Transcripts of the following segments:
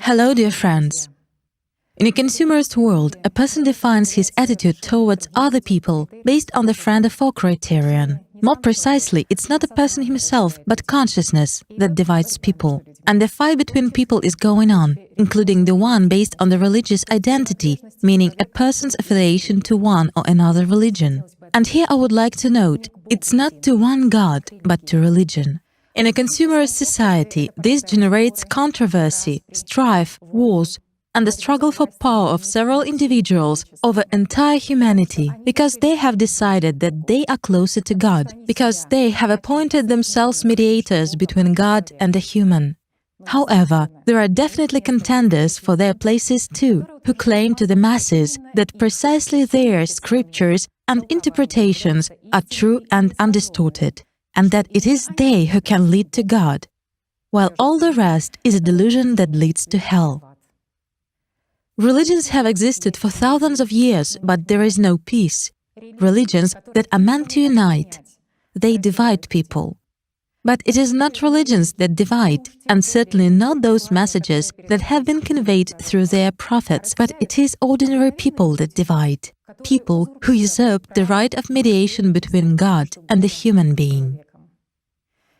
Hello, dear friends. In a consumerist world, a person defines his attitude towards other people based on the friend of four criterion. More precisely, it's not a person himself, but consciousness that divides people. And the fight between people is going on, including the one based on the religious identity, meaning a person's affiliation to one or another religion. And here I would like to note, it's not to one God, but to religion. In a consumerist society, this generates controversy, strife, wars, and the struggle for power of several individuals over entire humanity, because they have decided that they are closer to God, because they have appointed themselves mediators between God and the human. However, there are definitely contenders for their places too, who claim to the masses that precisely their scriptures and interpretations are true and undistorted, and that it is they who can lead to God, while all the rest is a delusion that leads to hell. Religions have existed for thousands of years, but there is no peace. Religions that are meant to unite, they divide people. But it is not religions that divide, and certainly not those messages that have been conveyed through their prophets, but it is ordinary people that divide. People who usurp the right of mediation between God and the human being.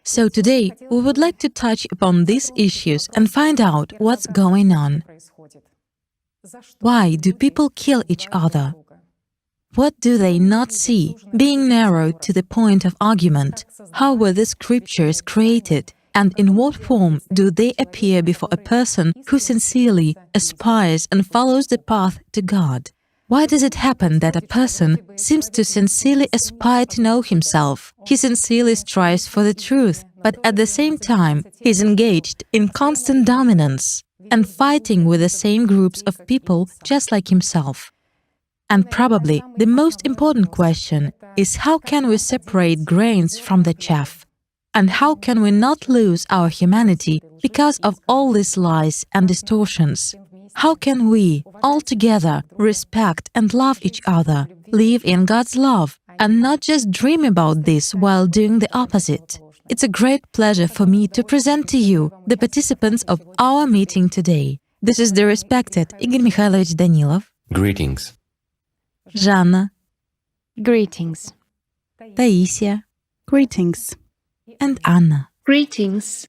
So today, we would like to touch upon these issues and find out what's going on. Why do people kill each other? What do they not see, being narrowed to the point of argument? How were the scriptures created? And in what form do they appear before a person who sincerely aspires and follows the path to God? Why does it happen that a person seems to sincerely aspire to know himself? He sincerely strives for the truth, but at the same time he is engaged in constant dominance and fighting with the same groups of people just like himself. And probably the most important question is how can we separate grains from the chaff? And how can we not lose our humanity because of all these lies and distortions? How can we, all together, respect and love each other, live in God's love, and not just dream about this while doing the opposite? It's a great pleasure for me to present to you the participants of our meeting today. This is the respected Igor Mikhailovich Danilov. Greetings. Жанна. Greetings. Taisia. Greetings. And Anna. Greetings.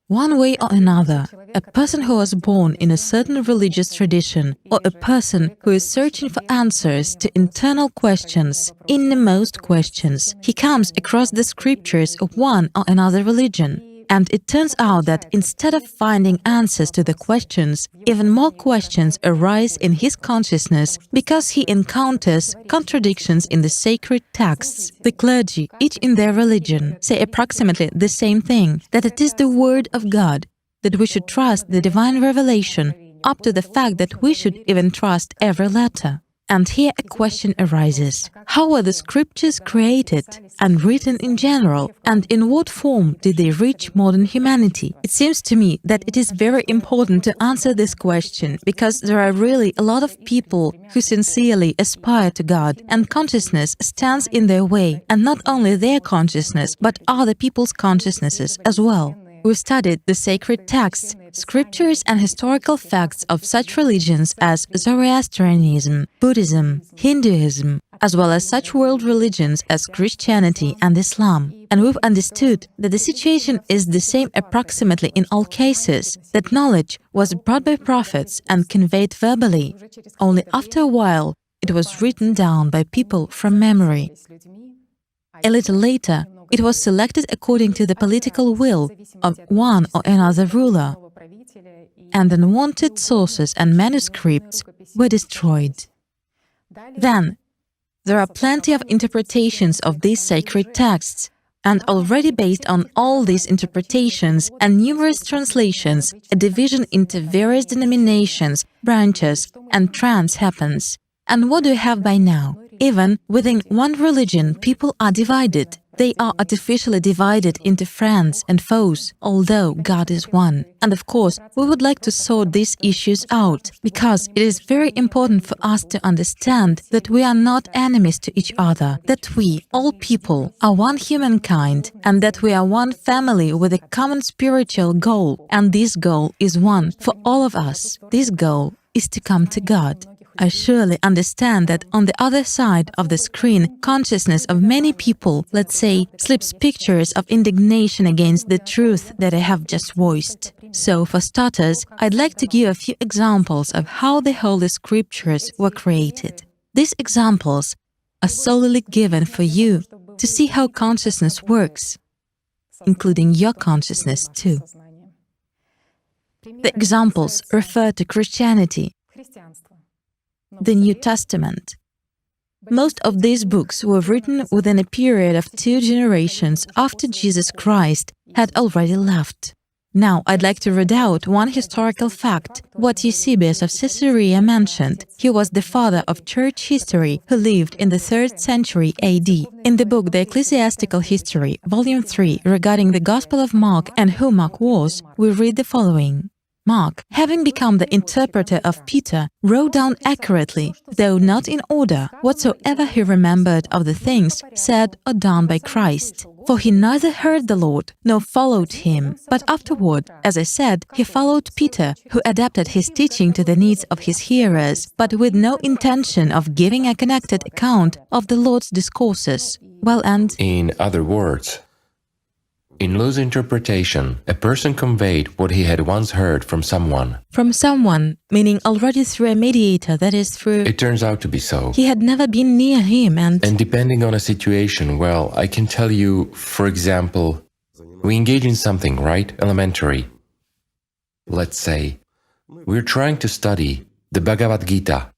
One way or another, a person who was born in a certain religious tradition, or a person who is searching for answers to internal questions, innermost questions, he comes across the scriptures of one or another religion. And it turns out that instead of finding answers to the questions, even more questions arise in his consciousness because he encounters contradictions in the sacred texts. The clergy, each in their religion, say approximately the same thing, that it is the word of God, that we should trust the divine revelation, up to the fact that we should even trust every letter. And here a question arises. How were the scriptures created and written in general, and in what form did they reach modern humanity? It seems to me that it is very important to answer this question, because there are really a lot of people who sincerely aspire to God, and consciousness stands in their way, and not only their consciousness, but other people's consciousnesses as well. We studied the sacred texts, scriptures and historical facts of such religions as Zoroastrianism, Buddhism, Hinduism, as well as such world religions as Christianity and Islam. And we've understood that the situation is the same approximately in all cases, that knowledge was brought by prophets and conveyed verbally. Only after a while it was written down by people from memory. A little later, it was selected according to the political will of one or another ruler, and unwanted sources and manuscripts were destroyed. Then, there are plenty of interpretations of these sacred texts, and already based on all these interpretations and numerous translations, a division into various denominations, branches, and trends happens. And what do we have by now? Even within one religion, people are divided. They are artificially divided into friends and foes, although God is one. And of course, we would like to sort these issues out, because it is very important for us to understand that we are not enemies to each other, that we, all people, are one humankind, and that we are one family with a common spiritual goal, and this goal is one for all of us. This goal is to come to God. I surely understand that on the other side of the screen, consciousness of many people, let's say, slips pictures of indignation against the truth that I have just voiced. So, for starters, I'd like to give a few examples of how the Holy Scriptures were created. These examples are solely given for you to see how consciousness works, including your consciousness too. The examples refer to Christianity, the New Testament. Most of these books were written within a period of 2 generations after Jesus Christ had already left. Now, I'd like to read out one historical fact, what Eusebius of Caesarea mentioned. He was the father of church history who lived in the 3rd century AD. In the book The Ecclesiastical History, Volume 3, regarding the Gospel of Mark and who Mark was, we read the following. Mark, having become the interpreter of Peter, wrote down accurately, though not in order, whatsoever he remembered of the things said or done by Christ. For he neither heard the Lord, nor followed him, but afterward, as I said, he followed Peter, who adapted his teaching to the needs of his hearers, but with no intention of giving a connected account of the Lord's discourses. Well, and in other words, in loose interpretation, a person conveyed what he had once heard from someone. From someone, meaning already through a mediator, that is through... It turns out to be so. He had never been near him and depending on a situation, well, I can tell you, for example, we engage in something, right? Elementary. Let's say, we're trying to study the Bhagavad Gita,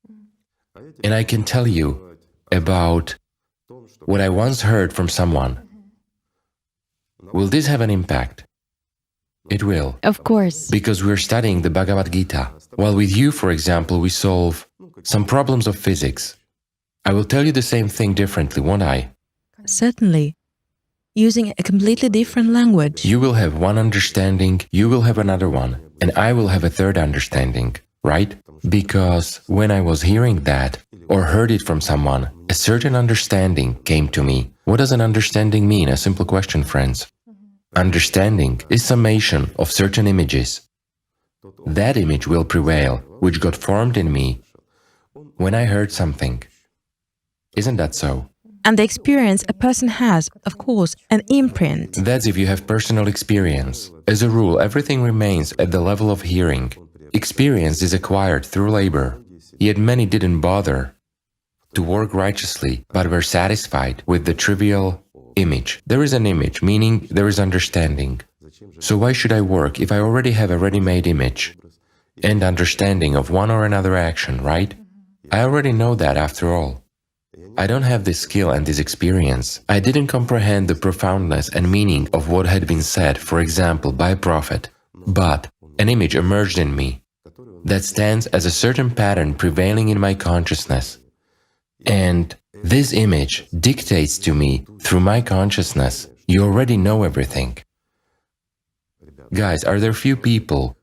and I can tell you about what I once heard from someone. Will this have an impact? It will. Of course. Because we're studying the Bhagavad Gita. While with you, for example, we solve some problems of physics. I will tell you the same thing differently, won't I? certainly, using a completely different language. You will have one understanding, you will have another one, and I will have a third understanding, right? Because when I was hearing that, or heard it from someone, a certain understanding came to me. What does an understanding mean? A simple question, friends. Understanding is summation of certain images. That image will prevail, which got formed in me when I heard something. Isn't that so? And the experience a person has, of course, an imprint. That's if you have personal experience. As a rule, everything remains at the level of hearing. Experience is acquired through labor. Yet many didn't bother to work righteously, but were satisfied with the trivial image. There is an image, meaning there is understanding. So why should I work if I already have a ready-made image and understanding of one or another action, right? I already know that after all. I don't have this skill and this experience. I didn't comprehend the profoundness and meaning of what had been said, for example, by a prophet. But an image emerged in me that stands as a certain pattern prevailing in my consciousness. And this image dictates to me through my consciousness. You already know everything. Guys, are there few people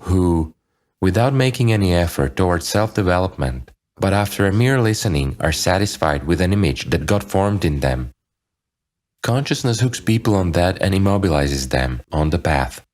who, without making any effort towards self-development, but after a mere listening are satisfied with an image that got formed in them? Consciousness hooks people on that and immobilizes them on the path.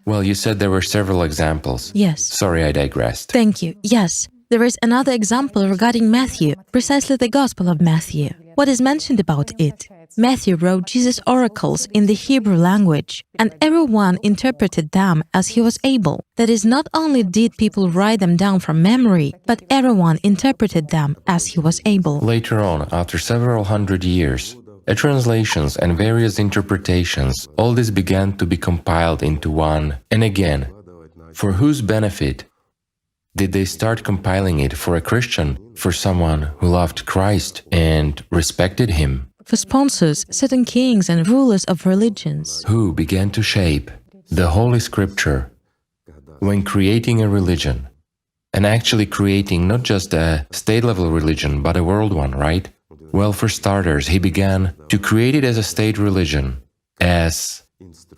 Well, you said there were several examples. Yes. Sorry, I digressed. Thank you. Yes. There is another example regarding Matthew, precisely the Gospel of Matthew. What is mentioned about it? Matthew wrote Jesus' oracles in the Hebrew language, and everyone interpreted them as he was able. That is, not only did people write them down from memory, but everyone interpreted them as he was able. Later on, after several hundred years, translations and various interpretations, all this began to be compiled into one. And again, for whose benefit did they start compiling it? For a Christian, for someone who loved Christ and respected him. For sponsors, certain kings and rulers of religions. Who began to shape the Holy Scripture when creating a religion. And actually creating not just a state-level religion, but a world one, right? Well, for starters, he began to create it as a state religion, as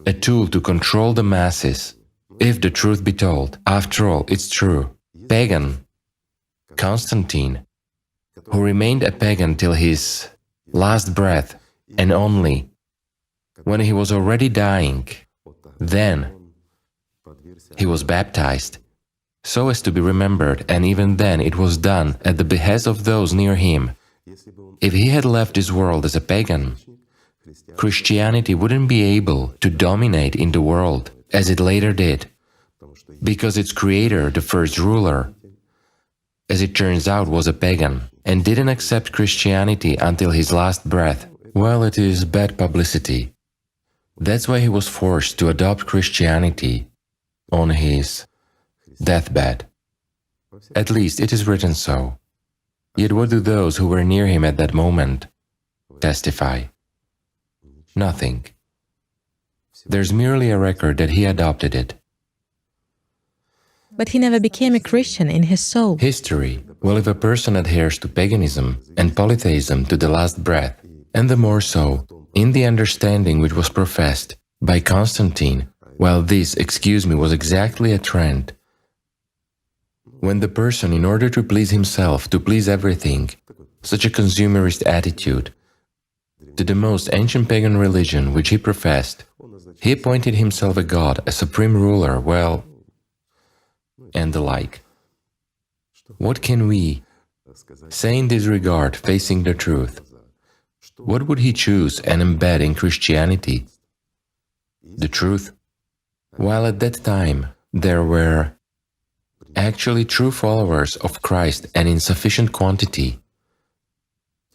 a tool to control the masses. If the truth be told, after all, it's true. Pagan Constantine, who remained a pagan till his last breath, and only when he was already dying, then he was baptized, so as to be remembered, and even then it was done at the behest of those near him. If he had left this world as a pagan, Christianity wouldn't be able to dominate in the world as it later did, because its creator, the first ruler, as it turns out, was a pagan and didn't accept Christianity until his last breath. Well, it is bad publicity. That's why he was forced to adopt Christianity on his deathbed. At least it is written so. Yet what do those who were near him at that moment testify? Nothing. There's merely a record that he adopted it. But he never became a Christian in his soul. History. Well, if a person adheres to paganism and polytheism to the last breath, and the more so in the understanding which was professed by Constantine, well, this, was exactly a trend. When the person, in order to please himself, to please everything, such a consumerist attitude, to the most ancient pagan religion which he professed, he appointed himself a god, a supreme ruler, well, and the like. What can we say in this regard, facing the truth? What would he choose and embed in Christianity? The truth? While at that time there were actually true followers of Christ and in sufficient quantity,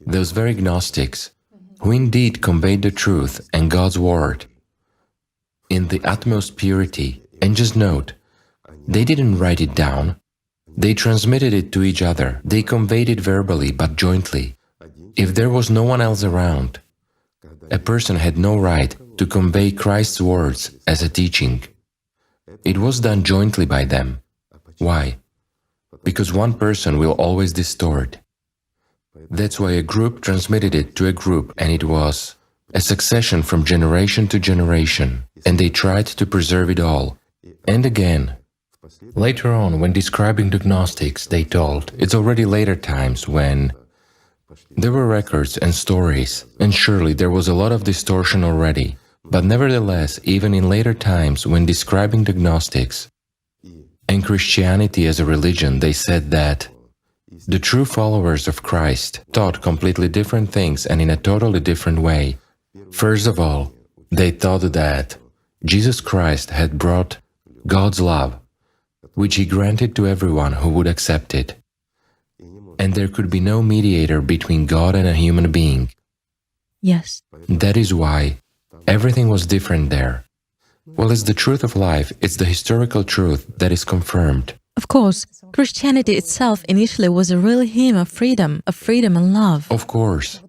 those very Gnostics, who indeed conveyed the truth and God's word in the utmost purity, and just note, they didn't write it down, they transmitted it to each other, they conveyed it verbally but jointly. If there was no one else around, a person had no right to convey Christ's words as a teaching. It was done jointly by them. Why? Because one person will always distort. That's why a group transmitted it to a group, and it was a succession from generation to generation, and they tried to preserve it all. And again, later on, when describing the Gnostics, they told, it's already later times when there were records and stories, and surely there was a lot of distortion already. But nevertheless, even in later times, when describing the Gnostics and Christianity as a religion, they said that the true followers of Christ taught completely different things and in a totally different way. First of all, they thought that Jesus Christ had brought God's love, which He granted to everyone who would accept it. And there could be no mediator between God and a human being. Yes. That is why everything was different there. Well, it's the truth of life, it's the historical truth that is confirmed. Of course, Christianity itself initially was a real hymn of freedom and love. Of course.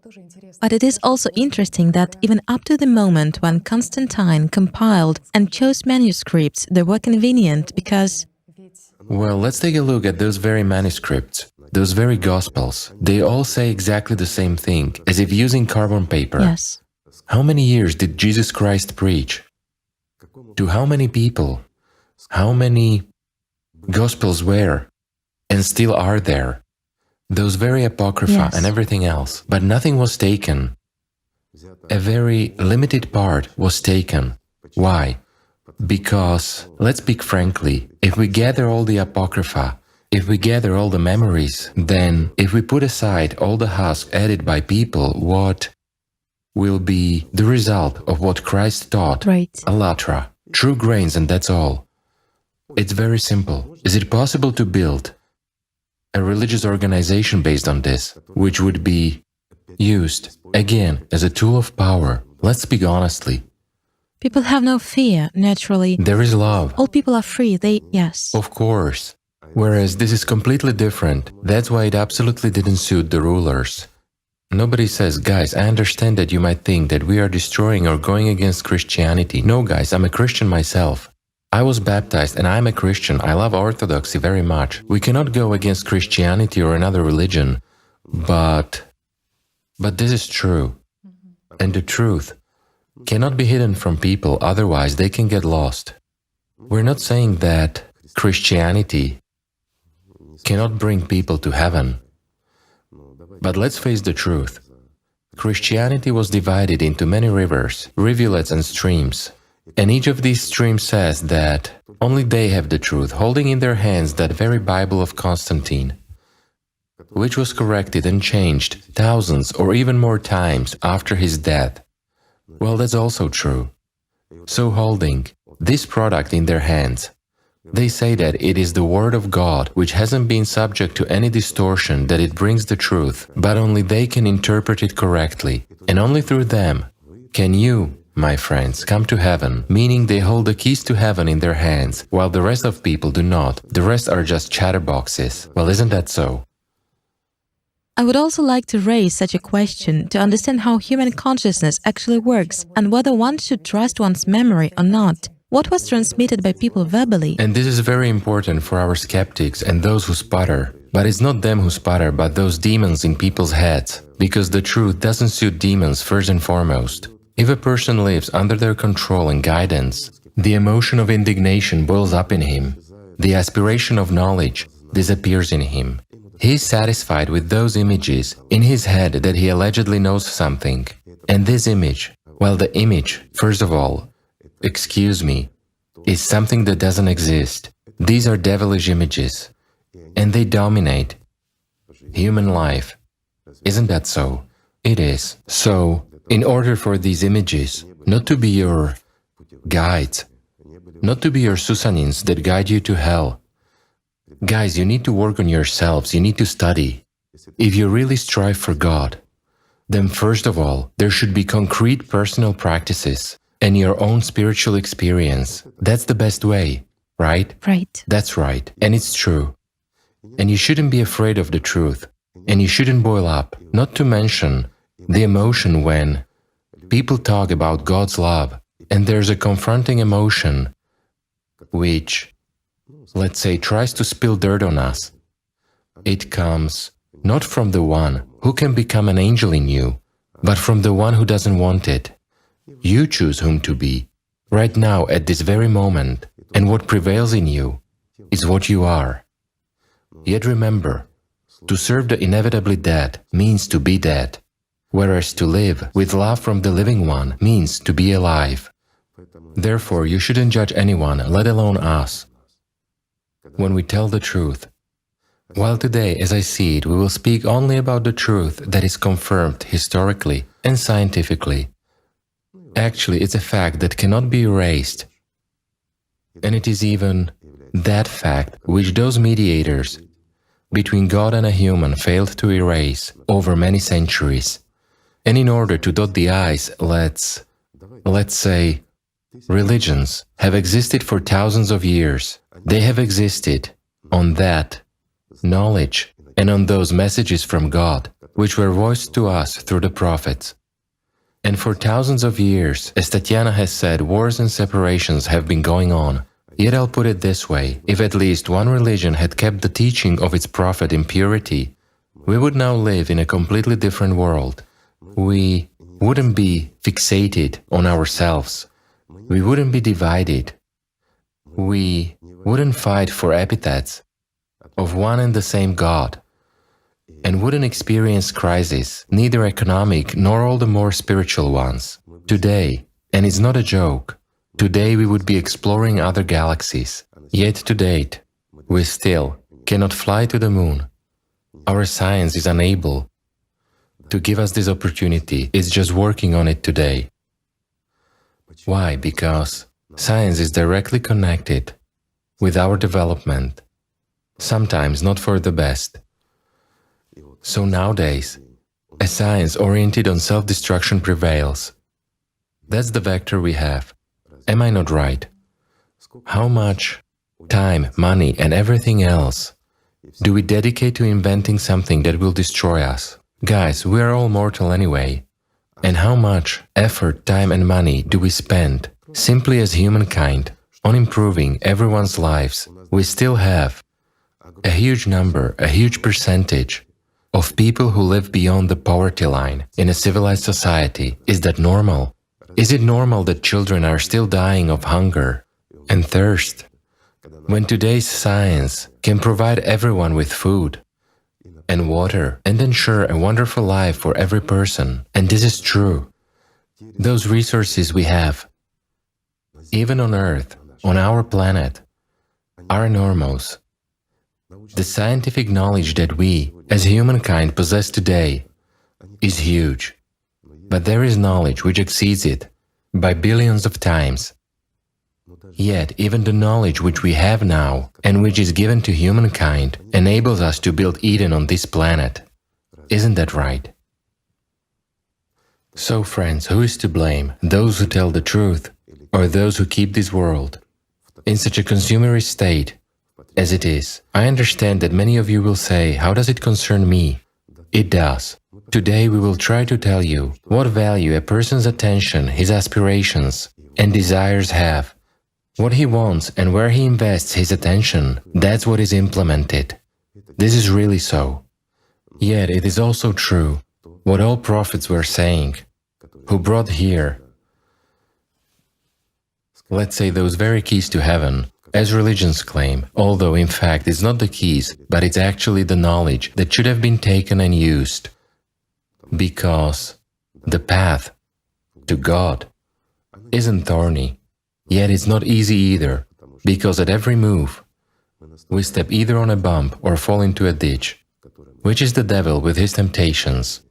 But it is also interesting that even up to the moment when Constantine compiled and chose manuscripts, they were convenient because… Well, let's take a look at those very manuscripts, those very Gospels. They all say exactly the same thing, as if using carbon paper. Yes. How many years did Jesus Christ preach? To how many people? How many Gospels were and still are there? Those very Apocrypha Yes. and everything else. But nothing was taken. A very limited part was taken. Why? Because, let's speak frankly, if we gather all the Apocrypha, if we gather all the memories, then if we put aside all the husk added by people, what will be the result of what Christ taught? Right. Allat, true grains, and that's all. It's very simple. Is it possible to build a religious organization based on this, which would be used, again, as a tool of power? Let's speak honestly. People have no fear, naturally. There is love. All people are free, yes. Of course. Whereas this is completely different. That's why it absolutely didn't suit the rulers. Nobody says, guys, I understand that you might think that we are destroying or going against Christianity. No, guys, I'm a Christian myself. I was baptized and I'm a Christian. I love Orthodoxy very much. We cannot go against Christianity or another religion, but But this is true. And the truth cannot be hidden from people, otherwise they can get lost. We're not saying that Christianity cannot bring people to heaven. But let's face the truth. Christianity was divided into many rivers, rivulets and streams. And each of these streams says that only they have the truth, holding in their hands that very Bible of Constantine, which was corrected and changed thousands or even more times after his death. Well, that's also true. So holding this product in their hands, they say that it is the Word of God, which hasn't been subject to any distortion, that it brings the truth, but only they can interpret it correctly, and only through them can you, my friends, come to heaven, meaning they hold the keys to heaven in their hands, while the rest of people do not. The rest are just chatterboxes. Well, isn't that so? I would also like to raise such a question to understand how human consciousness actually works and whether one should trust one's memory or not. What was transmitted by people verbally? And this is very important for our skeptics and those who sputter. But it's not them who sputter, but those demons in people's heads, because the truth doesn't suit demons first and foremost. If a person lives under their control and guidance, the emotion of indignation boils up in him. The aspiration of knowledge disappears in him. He is satisfied with those images in his head that he allegedly knows something. And this image, well, the image, first of all, excuse me, is something that doesn't exist. These are devilish images, and they dominate human life. Isn't that so? It is. So, in order for these images not to be your guides, not to be your Susanins that guide you to hell, guys, you need to work on yourselves, you need to study. If you really strive for God, then first of all, there should be concrete personal practices and your own spiritual experience. That's the best way, right? Right. That's right, and it's true. And you shouldn't be afraid of the truth, and you shouldn't boil up, not to mention the emotion when people talk about God's love, and there's a confronting emotion which, let's say, tries to spill dirt on us. It comes not from the one who can become an angel in you, but from the one who doesn't want it. You choose whom to be, right now at this very moment, and what prevails in you is what you are. Yet remember, to serve the inevitably dead means to be dead, whereas to live with love from the living one means to be alive. Therefore, you shouldn't judge anyone, let alone us, when we tell the truth. While today, as I see it, we will speak only about the truth that is confirmed historically and scientifically. Actually, it's a fact that cannot be erased. And it is even that fact which those mediators between God and a human failed to erase over many centuries. And in order to dot the I's, let's say, religions have existed for thousands of years. They have existed on that knowledge and on those messages from God, which were voiced to us through the prophets. And for thousands of years, as Tatiana has said, wars and separations have been going on. Yet I'll put it this way, if at least one religion had kept the teaching of its prophet in purity, we would now live in a completely different world. We wouldn't be fixated on ourselves. We wouldn't be divided. We wouldn't fight for epithets of one and the same God, and wouldn't experience crises, neither economic nor all the more spiritual ones. Today, and it's not a joke, today we would be exploring other galaxies. Yet to date, we still cannot fly to the moon. Our science is unable to give us this opportunity, it's just working on it today. Why? Because science is directly connected with our development, sometimes not for the best. So nowadays, a science oriented on self-destruction prevails. That's the vector we have. Am I not right? How much time, money, and everything else do we dedicate to inventing something that will destroy us? Guys, we are all mortal anyway. And how much effort, time, and money do we spend, simply as humankind, on improving everyone's lives? We still have a huge number, a huge percentage of people who live beyond the poverty line in a civilized society. Is that normal? Is it normal that children are still dying of hunger and thirst, when today's science can provide everyone with food and water and ensure a wonderful life for every person? And this is true. Those resources we have, even on Earth, on our planet, are enormous. The scientific knowledge that we, as humankind, possess today is huge. But there is knowledge which exceeds it by billions of times. Yet, even the knowledge which we have now, and which is given to humankind, enables us to build Eden on this planet. Isn't that right? So, friends, who is to blame? Those who tell the truth, or those who keep this world in such a consumerist state as it is? I understand that many of you will say, how does it concern me? It does. Today we will try to tell you what value a person's attention, his aspirations and desires have. What he wants and where he invests his attention, that's what is implemented. This is really so. Yet it is also true what all prophets were saying, who brought here, let's say, those very keys to heaven, as religions claim, although in fact it's not the keys, but it's actually the knowledge that should have been taken and used. Because the path to God isn't thorny, yet it's not easy either, because at every move we step either on a bump or fall into a ditch, which is the devil with his temptations.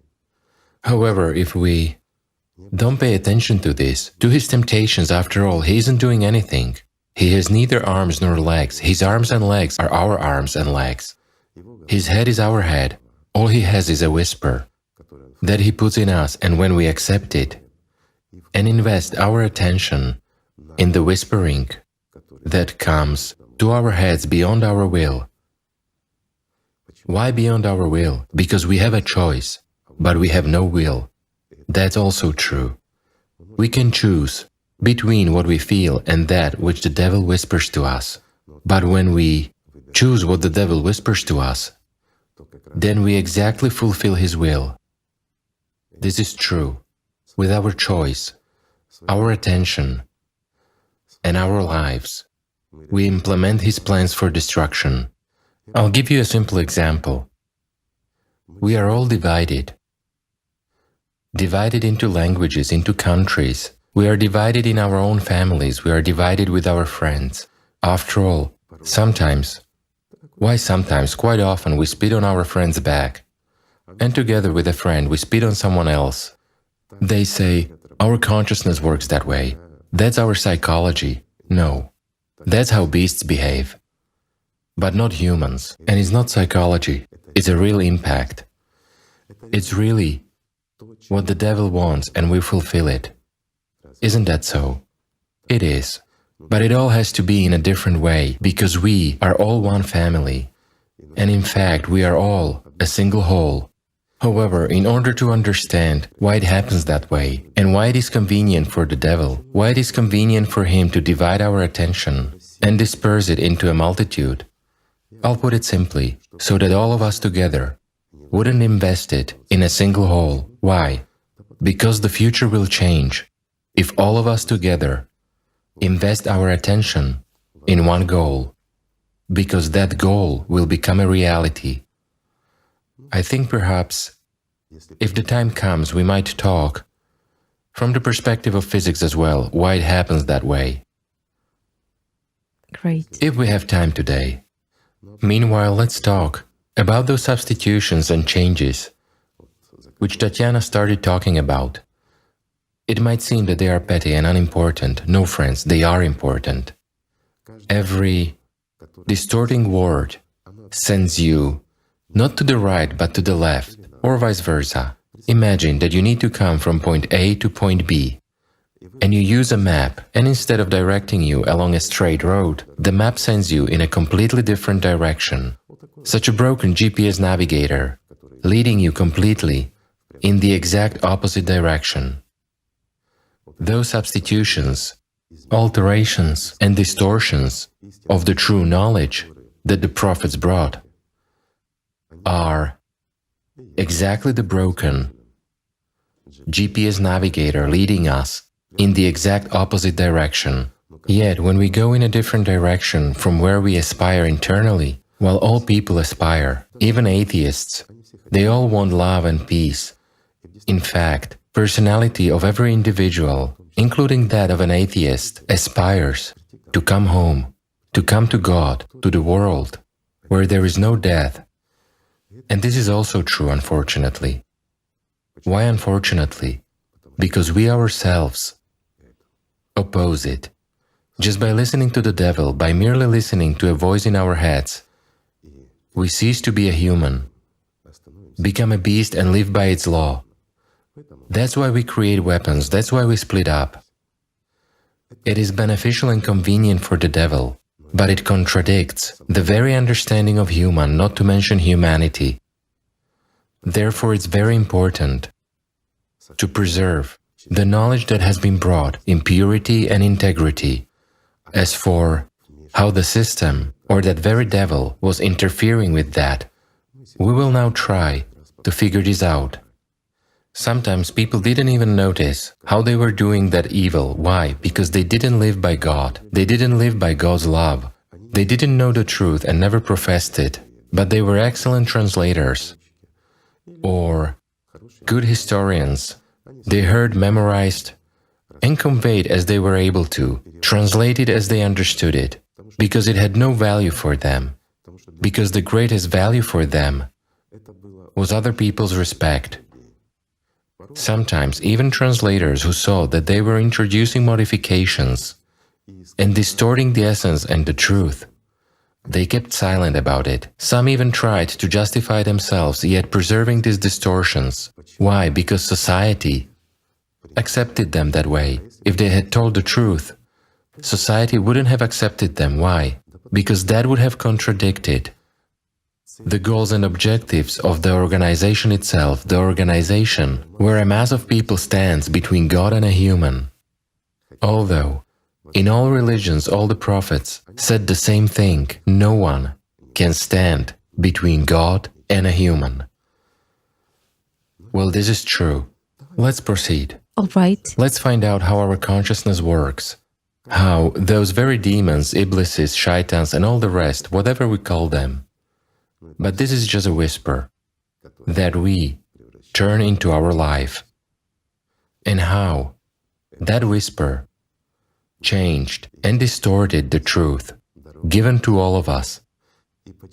However, if we don't pay attention to this, to his temptations, after all, he isn't doing anything. He has neither arms nor legs. His arms and legs are our arms and legs. His head is our head. All he has is a whisper that he puts in us, and when we accept it and invest our attention in the whispering that comes to our heads beyond our will. Why beyond our will? Because we have a choice, but we have no will. That's also true. We can choose between what we feel and that which the devil whispers to us. But when we choose what the devil whispers to us, then we exactly fulfill his will. This is true. With our choice, our attention, and our lives, we implement his plans for destruction. I'll give you a simple example. We are all divided into languages, into countries. We are divided in our own families. We are divided with our friends. After all, sometimes, quite often, we spit on our friend's back. And together with a friend, we spit on someone else. They say, our consciousness works that way. That's our psychology. No, that's how beasts behave. But not humans. And it's not psychology. It's a real impact. It's really what the devil wants, and we fulfill it. Isn't that so? It is. But it all has to be in a different way, because we are all one family. And in fact, we are all a single whole. However, in order to understand why it happens that way, and why it is convenient for the devil, why it is convenient for him to divide our attention and disperse it into a multitude, I'll put it simply, so that all of us together wouldn't invest it in a single whole. Why? Because the future will change if all of us together invest our attention in one goal, because that goal will become a reality. I think perhaps, if the time comes, we might talk from the perspective of physics as well, why it happens that way. Great. If we have time today. Meanwhile, let's talk about those substitutions and changes which Tatiana started talking about. It might seem that they are petty and unimportant. No, friends, they are important. Every distorting word sends you not to the right but to the left, or vice versa. Imagine that you need to come from point A to point B, and you use a map, and instead of directing you along a straight road, the map sends you in a completely different direction. Such a broken GPS navigator, leading you completely in the exact opposite direction. Those substitutions, alterations, and distortions of the true knowledge that the prophets brought are exactly the broken GPS navigator leading us in the exact opposite direction. Yet, when we go in a different direction from where we aspire internally, while all people aspire, even atheists, they all want love and peace. In fact, personality of every individual, including that of an atheist, aspires to come home, to come to God, to the world, where there is no death. And this is also true, unfortunately. Why unfortunately? Because we ourselves oppose it. Just by listening to the devil, by merely listening to a voice in our heads, we cease to be a human, become a beast and live by its law. That's why we create weapons, that's why we split up. It is beneficial and convenient for the devil, but it contradicts the very understanding of human, not to mention humanity. Therefore, it's very important to preserve the knowledge that has been brought in purity and integrity. As for how the system or that very devil was interfering with that, we will now try to figure this out. Sometimes people didn't even notice how they were doing that evil. Why? Because they didn't live by God. They didn't live by God's love. They didn't know the truth and never professed it, but they were excellent translators or good historians. They heard, memorized, and conveyed as they were able to, translated as they understood it, because it had no value for them, because the greatest value for them was other people's respect. Sometimes even translators who saw that they were introducing modifications and distorting the essence and the truth, they kept silent about it. Some even tried to justify themselves, yet preserving these distortions. Why? Because society accepted them that way. If they had told the truth, society wouldn't have accepted them. Why? Because that would have contradicted the goals and objectives of the organization itself, the organization where a mass of people stands between God and a human. Although, in all religions, all the prophets said the same thing: no one can stand between God and a human. Well, this is true. Let's proceed. All right. Let's find out how our consciousness works. How those very demons, iblises, shaitans, and all the rest, whatever we call them, but this is just a whisper that we turn into our life. And how that whisper changed and distorted the truth given to all of us,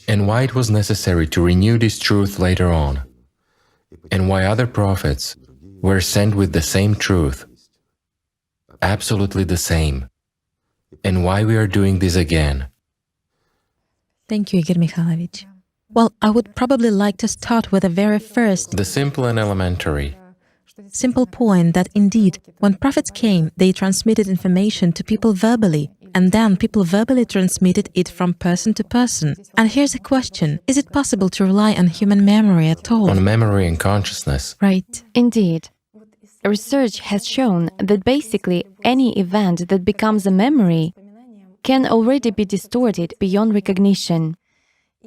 and why it was necessary to renew this truth later on, and why other prophets were sent with the same truth, absolutely the same, and why we are doing this again. Thank you, Igor Mikhailovich. Well, I would probably like to start with the very first The simple and elementary. simple point that indeed, when prophets came, they transmitted information to people verbally, and then people verbally transmitted it from person to person. And here's a question: is it possible to rely on human memory at all? On memory and consciousness. Right. Indeed. Research has shown that basically any event that becomes a memory can already be distorted beyond recognition.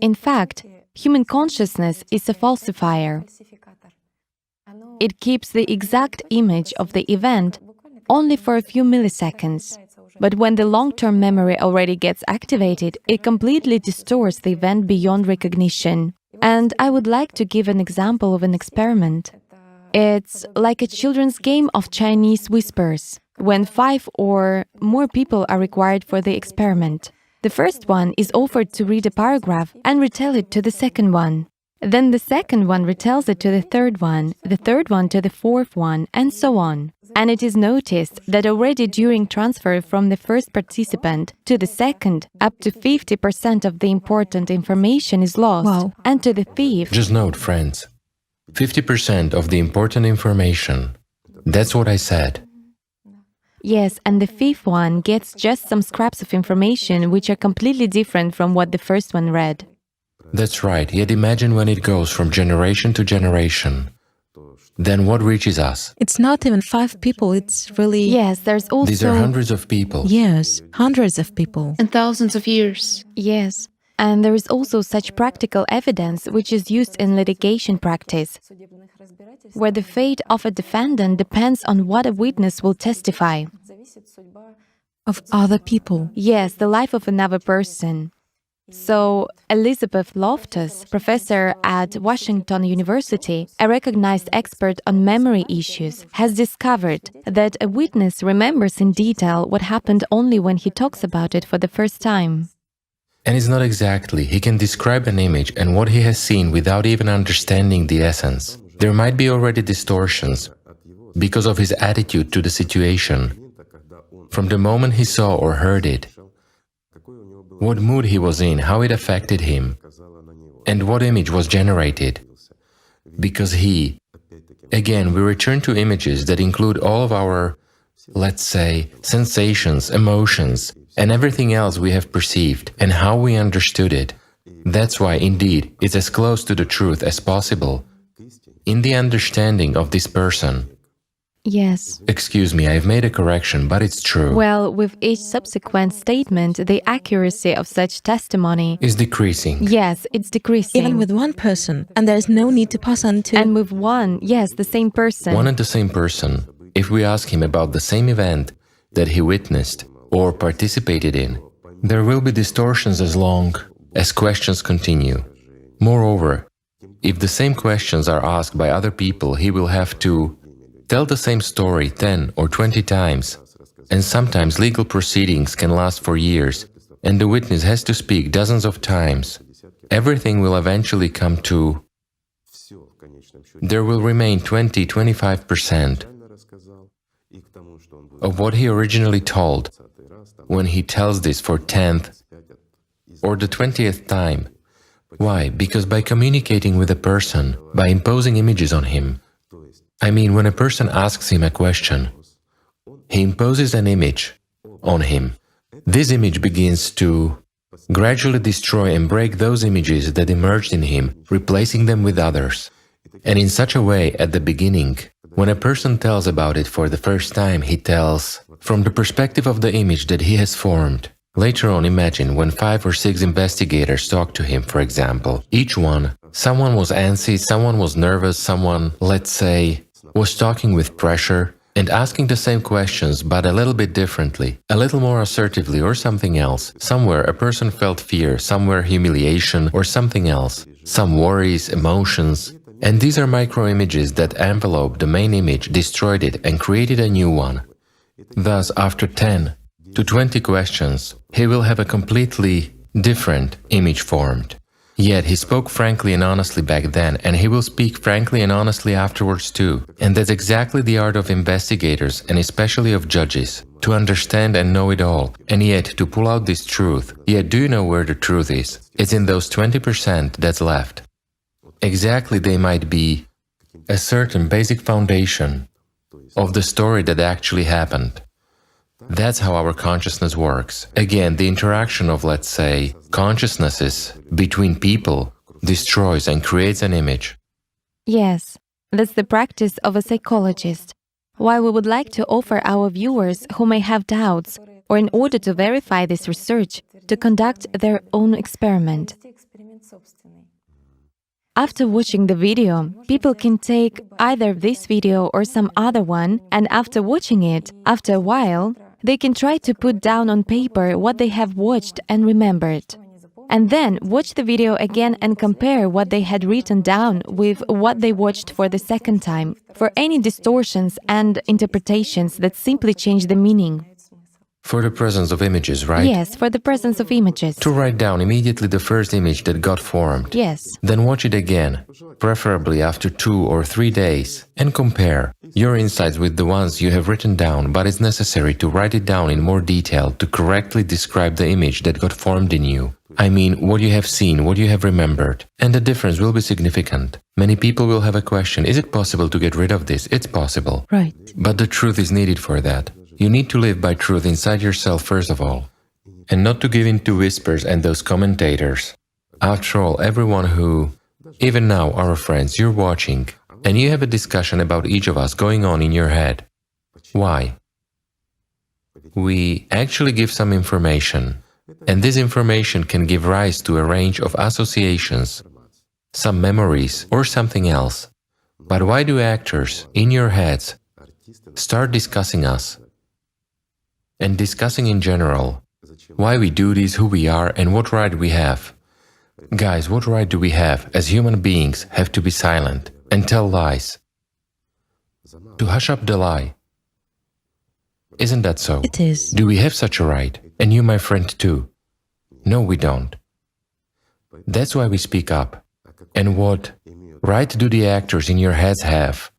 In fact, human consciousness is a falsifier. It keeps the exact image of the event only for a few milliseconds. But when the long-term memory already gets activated, it completely distorts the event beyond recognition. And I would like to give an example of an experiment. It's like a children's game of Chinese whispers, when 5 or more people are required for the experiment. The first one is offered to read a paragraph and retell it to the second one. Then the second one retells it to the third one to the fourth one, and so on. And it is noticed that already during transfer from the first participant to the second, up to 50% of the important information is lost. Wow. And to the fifth... Just note, friends, 50% of the important information. That's what I said. Yes, and the fifth one gets just some scraps of information which are completely different from what the first one read. That's right, yet imagine when it goes from generation to generation. Then what reaches us? It's not even 5 people, it's really... Yes, there's also... These are hundreds of people. Yes, hundreds of people. And thousands of years. Yes, And there is also such practical evidence which is used in litigation practice, where the fate of a defendant depends on what a witness will testify. Of other people. Yes, the life of another person. So, Elizabeth Loftus, professor at Washington University, a recognized expert on memory issues, has discovered that a witness remembers in detail what happened only when he talks about it for the first time. And it's not exactly, he can describe an image and what he has seen without even understanding the essence. There might be already distortions because of his attitude to the situation, from the moment he saw or heard it, what mood he was in, how it affected him, and what image was generated. Because again, we return to images that include all of our, let's say, sensations, emotions, and everything else we have perceived and how we understood it. That's why, indeed, it's as close to the truth as possible in the understanding of this person. Yes. Excuse me, I've made a correction, but it's true. Well, with each subsequent statement, the accuracy of such testimony is decreasing. Yes, it's decreasing. Even with one person, and there is no need to pass on to... And with one, yes, the same person. One and the same person, if we ask him about the same event that he witnessed or participated in, there will be distortions as long as questions continue. Moreover, if the same questions are asked by other people, he will have to tell the same story 10 or 20 times, and sometimes legal proceedings can last for years, and the witness has to speak dozens of times. Everything will eventually come to... There will remain 20–25% of what he originally told when he tells this for 10th or the 20th time. Why? Because by communicating with a person, by imposing images on him, I mean, when a person asks him a question, he imposes an image on him. This image begins to gradually destroy and break those images that emerged in him, replacing them with others. And in such a way, at the beginning, when a person tells about it for the first time, he tells from the perspective of the image that he has formed. Later on, imagine when 5 or 6 investigators talk to him, for example. Each one, someone was antsy, someone was nervous, someone, let's say, was talking with pressure and asking the same questions but a little bit differently, a little more assertively or something else. Somewhere a person felt fear, somewhere humiliation or something else, some worries, emotions. And these are micro-images that enveloped the main image, destroyed it and created a new one. Thus, after 10 to 20 questions, he will have a completely different image formed. Yet he spoke frankly and honestly back then, and he will speak frankly and honestly afterwards too. And that's exactly the art of investigators, and especially of judges, to understand and know it all, and yet to pull out this truth. Yet do you know where the truth is? It's in those 20% that's left. Exactly, they might be a certain basic foundation of the story that actually happened. That's how our consciousness works. Again, the interaction of, let's say, consciousnesses between people destroys and creates an image. Yes, that's the practice of a psychologist. While we would like to offer our viewers who may have doubts, or in order to verify this research, to conduct their own experiment. After watching the video, people can take either this video or some other one, and after watching it, after a while, they can try to put down on paper what they have watched and remembered. And then watch the video again and compare what they had written down with what they watched for the second time, for any distortions and interpretations that simply change the meaning. For the presence of images, right? Yes, for the presence of images. To write down immediately the first image that got formed. Yes. Then watch it again, preferably after 2 or 3 days, and compare your insights with the ones you have written down, but it's necessary to write it down in more detail to correctly describe the image that got formed in you. I mean, what you have seen, what you have remembered. And the difference will be significant. Many people will have a question, is it possible to get rid of this? It's possible. Right. But the truth is needed for that. You need to live by truth inside yourself first of all, and not to give in to whispers and those commentators. After all, everyone who, even now, our friends, you're watching, and you have a discussion about each of us going on in your head. Why? We actually give some information And this information can give rise to a range of associations, some memories or something else. But why do actors, in your heads, start discussing us? And discussing in general, why we do this, who we are, and what right we have. Guys, what right do we have, as human beings, have to be silent and tell lies? To hush up the lie. Isn't that so? It is. Do we have such a right? And you, my friend, too? No, we don't. That's why we speak up. And what right do the actors in your heads have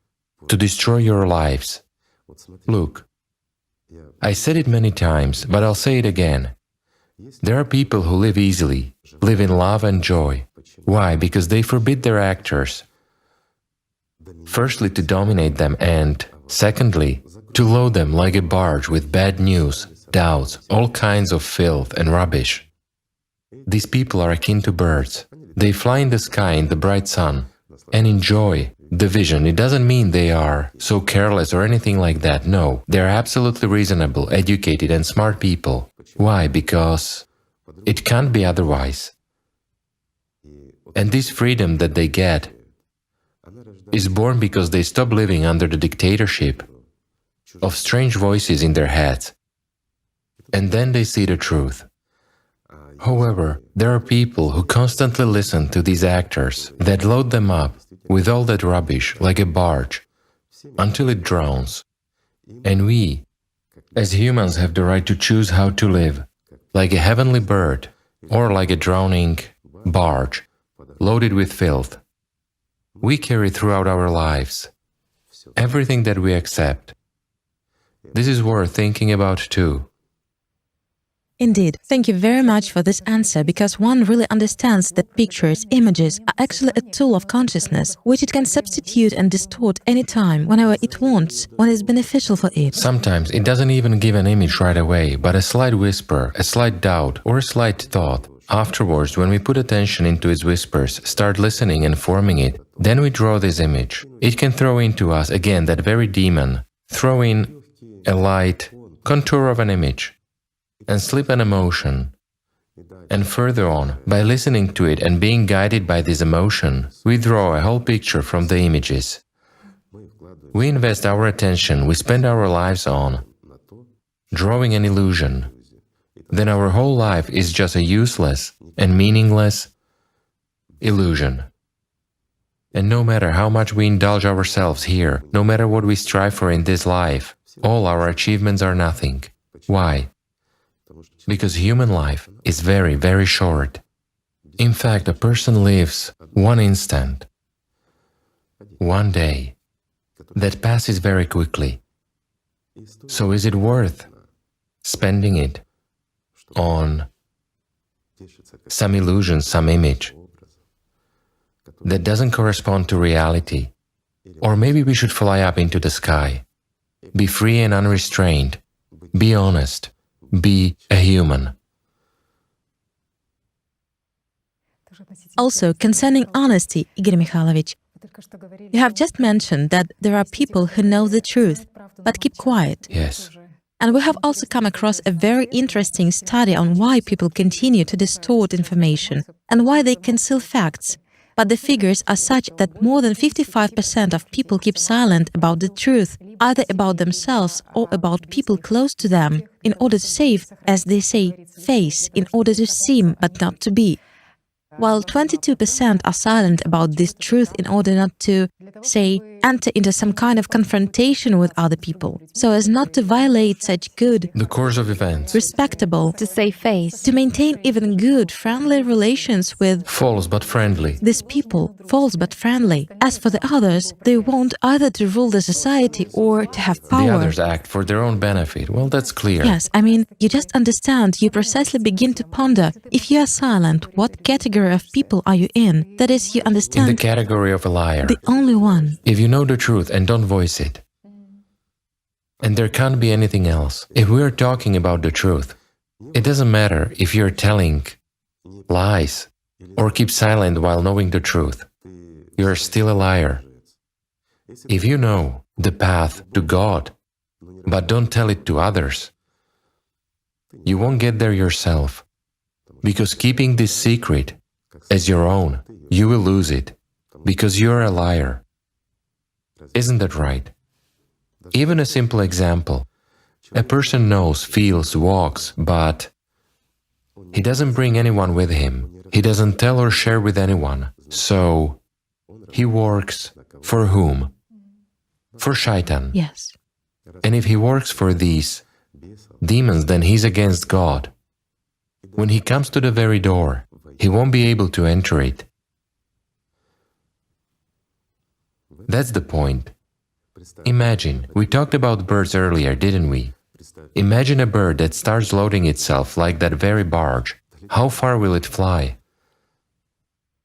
to destroy your lives? Look, I said it many times, but I'll say it again. There are people who live easily, live in love and joy. Why? Because they forbid their actors, firstly, to dominate them, and secondly, to load them like a barge with bad news, doubts, all kinds of filth and rubbish. These people are akin to birds. They fly in the sky in the bright sun and enjoy the vision. It doesn't mean they are so careless or anything like that. No, they're absolutely reasonable, educated and smart people. Why? Because it can't be otherwise. And this freedom that they get is born because they stop living under the dictatorship of strange voices in their heads. And then they see the truth. However, there are people who constantly listen to these actors that load them up with all that rubbish like a barge until it drowns. And we, as humans, have the right to choose how to live, like a heavenly bird or like a drowning barge loaded with filth. We carry throughout our lives everything that we accept. This is worth thinking about too. Indeed, thank you very much for this answer, because one really understands that pictures, images are actually a tool of consciousness, which it can substitute and distort anytime, whenever it wants, when it's beneficial for it. Sometimes it doesn't even give an image right away, but a slight whisper, a slight doubt, or a slight thought. Afterwards, when we put attention into its whispers, start listening and forming it, then we draw this image. It can throw into us again that very demon, throw in a light contour of an image, and slip an emotion. And further on, by listening to it and being guided by this emotion, we draw a whole picture from the images. We invest our attention, we spend our lives on drawing an illusion. Then our whole life is just a useless and meaningless illusion. And no matter how much we indulge ourselves here, no matter what we strive for in this life, all our achievements are nothing. Why? Because human life is very, very short. In fact, a person lives one instant, one day, that passes very quickly. So is it worth spending it on some illusion, some image that doesn't correspond to reality? Or maybe we should fly up into the sky, be free and unrestrained, be honest, be a human. Also, concerning honesty, Igor Mikhailovich, you have just mentioned that there are people who know the truth, but keep quiet. Yes. And we have also come across a very interesting study on why people continue to distort information and why they conceal facts. But the figures are such that more than 55% of people keep silent about the truth, either about themselves or about people close to them, in order to save, as they say, face, in order to seem but not to be. While 22% are silent about this truth in order not to, say, enter into some kind of confrontation with other people, so as not to violate such good, The course of events. respectable, To save face. to maintain even good, friendly relations with False but friendly. these people, false but friendly. As for the others, they want either to rule the society or to have power. The others act for their own benefit. Well, that's clear. Yes, I mean, you just understand, you precisely begin to ponder, if you are silent, what category of people are you in? That is, you In the understand category of a liar. the only one. If you know the truth and don't voice it. And there can't be anything else. If we are talking about the truth, it doesn't matter if you're telling lies or keep silent while knowing the truth. You're still a liar. If you know the path to God, but don't tell it to others, you won't get there yourself. Because keeping this secret as your own, you will lose it, because you're a liar. Isn't that right? Even a simple example. A person knows, feels, walks, but he doesn't bring anyone with him. He doesn't tell or share with anyone. So, he works for whom? For Shaitan. Yes. And if he works for these demons, then he's against God. When he comes to the very door, he won't be able to enter it. That's the point. Imagine, we talked about birds earlier, didn't we? Imagine a bird that starts loading itself like that very barge. How far will it fly?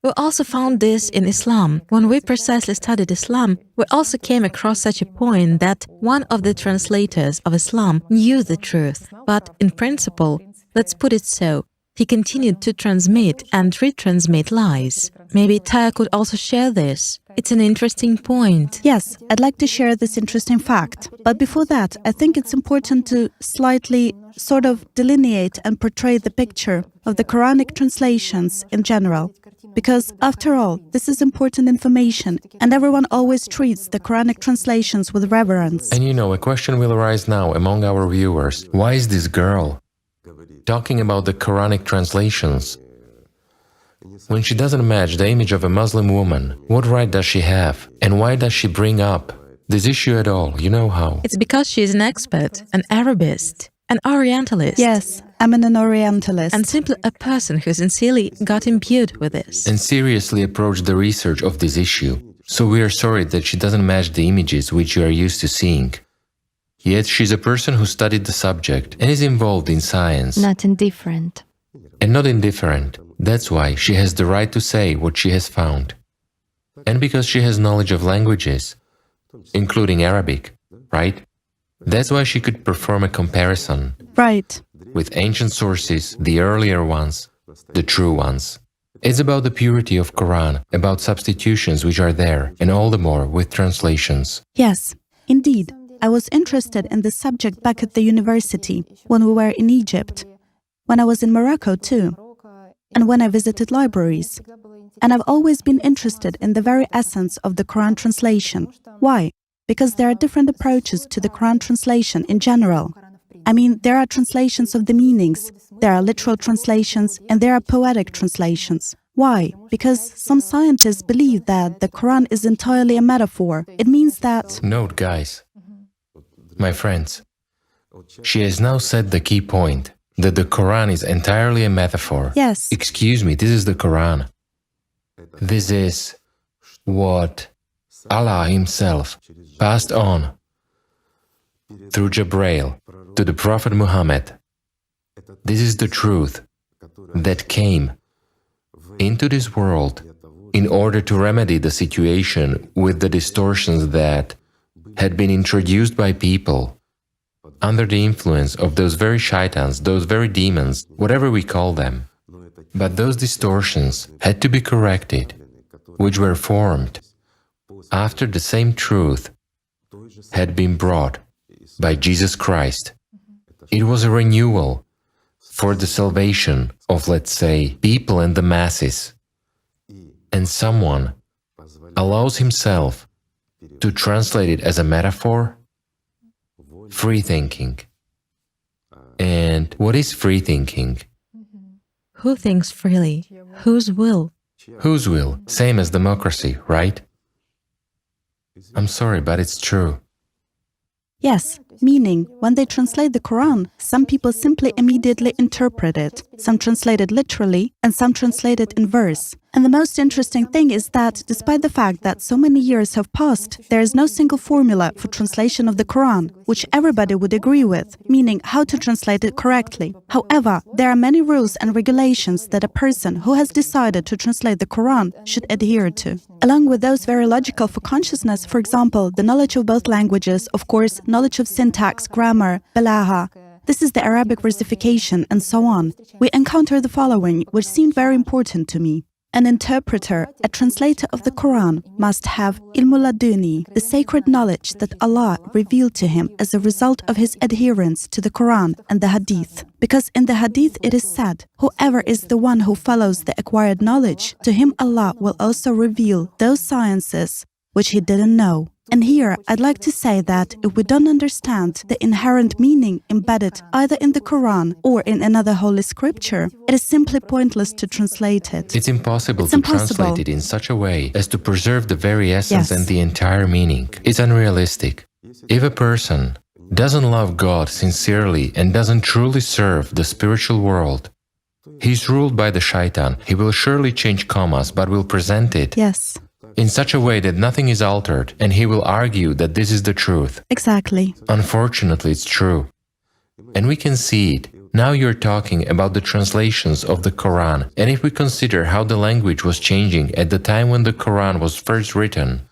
We also found this in Islam. When we precisely studied Islam, we also came across such a point that one of the translators of Islam knew the truth, but in principle, let's put it so, he continued to transmit and retransmit lies. Maybe Taya could also share this. It's an interesting point. Yes, I'd like to share this interesting fact. But before that, I think it's important to slightly sort of delineate and portray the picture of the Quranic translations in general. Because, after all, this is important information, and everyone always treats the Quranic translations with reverence. And you know, a question will arise now among our viewers. Why is this girl talking about the Quranic translations? When she doesn't match the image of a Muslim woman, what right does she have? And why does she bring up this issue at all? You know how? It's because she is an expert, an Arabist, an Orientalist. Yes, I'm an Orientalist. And simply a person who sincerely got imbued with this. And seriously approached the research of this issue. So we are sorry that she doesn't match the images which you are used to seeing. Yet she's a person who studied the subject and is involved in science. Not indifferent. And not indifferent. That's why she has the right to say what she has found. And because she has knowledge of languages, including Arabic, right? That's why she could perform a comparison. Right. With ancient sources, the earlier ones, the true ones. It's about the purity of Quran, about substitutions which are there, and all the more with translations. Yes, indeed. I was interested in this subject back at the university, when we were in Egypt, when I was in Morocco too, and when I visited libraries. And I've always been interested in the very essence of the Quran translation. Why? Because there are different approaches to the Quran translation in general. I mean, there are translations of the meanings, there are literal translations, and there are poetic translations. Why? Because some scientists believe that the Quran is entirely a metaphor. It means that... Note, guys, my friends, she has now said the key point, that the Quran is entirely a metaphor. Yes. Excuse me, this is the Quran. This is what Allah Himself passed on through Jibreel to the Prophet Muhammad. This is the truth that came into this world in order to remedy the situation with the distortions that had been introduced by people under the influence of those very shaitans, those very demons, whatever we call them. But those distortions had to be corrected, which were formed after the same truth had been brought by Jesus Christ. It was a renewal for the salvation of, let's say, people and the masses. And someone allows himself to translate it as a metaphor. Free thinking. And what is free thinking? Who thinks freely? Whose will? Whose will? Same as democracy, right? I'm sorry, but it's true. Yes, meaning, when they translate the Quran, some people simply immediately interpret it. Some translate it literally, and some translate it in verse. And the most interesting thing is that, despite the fact that so many years have passed, there is no single formula for translation of the Quran, which everybody would agree with, meaning how to translate it correctly. However, there are many rules and regulations that a person who has decided to translate the Quran should adhere to. Along with those very logical for consciousness, for example, the knowledge of both languages, of course, knowledge of syntax, grammar, balagha, this is the Arabic versification, and so on, we encounter the following, which seemed very important to me. An interpreter, a translator of the Quran, must have ilmuladuni, the sacred knowledge that Allah revealed to him as a result of his adherence to the Quran and the Hadith. Because in the Hadith it is said, whoever is the one who follows the acquired knowledge, to him Allah will also reveal those sciences which he didn't know. And here, I'd like to say that if we don't understand the inherent meaning embedded either in the Quran or in another holy scripture, it is simply pointless to translate it. It's impossible to translate it in such a way as to preserve the very essence and the entire meaning. It's unrealistic. If a person doesn't love God sincerely and doesn't truly serve the spiritual world, he's ruled by the shaitan. He will surely change commas, but will present it in such a way that nothing is altered, and he will argue that this is the truth. Exactly. Unfortunately, it's true. And we can see it. Now you're talking about the translations of the Quran, and if we consider how the language was changing at the time when the Quran was first written,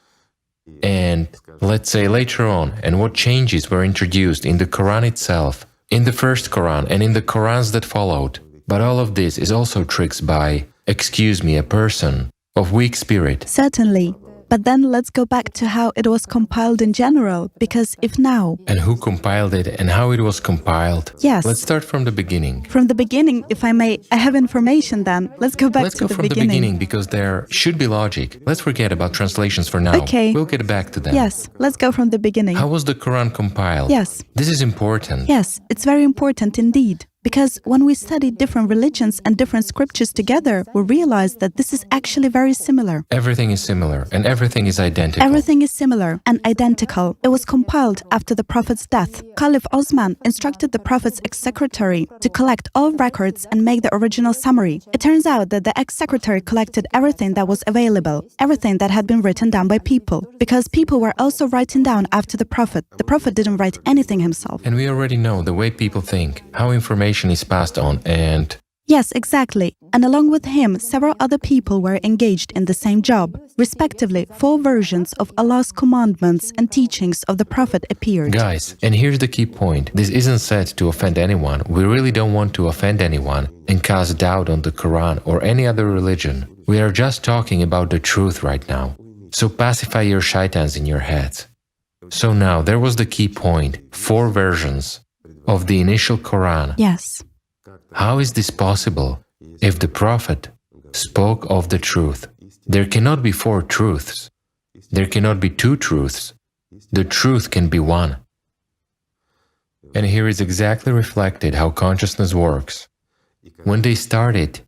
and let's say later on, and what changes were introduced in the Quran itself, in the first Quran and in the Qurans that followed, but all of this is also tricks by, excuse me, a person of weak spirit. Certainly. But then let's go back to how it was compiled in general, because if now... And who compiled it and how it was compiled? Yes. Let's start from the beginning. From the beginning, if I may, I have information then. Let's go back to the beginning. Let's go from the beginning, because there should be logic. Let's forget about translations for now. Okay. We'll get back to them. Yes, let's go from the beginning. How was the Quran compiled? Yes. This is important. Yes, it's very important indeed. Because when we study different religions and different scriptures together, we realize that this is actually very similar. Everything is similar and everything is identical. Everything is similar and identical. It was compiled after the Prophet's death. Caliph Osman instructed the Prophet's ex-secretary to collect all records and make the original summary. It turns out that the ex-secretary collected everything that was available, everything that had been written down by people, because people were also writing down after the Prophet. The Prophet didn't write anything himself. And we already know the way people think, how information is passed on, and... Yes, exactly. And along with him, several other people were engaged in the same job. Respectively, 4 versions of Allah's commandments and teachings of the Prophet appeared. Guys, and here's the key point. This isn't said to offend anyone. We really don't want to offend anyone and cast doubt on the Quran or any other religion. We are just talking about the truth right now. So pacify your shaitans in your heads. So now, there was the key point. 4 versions of the initial Quran. Yes. How is this possible if the Prophet spoke of the truth? There cannot be 4 truths. There cannot be 2 truths. The truth can be one. And here is exactly reflected how consciousness works. When they started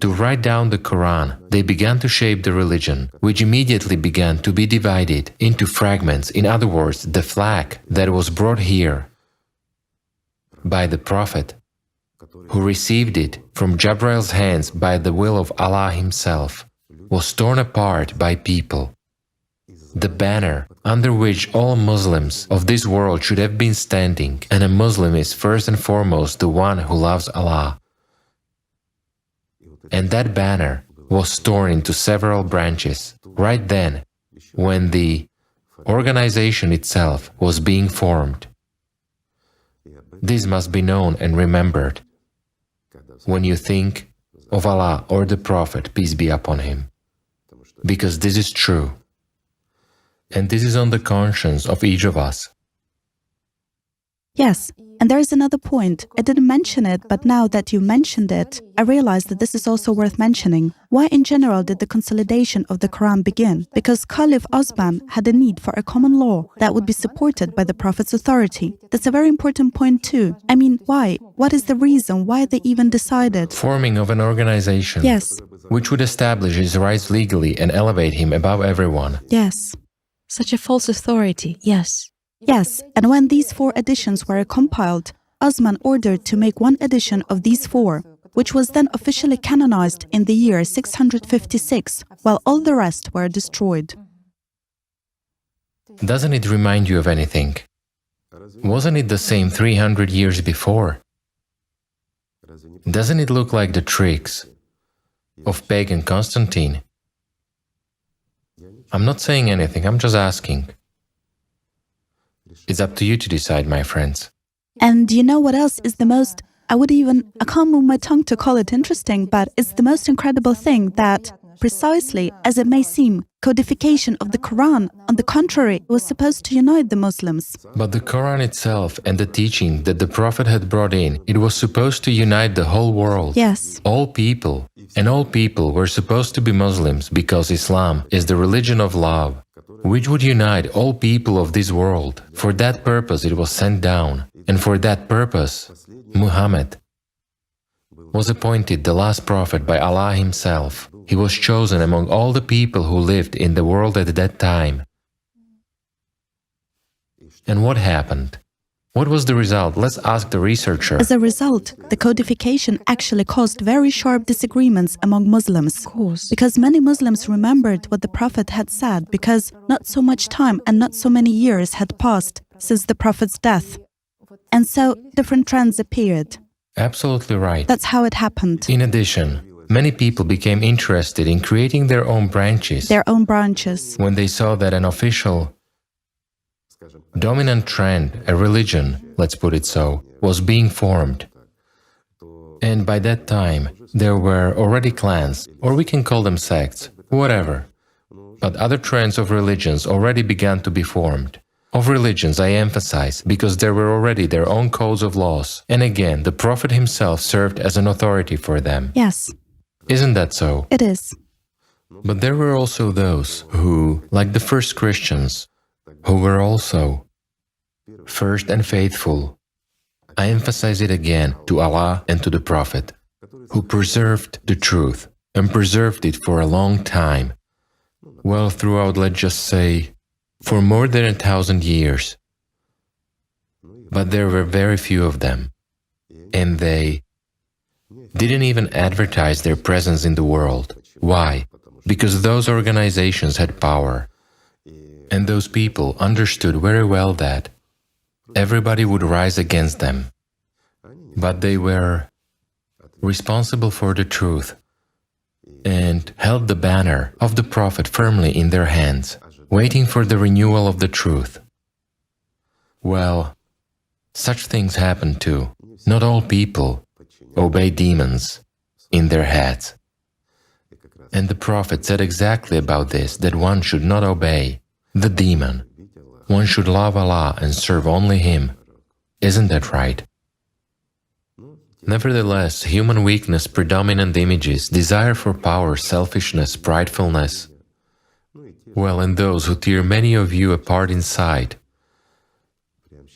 to write down the Quran, they began to shape the religion, which immediately began to be divided into fragments. In other words, the flag that was brought here by the Prophet, who received it from Jabrail's hands by the will of Allah himself, was torn apart by people. The banner under which all Muslims of this world should have been standing, and a Muslim is first and foremost the one who loves Allah. And that banner was torn into several branches right then, when the organization itself was being formed. This must be known and remembered when you think of Allah or the Prophet, peace be upon him, because this is true, and this is on the conscience of each of us. Yes, and there is another point. I didn't mention it, but now that you mentioned it, I realized that this is also worth mentioning. Why in general did the consolidation of the Quran begin? Because Caliph Osman had a need for a common law that would be supported by the Prophet's authority. That's a very important point too. I mean, why? What is the reason why they even decided? Forming of an organization. Yes. Which would establish his rights legally and elevate him above everyone. Yes. Such a false authority, yes. Yes, and when these 4 editions were compiled, Osman ordered to make one edition of these 4, which was then officially canonized in the year 656, while all the rest were destroyed. Doesn't it remind you of anything? Wasn't it the same 300 years before? Doesn't it look like the tricks of pagan Constantine? I'm not saying anything, I'm just asking. It's up to you to decide, my friends. And you know what else is the most I can't move my tongue to call it interesting, but it's the most incredible thing that, precisely as it may seem, codification of the Quran, on the contrary, was supposed to unite the Muslims. But the Quran itself and the teaching that the Prophet had brought in, it was supposed to unite the whole world. Yes. All people. And all people were supposed to be Muslims because Islam is the religion of love, which would unite all people of this world. For that purpose it was sent down. And for that purpose, Muhammad was appointed the last prophet by Allah Himself. He was chosen among all the people who lived in the world at that time. And what happened? What was the result? Let's ask the researcher. As a result, the codification actually caused very sharp disagreements among Muslims. Of course. Because many Muslims remembered what the Prophet had said, because not so much time and not so many years had passed since the Prophet's death. And so different trends appeared. Absolutely right. That's how it happened. In addition, many people became interested in creating their own branches. When they saw that an official dominant trend, a religion, let's put it so, was being formed. And by that time, there were already clans, or we can call them sects, whatever. But other trends of religions already began to be formed. Of religions, I emphasize, because there were already their own codes of laws. And again, the Prophet himself served as an authority for them. Yes. Isn't that so? It is. But there were also those who, like the first Christians, who were also first and faithful. I emphasize it again, to Allah and to the Prophet, who preserved the truth and preserved it for a long time. Well, throughout, let's just say, for more than 1,000 years. But there were very few of them, and they didn't even advertise their presence in the world. Why? Because those organizations had power, and those people understood very well that everybody would rise against them. But they were responsible for the truth and held the banner of the Prophet firmly in their hands, waiting for the renewal of the truth. Well, such things happen too. Not all people obey demons in their heads. And the Prophet said exactly about this, that one should not obey the demon. One should love Allah and serve only Him. Isn't that right? Nevertheless, human weakness, predominant images, desire for power, selfishness, pridefulness, well, and those who tear many of you apart inside,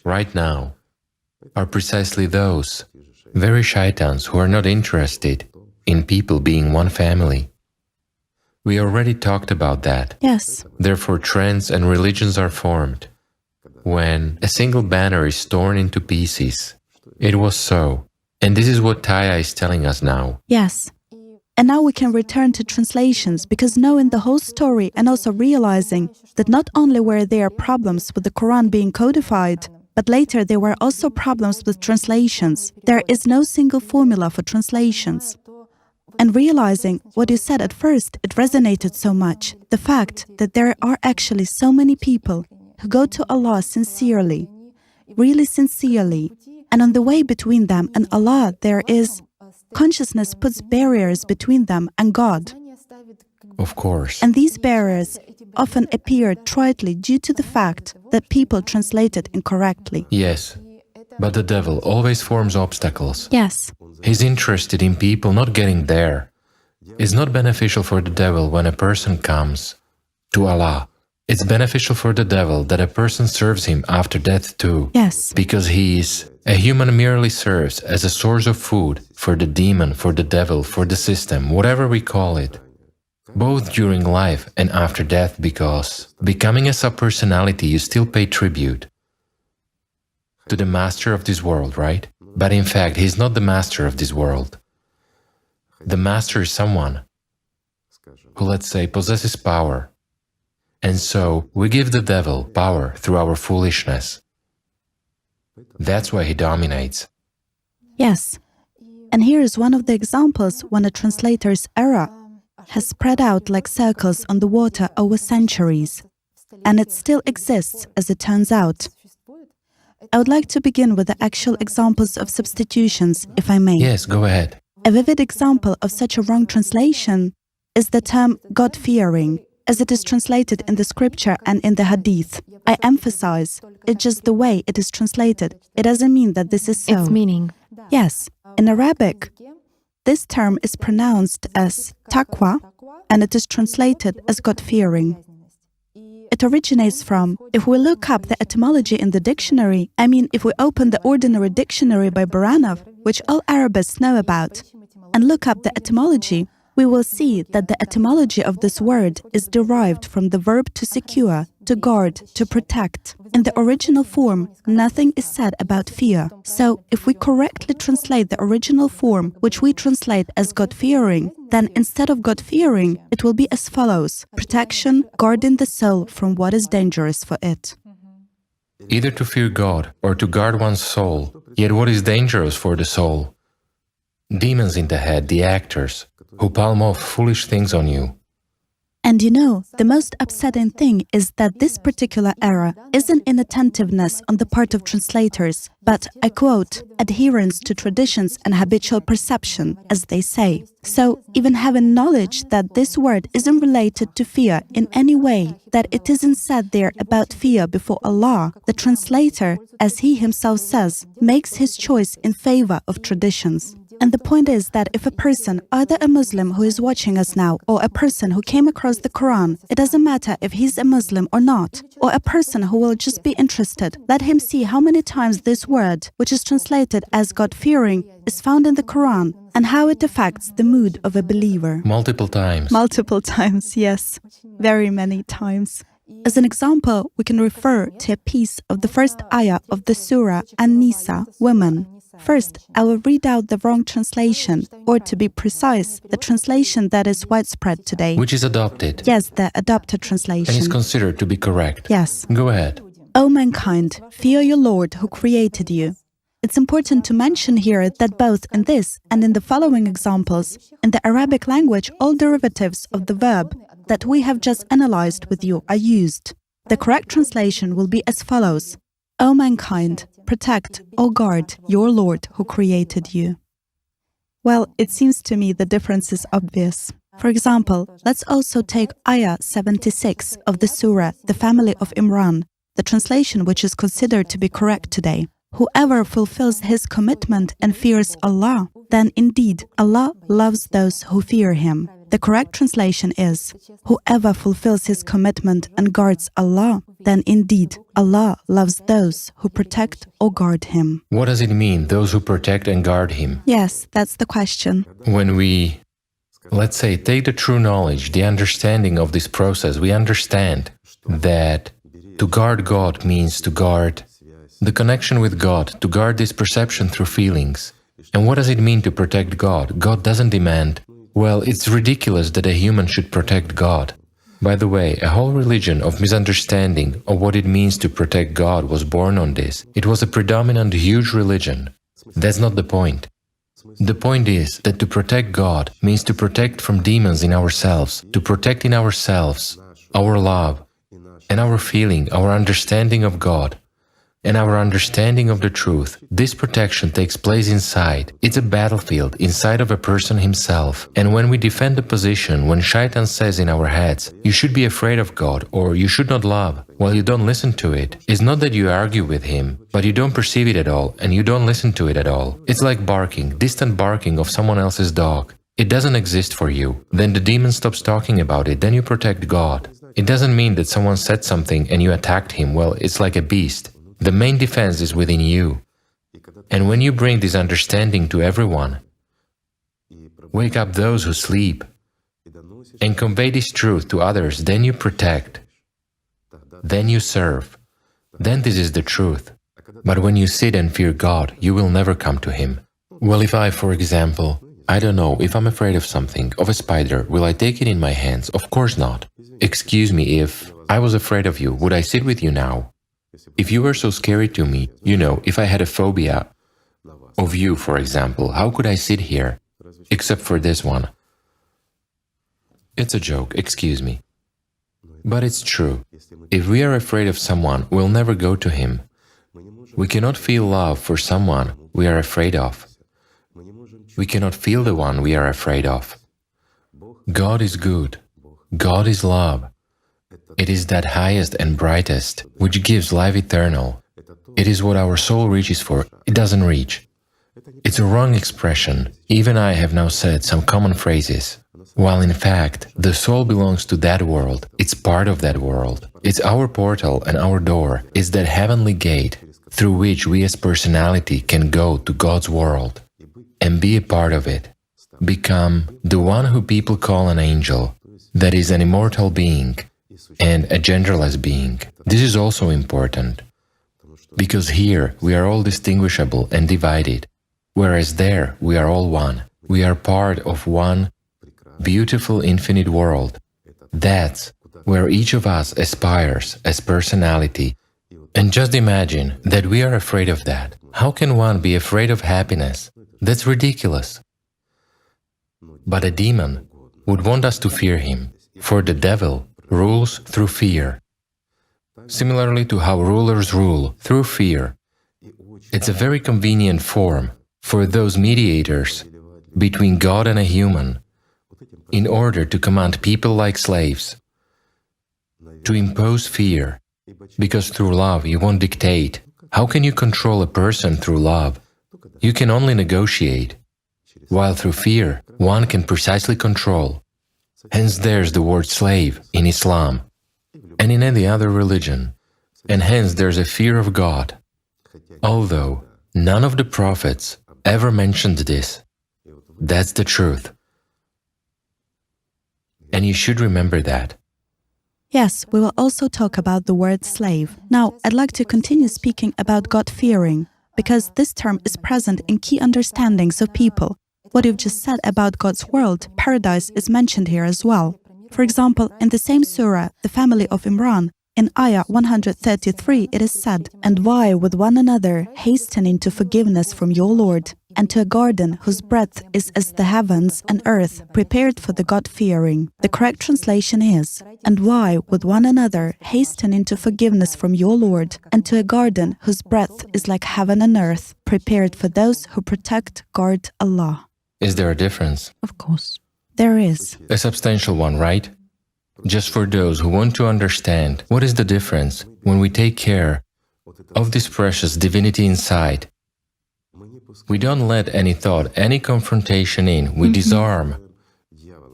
right now, are precisely those very shaitans who are not interested in people being one family. We already talked about that. Yes. Therefore, trends and religions are formed. When a single banner is torn into pieces, it was so. And this is what Taya is telling us now. Yes. And now we can return to translations, because knowing the whole story and also realizing that not only were there problems with the Quran being codified, but later there were also problems with translations. There is no single formula for translations. And realizing what you said at first, it resonated so much. The fact that there are actually so many people who go to Allah sincerely, really sincerely, and on the way between them and Allah there is consciousness puts barriers between them and God. Of course. And these barriers often appear tritely due to the fact that people translate it incorrectly. Yes, but the devil always forms obstacles. Yes. He's interested in people not getting there. It's not beneficial for the devil when a person comes to Allah. It's beneficial for the devil that a person serves him after death too. Yes. Because a human merely serves as a source of food for the demon, for the devil, for the system, whatever we call it, both during life and after death, because becoming a subpersonality, you still pay tribute to the master of this world, right? But in fact, he's not the master of this world. The master is someone who, let's say, possesses power. And so, we give the devil power through our foolishness. That's why he dominates. Yes. And here is one of the examples when a translator's error has spread out like circles on the water over centuries. And it still exists, as it turns out. I would like to begin with the actual examples of substitutions, if I may. Yes, go ahead. A vivid example of such a wrong translation is the term God-fearing, as it is translated in the scripture and in the hadith. I emphasize, it's just the way it is translated. It doesn't mean that this is so. Its meaning. Yes, in Arabic, this term is pronounced as taqwa, and it is translated as God-fearing. It originates from, if we look up the etymology in the dictionary, if we open the ordinary dictionary by Baranov, which all Arabists know about, and look up the etymology, we will see that the etymology of this word is derived from the verb to secure, to guard, to protect. In the original form, nothing is said about fear. So, if we correctly translate the original form, which we translate as God-fearing, then instead of God-fearing, it will be as follows: protection, guarding the soul from what is dangerous for it. Either to fear God or to guard one's soul, yet what is dangerous for the soul? Demons in the head, the actors, who palm off foolish things on you. And the most upsetting thing is that this particular error isn't inattentiveness on the part of translators, but, I quote, adherence to traditions and habitual perception, as they say. So, even having knowledge that this word isn't related to fear in any way, that it isn't said there about fear before Allah, the translator, as he himself says, makes his choice in favor of traditions. And the point is that if a person, either a Muslim who is watching us now, or a person who came across the Quran, it doesn't matter if he's a Muslim or not, or a person who will just be interested, let him see how many times this word, which is translated as God-fearing, is found in the Quran, and how it affects the mood of a believer. Multiple times. Multiple times, yes. Very many times. As an example, we can refer to a piece of the first ayah of the Surah An-Nisa, Women. First, I will read out the wrong translation, or to be precise, the translation that is widespread today. Which is adopted. Yes, the adopted translation. And is considered to be correct. Yes. Go ahead. O mankind, fear your Lord who created you. It's important to mention here that both in this and in the following examples, in the Arabic language, all derivatives of the verb that we have just analyzed with you are used. The correct translation will be as follows: O mankind, protect or guard your Lord who created you. Well, it seems to me the difference is obvious. For example, let's also take Ayah 76 of the Surah, the family of Imran, the translation which is considered to be correct today. Whoever fulfills his commitment and fears Allah, then indeed Allah loves those who fear Him. The correct translation is, whoever fulfills his commitment and guards Allah, then indeed Allah loves those who protect or guard Him. What does it mean, those who protect and guard Him? Yes, that's the question. When we, let's say, take the true knowledge, the understanding of this process, we understand that to guard God means to guard the connection with God, to guard this perception through feelings. And what does it mean to protect God? God doesn't demand, well, it's ridiculous that a human should protect God. By the way, a whole religion of misunderstanding of what it means to protect God was born on this. It was a predominant, huge religion. That's not the point. The point is that to protect God means to protect from demons in ourselves, to protect in ourselves our love and our feeling, our understanding of God, and our understanding of the truth. This protection takes place inside. It's a battlefield inside of a person himself. And when we defend the position, when Shaitan says in our heads, you should be afraid of God or you should not love, well, you don't listen to it. It's not that you argue with him, but you don't perceive it at all and you don't listen to it at all. It's like barking, distant barking of someone else's dog. It doesn't exist for you. Then the demon stops talking about it, then you protect God. It doesn't mean that someone said something and you attacked him. Well, it's like a beast. The main defense is within you. And when you bring this understanding to everyone, wake up those who sleep, and convey this truth to others, then you protect, then you serve, then this is the truth. But when you sit and fear God, you will never come to Him. Well, if I, for example, I don't know, if I'm afraid of something, of a spider, will I take it in my hands? Of course not. Excuse me, if I was afraid of you, would I sit with you now? If you were so scary to me, if I had a phobia of you, for example, how could I sit here? Except for this one. It's a joke, excuse me. But it's true. If we are afraid of someone, we'll never go to him. We cannot feel love for someone we are afraid of. We cannot feel the one we are afraid of. God is good. God is love. It is that highest and brightest, which gives life eternal. It is what our soul reaches for. It doesn't reach. It's a wrong expression. Even I have now said some common phrases, while in fact, the soul belongs to that world. It's part of that world. It's our portal and our door. It's that heavenly gate through which we as personality can go to God's world and be a part of it. Become the one who people call an angel, that is an immortal being, and a genderless being. This is also important, because here we are all distinguishable and divided, whereas there we are all one. We are part of one beautiful infinite world. That's where each of us aspires as personality. And just imagine that we are afraid of that. How can one be afraid of happiness? That's ridiculous. But a demon would want us to fear him, for the devil rules through fear. Similarly to how rulers rule through fear. It's a very convenient form for those mediators between God and a human, in order to command people like slaves, to impose fear, because through love you won't dictate. How can you control a person through love? You can only negotiate, while through fear one can precisely control. Hence there's the word slave in Islam and in any other religion, and hence there's a fear of God. Although none of the prophets ever mentioned this, that's the truth. And you should remember that. Yes, we will also talk about the word slave. Now, I'd like to continue speaking about God-fearing, because this term is present in key understandings of people. What you've just said about God's world, paradise, is mentioned here as well. For example, in the same surah, the family of Imran, in ayah 133, it is said, "And vie with one another, hastening to forgiveness from your Lord, and to a garden whose breadth is as the heavens and earth, prepared for the God-fearing." The correct translation is, "And vie with one another, hastening to forgiveness from your Lord, and to a garden whose breadth is like heaven and earth, prepared for those who protect, guard Allah." Is there a difference? Of course. There is. A substantial one, right? Just for those who want to understand what is the difference when we take care of this precious divinity inside. We don't let any thought, any confrontation in. We disarm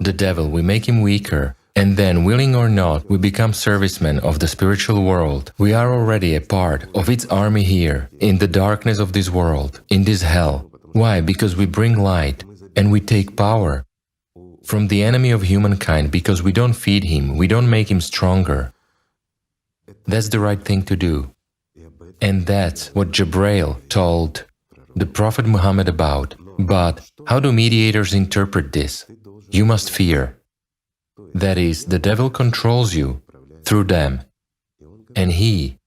the devil, we make him weaker, and then, willing or not, we become servicemen of the spiritual world. We are already a part of its army here, in the darkness of this world, in this hell. Why? Because we bring light, and we take power from the enemy of humankind, because we don't feed him, we don't make him stronger. That's the right thing to do. And that's what Jabrail told the Prophet Muhammad about. But how do mediators interpret this? You must fear. That is, the devil controls you through them. And he,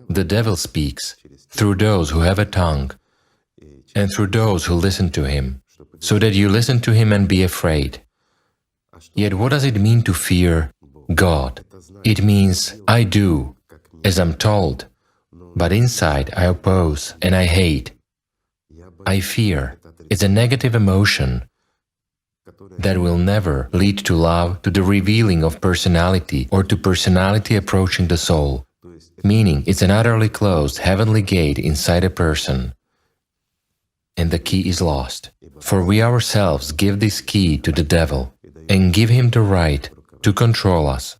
the devil, speaks through those who have a tongue and through those who listen to him, so that you listen to him and be afraid. Yet what does it mean to fear God? It means I do as I'm told, but inside I oppose and I hate. I fear. It's a negative emotion that will never lead to love, to the revealing of personality, or to personality approaching the soul. Meaning, it's an utterly closed heavenly gate inside a person, and the key is lost. For we ourselves give this key to the devil and give him the right to control us.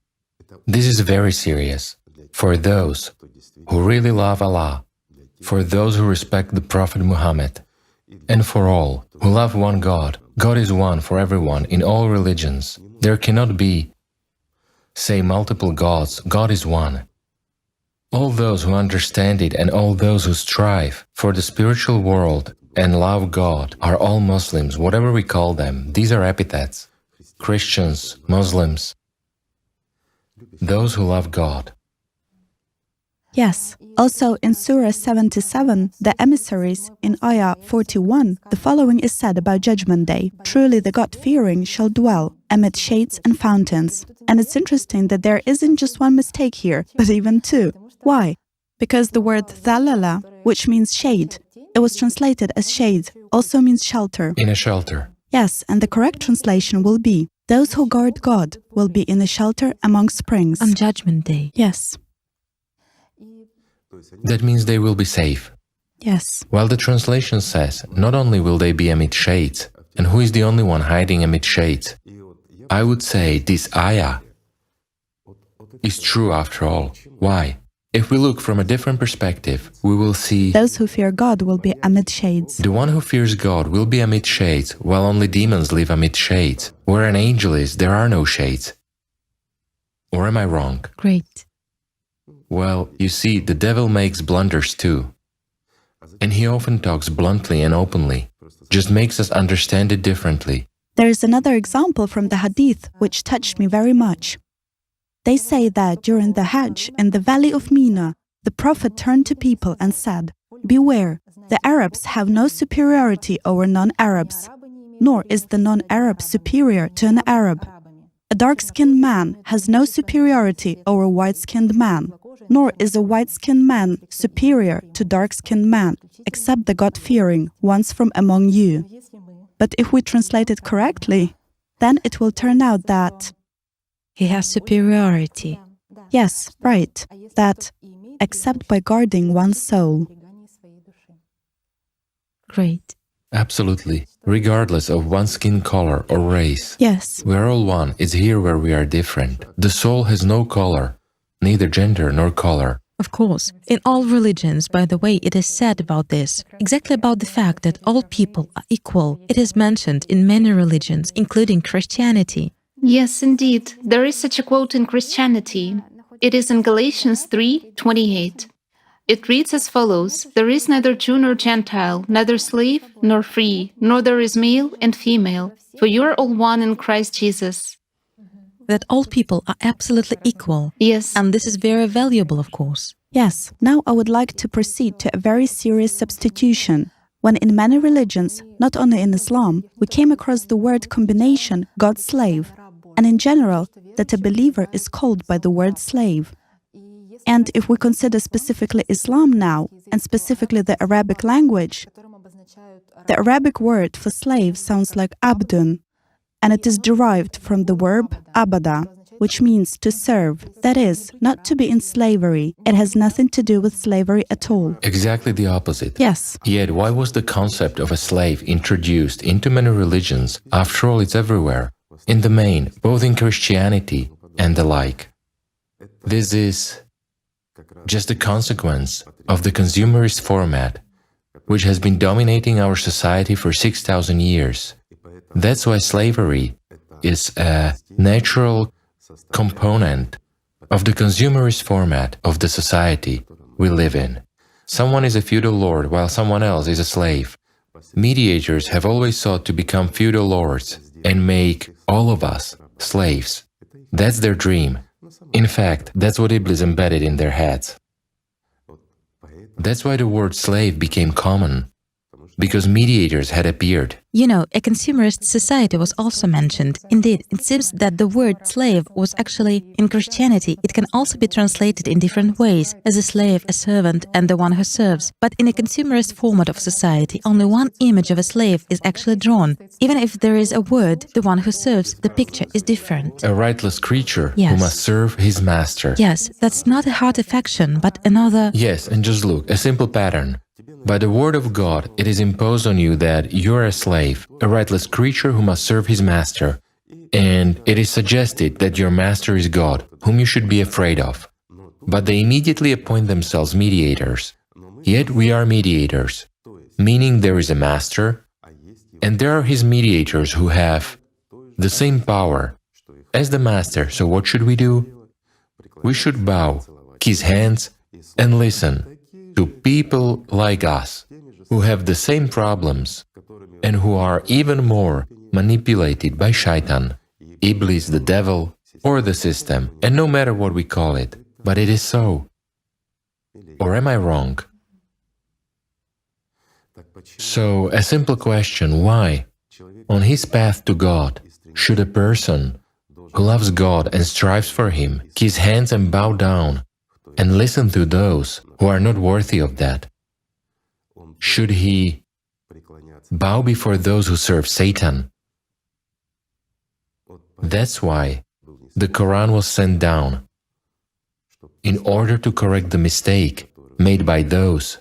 This is very serious for those who really love Allah, for those who respect the Prophet Muhammad, and for all who love one God. God is one for everyone in all religions. There cannot be, say, multiple gods. God is one. All those who understand it and all those who strive for the spiritual world and love God are all Muslims, whatever we call them. These are epithets. Christians, Muslims, those who love God. Yes. Also in Surah 77, the emissaries, in ayah 41, the following is said about Judgment Day. "Truly the God-fearing shall dwell amid shades and fountains." And it's interesting that there isn't just one mistake here, but even two. Why? Because the word thalala, which means shade, it was translated as shade, also means shelter. In a shelter. Yes, and the correct translation will be, those who guard God will be in a shelter among springs. On Judgment Day. Yes, That means they will be safe. yes. While the translation says, not only will they be amid shades, and who is the only one hiding amid shades, I would say this ayah is true after all. Why? If we look from a different perspective, we will see Those who fear God will be amid shades. the one who fears God will be amid shades, while only demons live amid shades. Where an angel is, there are no shades. Or am I wrong? Great. Well, you see, the devil makes blunders too. And he often talks bluntly and openly, just makes us understand it differently. There is another example from the Hadith which touched me very much. They say that during the Hajj in the valley of Mina, the Prophet turned to people and said, beware, the Arabs have no superiority over non-Arabs, nor is the non-Arab superior to an Arab. A dark-skinned man has no superiority over a white-skinned man, nor is a white-skinned man superior to dark-skinned man, except the God-fearing ones from among you. But if we translate it correctly, then it will turn out that, He has superiority. yes, right, that except by guarding one's soul. Great. Absolutely, regardless of one's skin color or race. Yes, We are all one, it's here where we are different. The soul has no color, neither gender nor color. Of course, in all religions, by the way, it is said about this, exactly about the fact that all people are equal. It is mentioned in many religions, including Christianity. Yes, indeed. There is such a quote in Christianity. It is in Galatians 3:28. It reads as follows: There is neither Jew nor Gentile, neither slave nor free, nor there is male and female, for you are all one in Christ Jesus. That all people are absolutely equal. Yes. And this is very valuable, of course. yes. Now I would like to proceed to a very serious substitution. When in many religions, not only in Islam, we came across the word combination God-slave, and in general, that a believer is called by the word slave. And if we consider specifically Islam now, and specifically the Arabic language, the Arabic word for slave sounds like abdun, and it is derived from the verb abada, which means to serve, that is, not to be in slavery. It has nothing to do with slavery at all. Exactly the opposite. Yes, Yet why was the concept of a slave introduced into many religions? After all, it's everywhere. In the main, both in Christianity and the like. This is just a consequence of the consumerist format, which has been dominating our society for 6,000 years. That's why slavery is a natural component of the consumerist format of the society we live in. Someone is a feudal lord while someone else is a slave. Mediators have always sought to become feudal lords and make all of us slaves. That's their dream. In fact, that's what Iblis embedded in their heads. That's why the word slave became common, because mediators had appeared. You know, a consumerist society was also mentioned. Indeed, it seems that the word slave was actually, in Christianity, it can also be translated in different ways, as a slave, a servant, and the one who serves. But in a consumerist format of society, only one image of a slave is actually drawn. Even if there is a word, the one who serves, the picture is different. A rightless creature who Yes. must serve his master. Yes, that's not a heart affection, but another... Yes, and just look, a simple pattern. By the word of God, it is imposed on you that you are a slave, a rightless creature who must serve his master. And it is suggested that your master is God, whom you should be afraid of. But they immediately appoint themselves mediators. Yet we are mediators, meaning there is a master, and there are his mediators who have the same power as the master. So what should we do? We should bow, kiss hands, and listen to people like us, who have the same problems, and who are even more manipulated by Shaitan, Iblis, the devil, or the system, and no matter what we call it, but it is so. Or am I wrong? So, a simple question, why? On his path to God, should a person who loves God and strives for Him kiss hands and bow down and listen to those who are not worthy of that? Should he bow before those who serve Satan? That's why the Quran was sent down, in order to correct the mistake made by those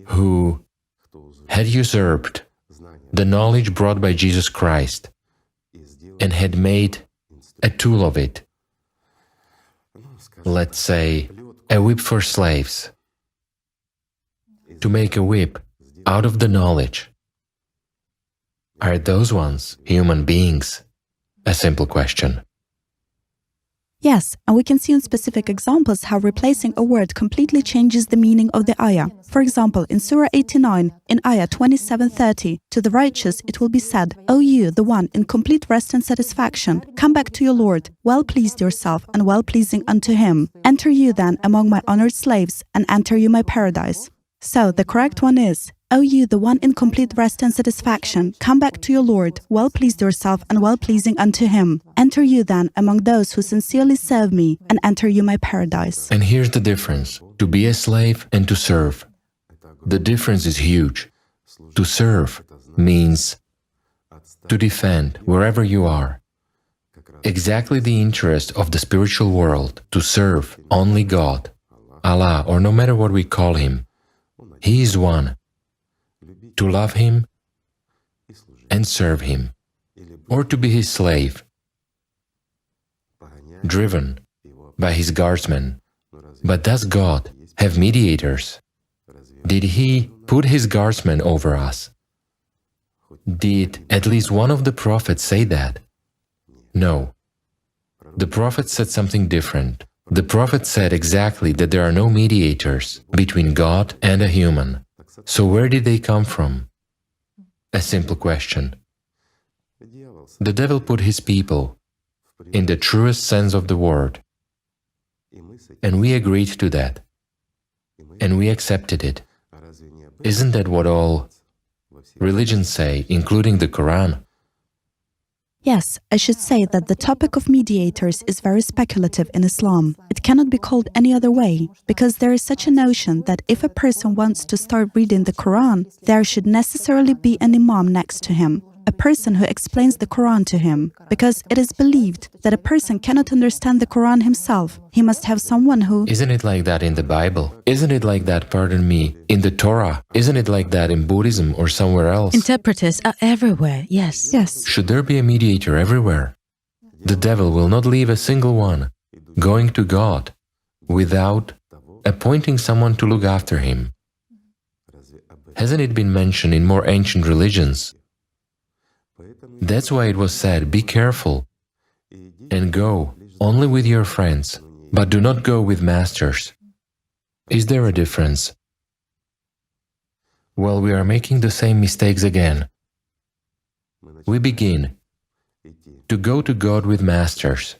who had usurped the knowledge brought by Jesus Christ and had made a tool of it. Let's say, a whip for slaves. To make a whip out of the knowledge. Are those ones human beings? A simple question. Yes, and we can see in specific examples how replacing a word completely changes the meaning of the ayah. For example, in Surah 89, in ayah 27:30, to the righteous it will be said, O you, the one in complete rest and satisfaction, come back to your Lord, well pleased yourself and well pleasing unto him. Enter you then among my honored slaves, and enter you my paradise. So, the correct one is, O you, the one in complete rest and satisfaction, come back to your Lord, well pleased yourself and well pleasing unto him. Enter you then among those who sincerely serve me, and enter you my paradise. And here's the difference, to be a slave and to serve. The difference is huge. To serve means to defend wherever you are. Exactly the interest of the spiritual world, to serve only God, Allah, or no matter what we call Him. He is one. To love Him and serve Him, or to be His slave, driven by His guardsmen. But does God have mediators? Did He put His guardsmen over us? Did at least one of the prophets say that? No. The prophet said something different. The prophet said exactly that there are no mediators between God and a human. So where did they come from? A simple question. The devil put his people in the truest sense of the word, and we agreed to that, and we accepted it. Isn't that what all religions say, including the Quran? Yes, I should say that the topic of mediators is very speculative in Islam. It cannot be called any other way, because there is such a notion that if a person wants to start reading the Quran, there should necessarily be an imam next to him, a person who explains the Quran to him, because it is believed that a person cannot understand the Quran himself. He must have someone who... Isn't it like that in the Bible? Isn't it like that, pardon me, in the Torah? Isn't it like that in Buddhism or somewhere else? Interpreters are everywhere, yes. Yes. Should there be a mediator everywhere? The devil will not leave a single one going to God without appointing someone to look after him. Hasn't it been mentioned in more ancient religions? That's why it was said, be careful and go only with your friends, but do not go with masters. Is there a difference? Well, we are making the same mistakes again. We begin to go to God with masters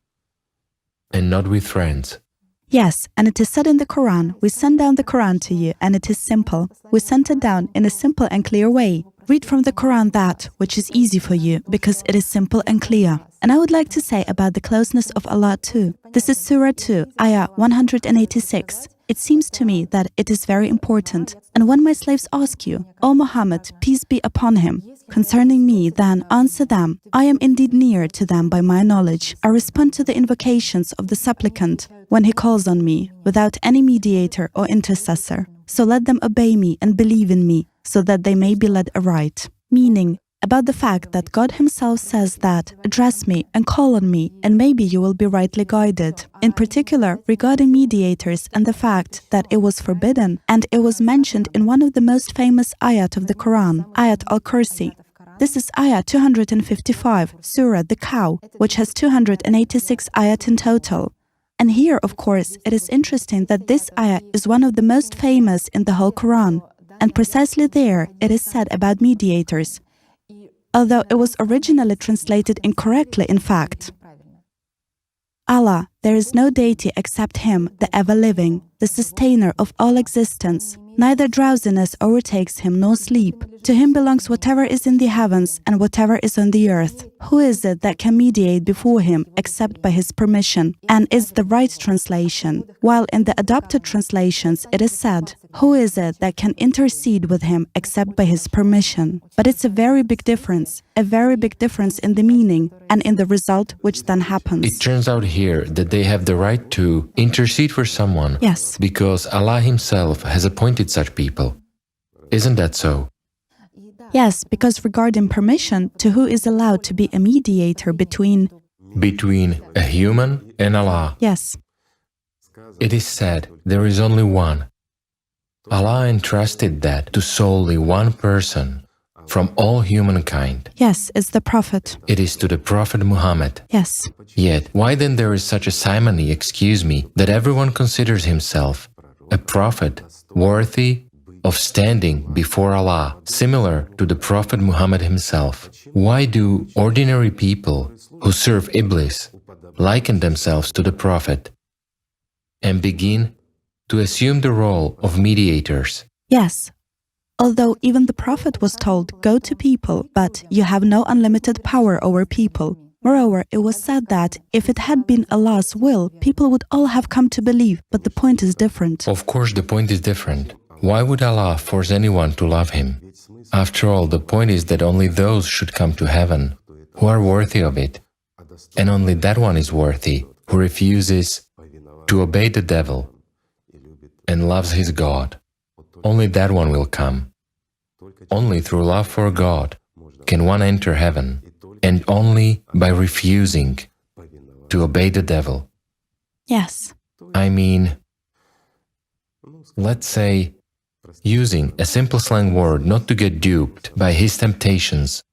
and not with friends. Yes, and it is said in the Quran, we send down the Quran to you, and it is simple. We sent it down in a simple and clear way. Read from the Quran that which is easy for you, because it is simple and clear. And I would like to say about the closeness of Allah too. This is Surah 2, Ayah 186. It seems to me that it is very important. And when my slaves ask you, O Muhammad, peace be upon him, concerning me, then answer them, I am indeed near to them by my knowledge. I respond to the invocations of the supplicant when he calls on me, without any mediator or intercessor. So let them obey me and believe in me, so that they may be led aright. Meaning, about the fact that God Himself says that, address me and call on me, and maybe you will be rightly guided. In particular, regarding mediators and the fact that it was forbidden, and it was mentioned in one of the most famous ayat of the Quran, Ayat al-Kursi. This is Ayah 255, Surah the Cow, which has 286 ayat in total. And here, of course, it is interesting that this ayah is one of the most famous in the whole Quran, and precisely there it is said about mediators, although it was originally translated incorrectly, in fact. Allah, there is no deity except Him, the ever-living, the sustainer of all existence. Neither drowsiness overtakes him nor sleep. To him belongs whatever is in the heavens and whatever is on the earth. Who is it that can mediate before him except by his permission? And is the right translation. While in the adopted translations it is said, who is it that can intercede with him except by his permission? But it's a very big difference in the meaning and in the result which then happens. It turns out here that they have the right to intercede for someone. Yes. Because Allah Himself has appointed such people. Isn't that so? Yes, because regarding permission, to who is allowed to be a mediator between A human and Allah. Yes. It is said there is only one. Allah entrusted that to solely one person from all humankind. Yes, it's the Prophet. It is to the Prophet Muhammad. Yes. Yet, why then there is such a simony, that everyone considers himself a prophet worthy of standing before Allah, similar to the Prophet Muhammad himself? Why do ordinary people who serve Iblis liken themselves to the Prophet and begin to assume the role of mediators? Yes. Although even the Prophet was told, go to people, but you have no unlimited power over people. Moreover, it was said that if it had been Allah's will, people would all have come to believe, but the point is different. Of course, the point is different. Why would Allah force anyone to love Him? After all, the point is that only those should come to heaven who are worthy of it. And only that one is worthy who refuses to obey the devil and loves his God. Only that one will come. Only through love for God can one enter heaven, and only by refusing to obey the devil. Yes. I mean, let's say, using a simple slang word not to get duped by his temptations.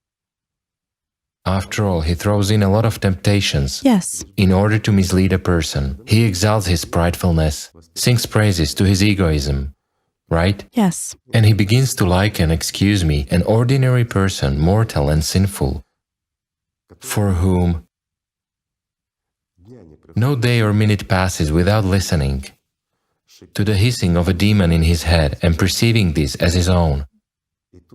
After all, he throws in a lot of temptations. Yes. In order to mislead a person. He exalts his pridefulness, sings praises to his egoism. Right? Yes. And he begins to liken, an ordinary person, mortal and sinful, for whom no day or minute passes without listening to the hissing of a demon in his head and perceiving this as his own.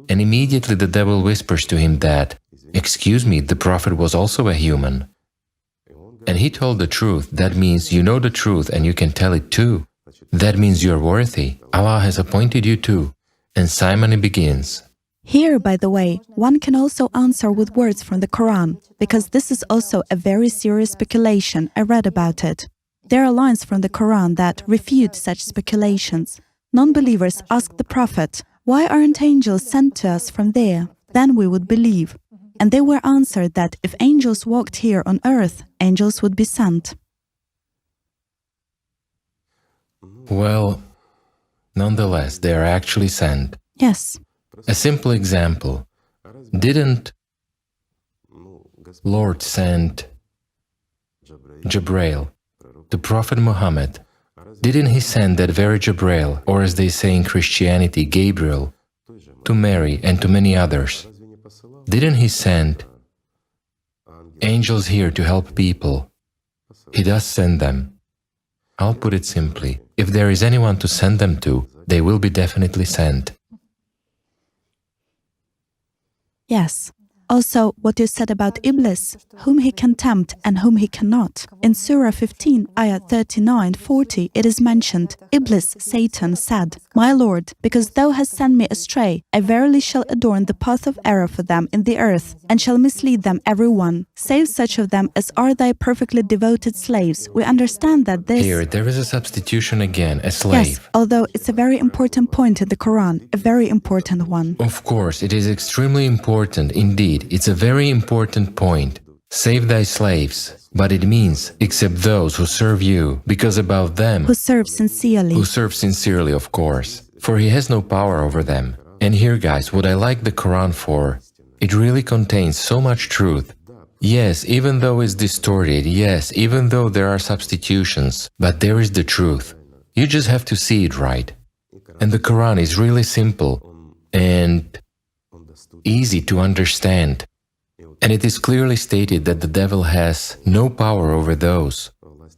And immediately the devil whispers to him that, the Prophet was also a human. And he told the truth. That means you know the truth and you can tell it too. That means you are worthy. Allah has appointed you too. And simony begins. Here, by the way, one can also answer with words from the Quran, because this is also a very serious speculation. I read about it. There are lines from the Quran that refute such speculations. Non-believers ask the Prophet, why aren't angels sent to us from there? Then we would believe. And they were answered that if angels walked here on earth, angels would be sent. Well, nonetheless, they are actually sent. Yes. A simple example. Didn't Lord send Jabrail to Prophet Muhammad? Didn't he send that very Jabrail, or as they say in Christianity, Gabriel, to Mary and to many others? Didn't he send angels here to help people? He does send them. I'll put it simply. If there is anyone to send them to, they will be definitely sent. Yes. Also, what is said about Iblis, whom he can tempt and whom he cannot. In Surah 15, ayah 39-40, it is mentioned, Iblis, Satan, said, My Lord, because thou hast sent me astray, I verily shall adorn the path of error for them in the earth, and shall mislead them every one, save such of them as are thy perfectly devoted slaves. We understand that this... Here, there is a substitution again, a slave. Yes, although it's a very important point in the Quran, a very important one. Of course, it is extremely important indeed. It's a very important point. Save thy slaves. But it means, except those who serve you, because about them... Who serve sincerely. Who serve sincerely, of course. For he has no power over them. And here, guys, what I like the Quran for, it really contains so much truth. Yes, even though it's distorted, yes, even though there are substitutions, but there is the truth. You just have to see it right. And the Quran is really simple and easy to understand. And it is clearly stated that the devil has no power over those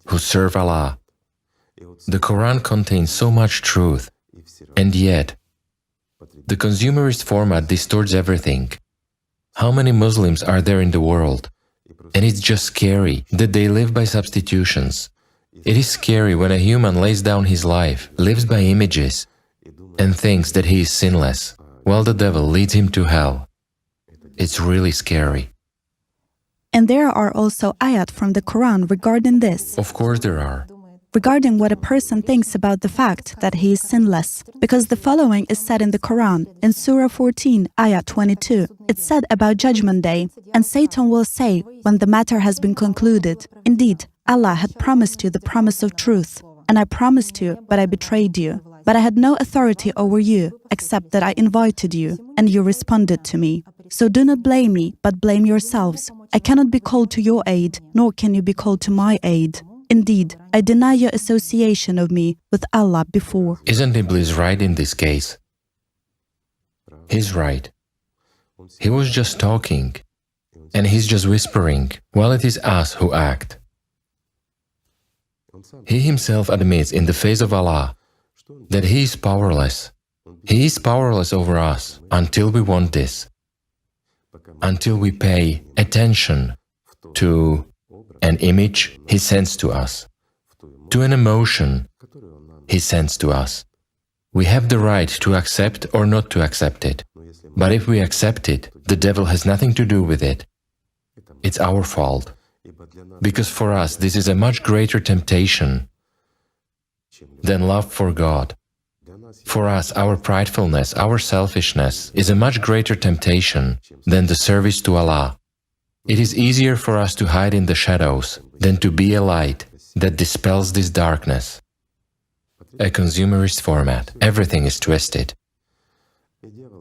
who serve Allah. The Quran contains so much truth. And yet, the consumerist format distorts everything. How many Muslims are there in the world? And it's just scary that they live by substitutions. It is scary when a human lays down his life, lives by images, and thinks that he is sinless, while the devil leads him to hell. It's really scary. And there are also ayat from the Quran regarding this, Of course there are. regarding what a person thinks about the fact that he is sinless. Because the following is said in the Quran, in Surah 14, ayat 22. It's said about Judgment Day, and Satan will say, when the matter has been concluded, indeed, Allah had promised you the promise of truth, and I promised you, but I betrayed you. But I had no authority over you, except that I invited you, and you responded to me. So do not blame me, but blame yourselves. I cannot be called to your aid, nor can you be called to my aid. Indeed, I deny your association of me with Allah before. Isn't Iblis right in this case? He's right. He was just talking, and he's just whispering, while it is us who act. He himself admits in the face of Allah that he is powerless. He is powerless over us until we want this, until we pay attention to an image he sends to us, to an emotion he sends to us. We have the right to accept or not to accept it. But if we accept it, the devil has nothing to do with it. It's our fault. Because for us, this is a much greater temptation than love for God. For us, our pridefulness, our selfishness is a much greater temptation than the service to Allah. It is easier for us to hide in the shadows than to be a light that dispels this darkness. A consumerist format, everything is twisted.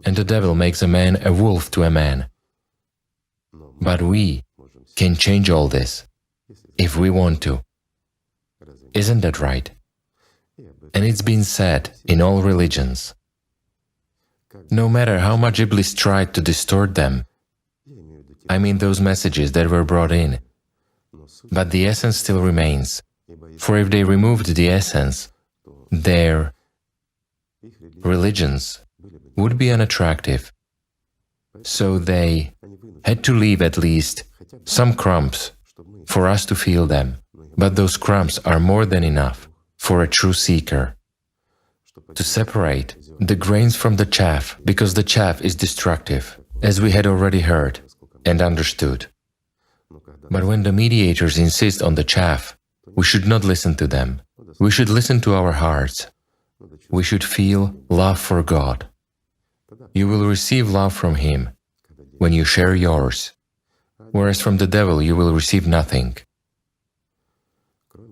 And the devil makes a man a wolf to a man. But we can change all this, if we want to. Isn't that right? And it's been said in all religions. No matter how much Iblis tried to distort them, I mean those messages that were brought in, but the essence still remains. For if they removed the essence, their religions would be unattractive. So they had to leave at least some crumbs for us to feel them. But those crumbs are more than enough for a true seeker to separate the grains from the chaff, because the chaff is destructive, as we had already heard and understood. But when the mediators insist on the chaff, we should not listen to them. We should listen to our hearts. We should feel love for God. You will receive love from Him when you share yours, whereas from the devil you will receive nothing,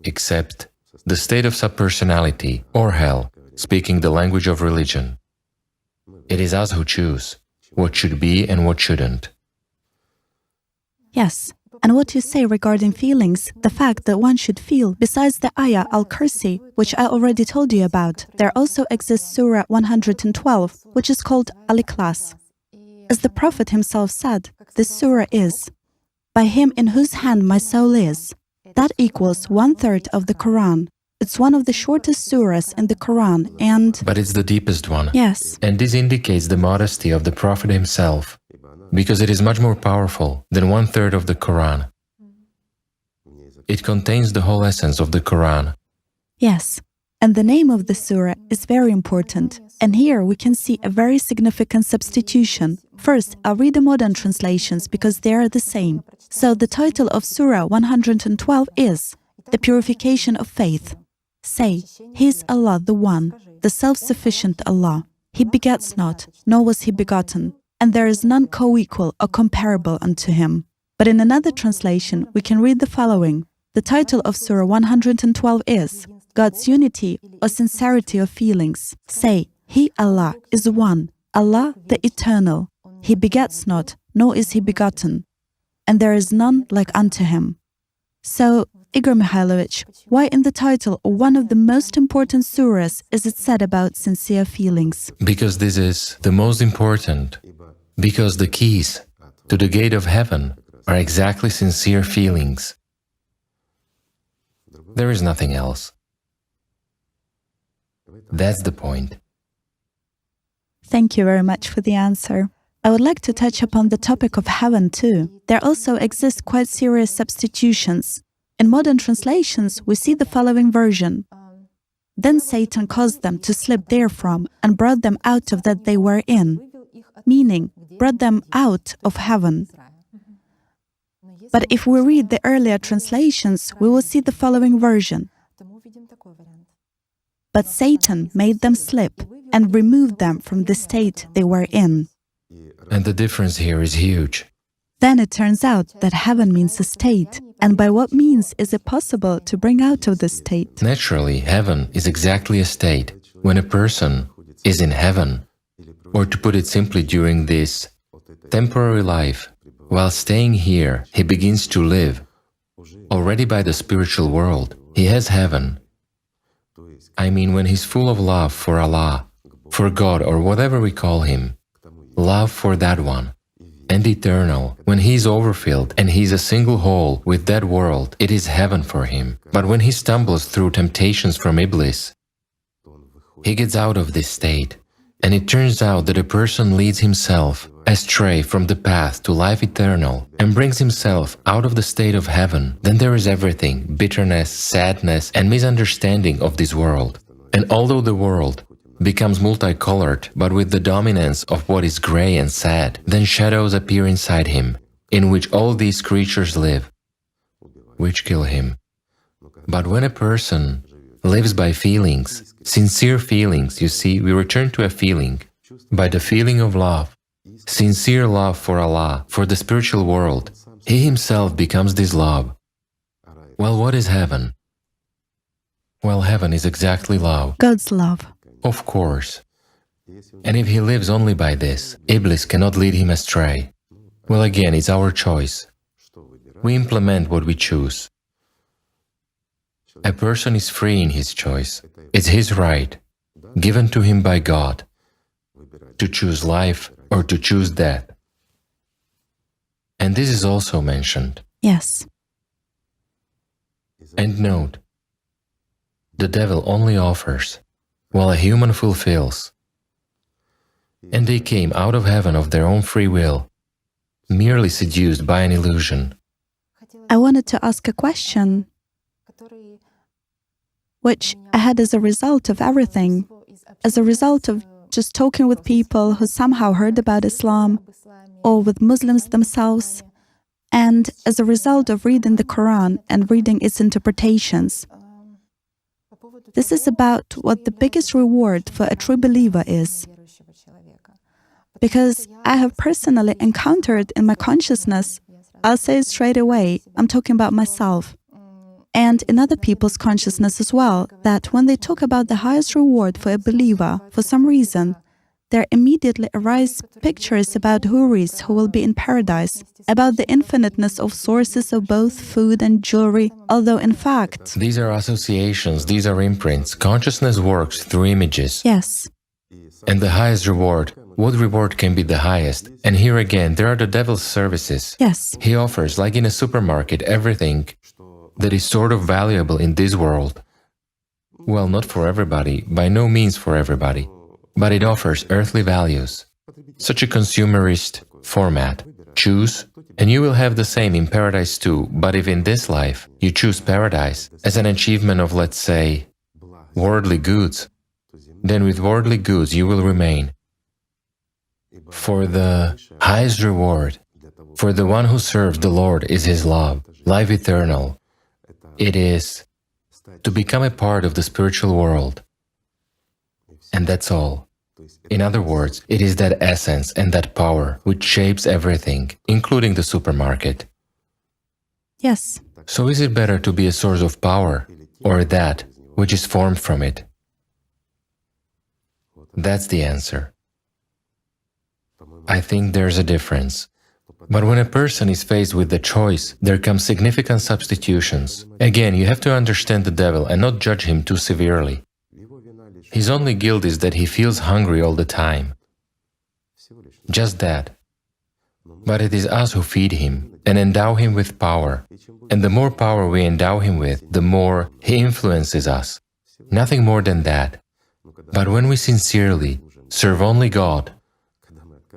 except the state of subpersonality or hell, speaking the language of religion. It is us who choose what should be and what shouldn't. Yes, and what you say regarding feelings, the fact that one should feel, besides the ayah al-Kursi, which I already told you about, there also exists Surah 112, which is called Al-Ikhlas. As the Prophet himself said, this surah is, by him in whose hand my soul is. That equals 1/3 of the Quran. It's one of the shortest surahs in the Quran and... But it's the deepest one. Yes. And this indicates the modesty of the Prophet himself, because it is much more powerful than 1/3 of the Quran. It contains the whole essence of the Quran. Yes. And the name of the surah is very important. And here we can see a very significant substitution. First, I'll read the modern translations because they are the same. So the title of Surah 112 is The Purification of Faith. Say, He is Allah the One, the self-sufficient Allah. He begets not, nor was He begotten, and there is none co-equal or comparable unto Him. But in another translation, we can read the following. The title of Surah 112 is God's unity or sincerity of feelings. Say, He, Allah, is one, Allah the Eternal. He begets not, nor is He begotten, and there is none like unto Him. So, Igor Mikhailovich, why in the title of one of the most important surahs is it said about sincere feelings? Because this is the most important. Because the keys to the gate of heaven are exactly sincere feelings. There is nothing else. That's the point. Thank you very much for the answer. I would like to touch upon the topic of heaven too. There also exist quite serious substitutions. In modern translations, we see the following version. Then Satan caused them to slip therefrom and brought them out of that they were in, meaning brought them out of heaven. But if we read the earlier translations, we will see the following version. But Satan made them slip and removed them from the state they were in. And the difference here is huge. Then it turns out that heaven means a state. And by what means is it possible to bring out of this state? Naturally, heaven is exactly a state when a person is in heaven, or to put it simply, during this temporary life. While staying here, he begins to live. Already by the spiritual world, he has heaven. I mean, when he's full of love for Allah, for God, or whatever we call him, love for that one, and eternal. When he's overfilled and he's a single whole with that world, it is heaven for him. But when he stumbles through temptations from Iblis, he gets out of this state, and it turns out that a person leads himself astray from the path to life eternal and brings himself out of the state of heaven. Then there is everything, bitterness, sadness, and misunderstanding of this world. And although the world becomes multicolored, but with the dominance of what is gray and sad, then shadows appear inside him, in which all these creatures live, which kill him. But when a person lives by feelings, sincere feelings, you see, we return to a feeling, by the feeling of love, sincere love for Allah, for the spiritual world, he himself becomes this love. Well, what is heaven? Well, heaven is exactly love. God's love. Of course. And if he lives only by this, Iblis cannot lead him astray. Well, again, it's our choice. We implement what we choose. A person is free in his choice. It's his right, given to him by God, to choose life or to choose death. And this is also mentioned. Yes. And note, the devil only offers, while a human fulfills. And they came out of heaven of their own free will, merely seduced by an illusion. I wanted to ask a question, which I had as a result of everything, as a result of just talking with people who somehow heard about Islam, or with Muslims themselves, and as a result of reading the Quran and reading its interpretations. This is about what the biggest reward for a true believer is. Because I have personally encountered in my consciousness, I'll say it straight away, I'm talking about myself, and in other people's consciousness as well, that when they talk about the highest reward for a believer, for some reason, there immediately arise pictures about houris who will be in paradise, about the infiniteness of sources of both food and jewelry, although in fact... These are associations, these are imprints. Consciousness works through images. Yes. And the highest reward, what reward can be the highest? And here again, there are the devil's services. Yes. He offers, like in a supermarket, everything that is sort of valuable in this world. Well, not for everybody, by no means for everybody. But it offers earthly values, such a consumerist format. Choose, and you will have the same in paradise too. But if in this life you choose paradise as an achievement of, let's say, worldly goods, then with worldly goods you will remain. For the highest reward, for the one who serves the Lord is his love, life eternal. It is to become a part of the spiritual world. And that's all. In other words, it is that essence and that power which shapes everything, including the supermarket. Yes. So is it better to be a source of power, or that which is formed from it? That's the answer. I think there's a difference. But when a person is faced with the choice, there come significant substitutions. Again, you have to understand the devil and not judge him too severely. His only guilt is that he feels hungry all the time. Just that. But it is us who feed him and endow him with power. And the more power we endow him with, the more he influences us. Nothing more than that. But when we sincerely serve only God.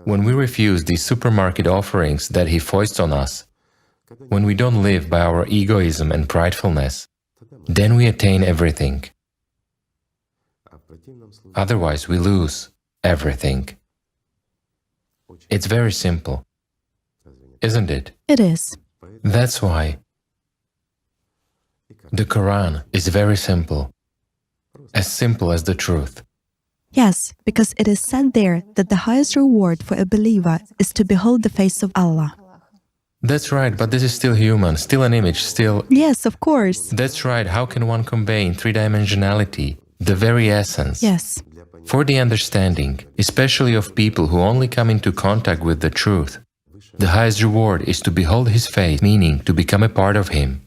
When we refuse these supermarket offerings that He foists on us, when we don't live by our egoism and pridefulness, then we attain everything. Otherwise, we lose everything. It's very simple, isn't it? It is. That's why the Quran is very simple as the truth. Yes, because it is said there that the highest reward for a believer is to behold the face of Allah. That's right, but this is still human, still an image, still... Yes, of course. That's right, how can one convey three-dimensionality, the very essence? Yes. For the understanding, especially of people who only come into contact with the truth, the highest reward is to behold His face, meaning to become a part of Him.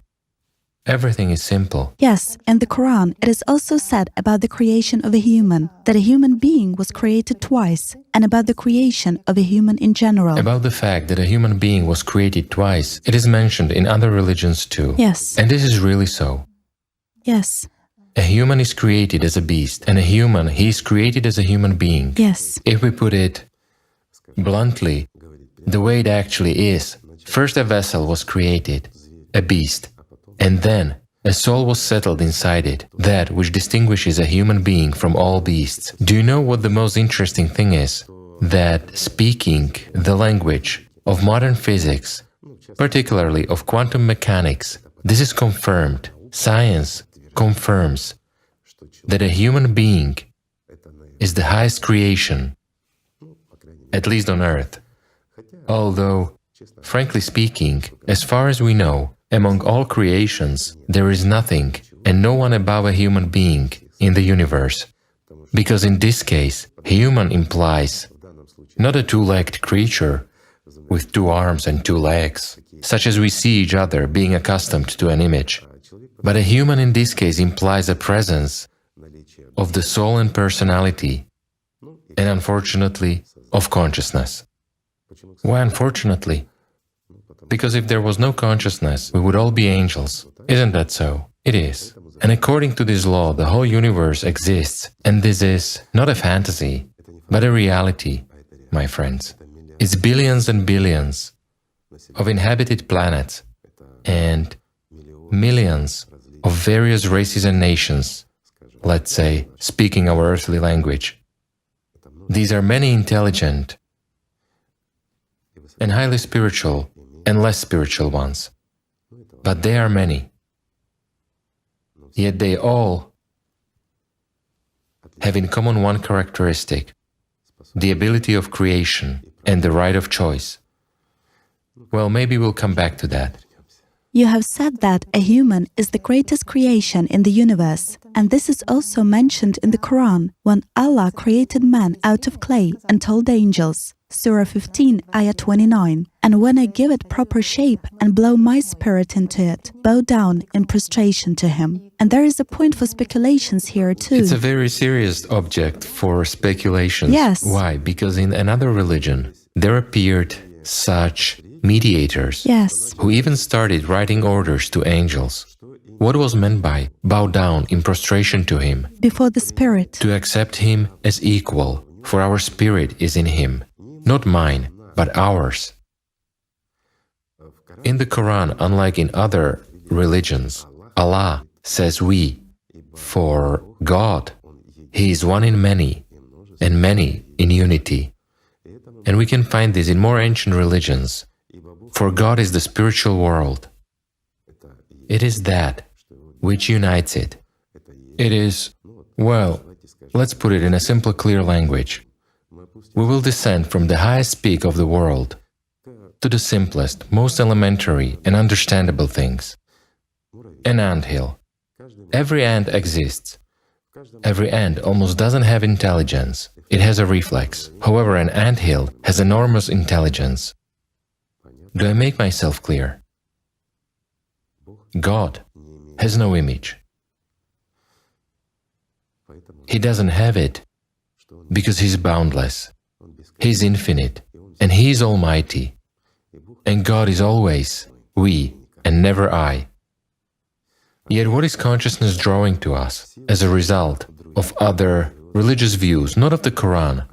Everything is simple. Yes, in the Quran, it is also said about the creation of a human, that a human being was created twice, and about the creation of a human in general. About the fact that a human being was created twice, it is mentioned in other religions too. Yes. And this is really so. Yes. A human is created as a beast, and a human, he is created as a human being. Yes. If we put it bluntly, the way it actually is, first a vessel was created, a beast, and then a soul was settled inside it, that which distinguishes a human being from all beasts. Do you know what the most interesting thing is? That speaking the language of modern physics, particularly of quantum mechanics, this is confirmed. Science confirms that a human being is the highest creation, at least on Earth. Although, frankly speaking, as far as we know, among all creations, there is nothing and no one above a human being in the universe. Because in this case, human implies not a two-legged creature with two arms and two legs, such as we see each other being accustomed to an image, but a human in this case implies a presence of the soul and personality, and unfortunately, of consciousness. Why unfortunately? Because if there was no consciousness, we would all be angels. Isn't that so? It is. And according to this law, the whole universe exists, and this is not a fantasy, but a reality, my friends. It's billions and billions of inhabited planets, and millions of various races and nations, let's say, speaking our earthly language. These are many intelligent and highly spiritual and less spiritual ones, but they are many. Yet they all have in common one characteristic, the ability of creation and the right of choice. Well, maybe we'll come back to that. You have said that a human is the greatest creation in the universe, and this is also mentioned in the Quran when Allah created man out of clay and told the angels, Surah 15, Ayah 29, "And when I give it proper shape and blow my spirit into it, bow down in prostration to him." And there is a point for speculations here too. It's a very serious object for speculations. Yes. Why? Because in another religion, there appeared such mediators, Yes. who even started writing orders to angels. What was meant by bow down in prostration to him? Before the spirit. To accept him as equal, for our spirit is in him. Not mine, but ours. In the Quran, unlike in other religions, Allah says we, for God, He is one in many, and many in unity. And we can find this in more ancient religions, for God is the spiritual world. It is that which unites it. It is, well, let's put it in a simple, clear language. We will descend from the highest peak of the world to the simplest, most elementary and understandable things. An anthill. Every ant exists. Every ant almost doesn't have intelligence. It has a reflex. However, an anthill has enormous intelligence. Do I make myself clear? God has no image. He doesn't have it because He's boundless. He's infinite, and He is almighty. And God is always we, and never I. Yet what is consciousness drawing to us as a result of other religious views, not of the Quran,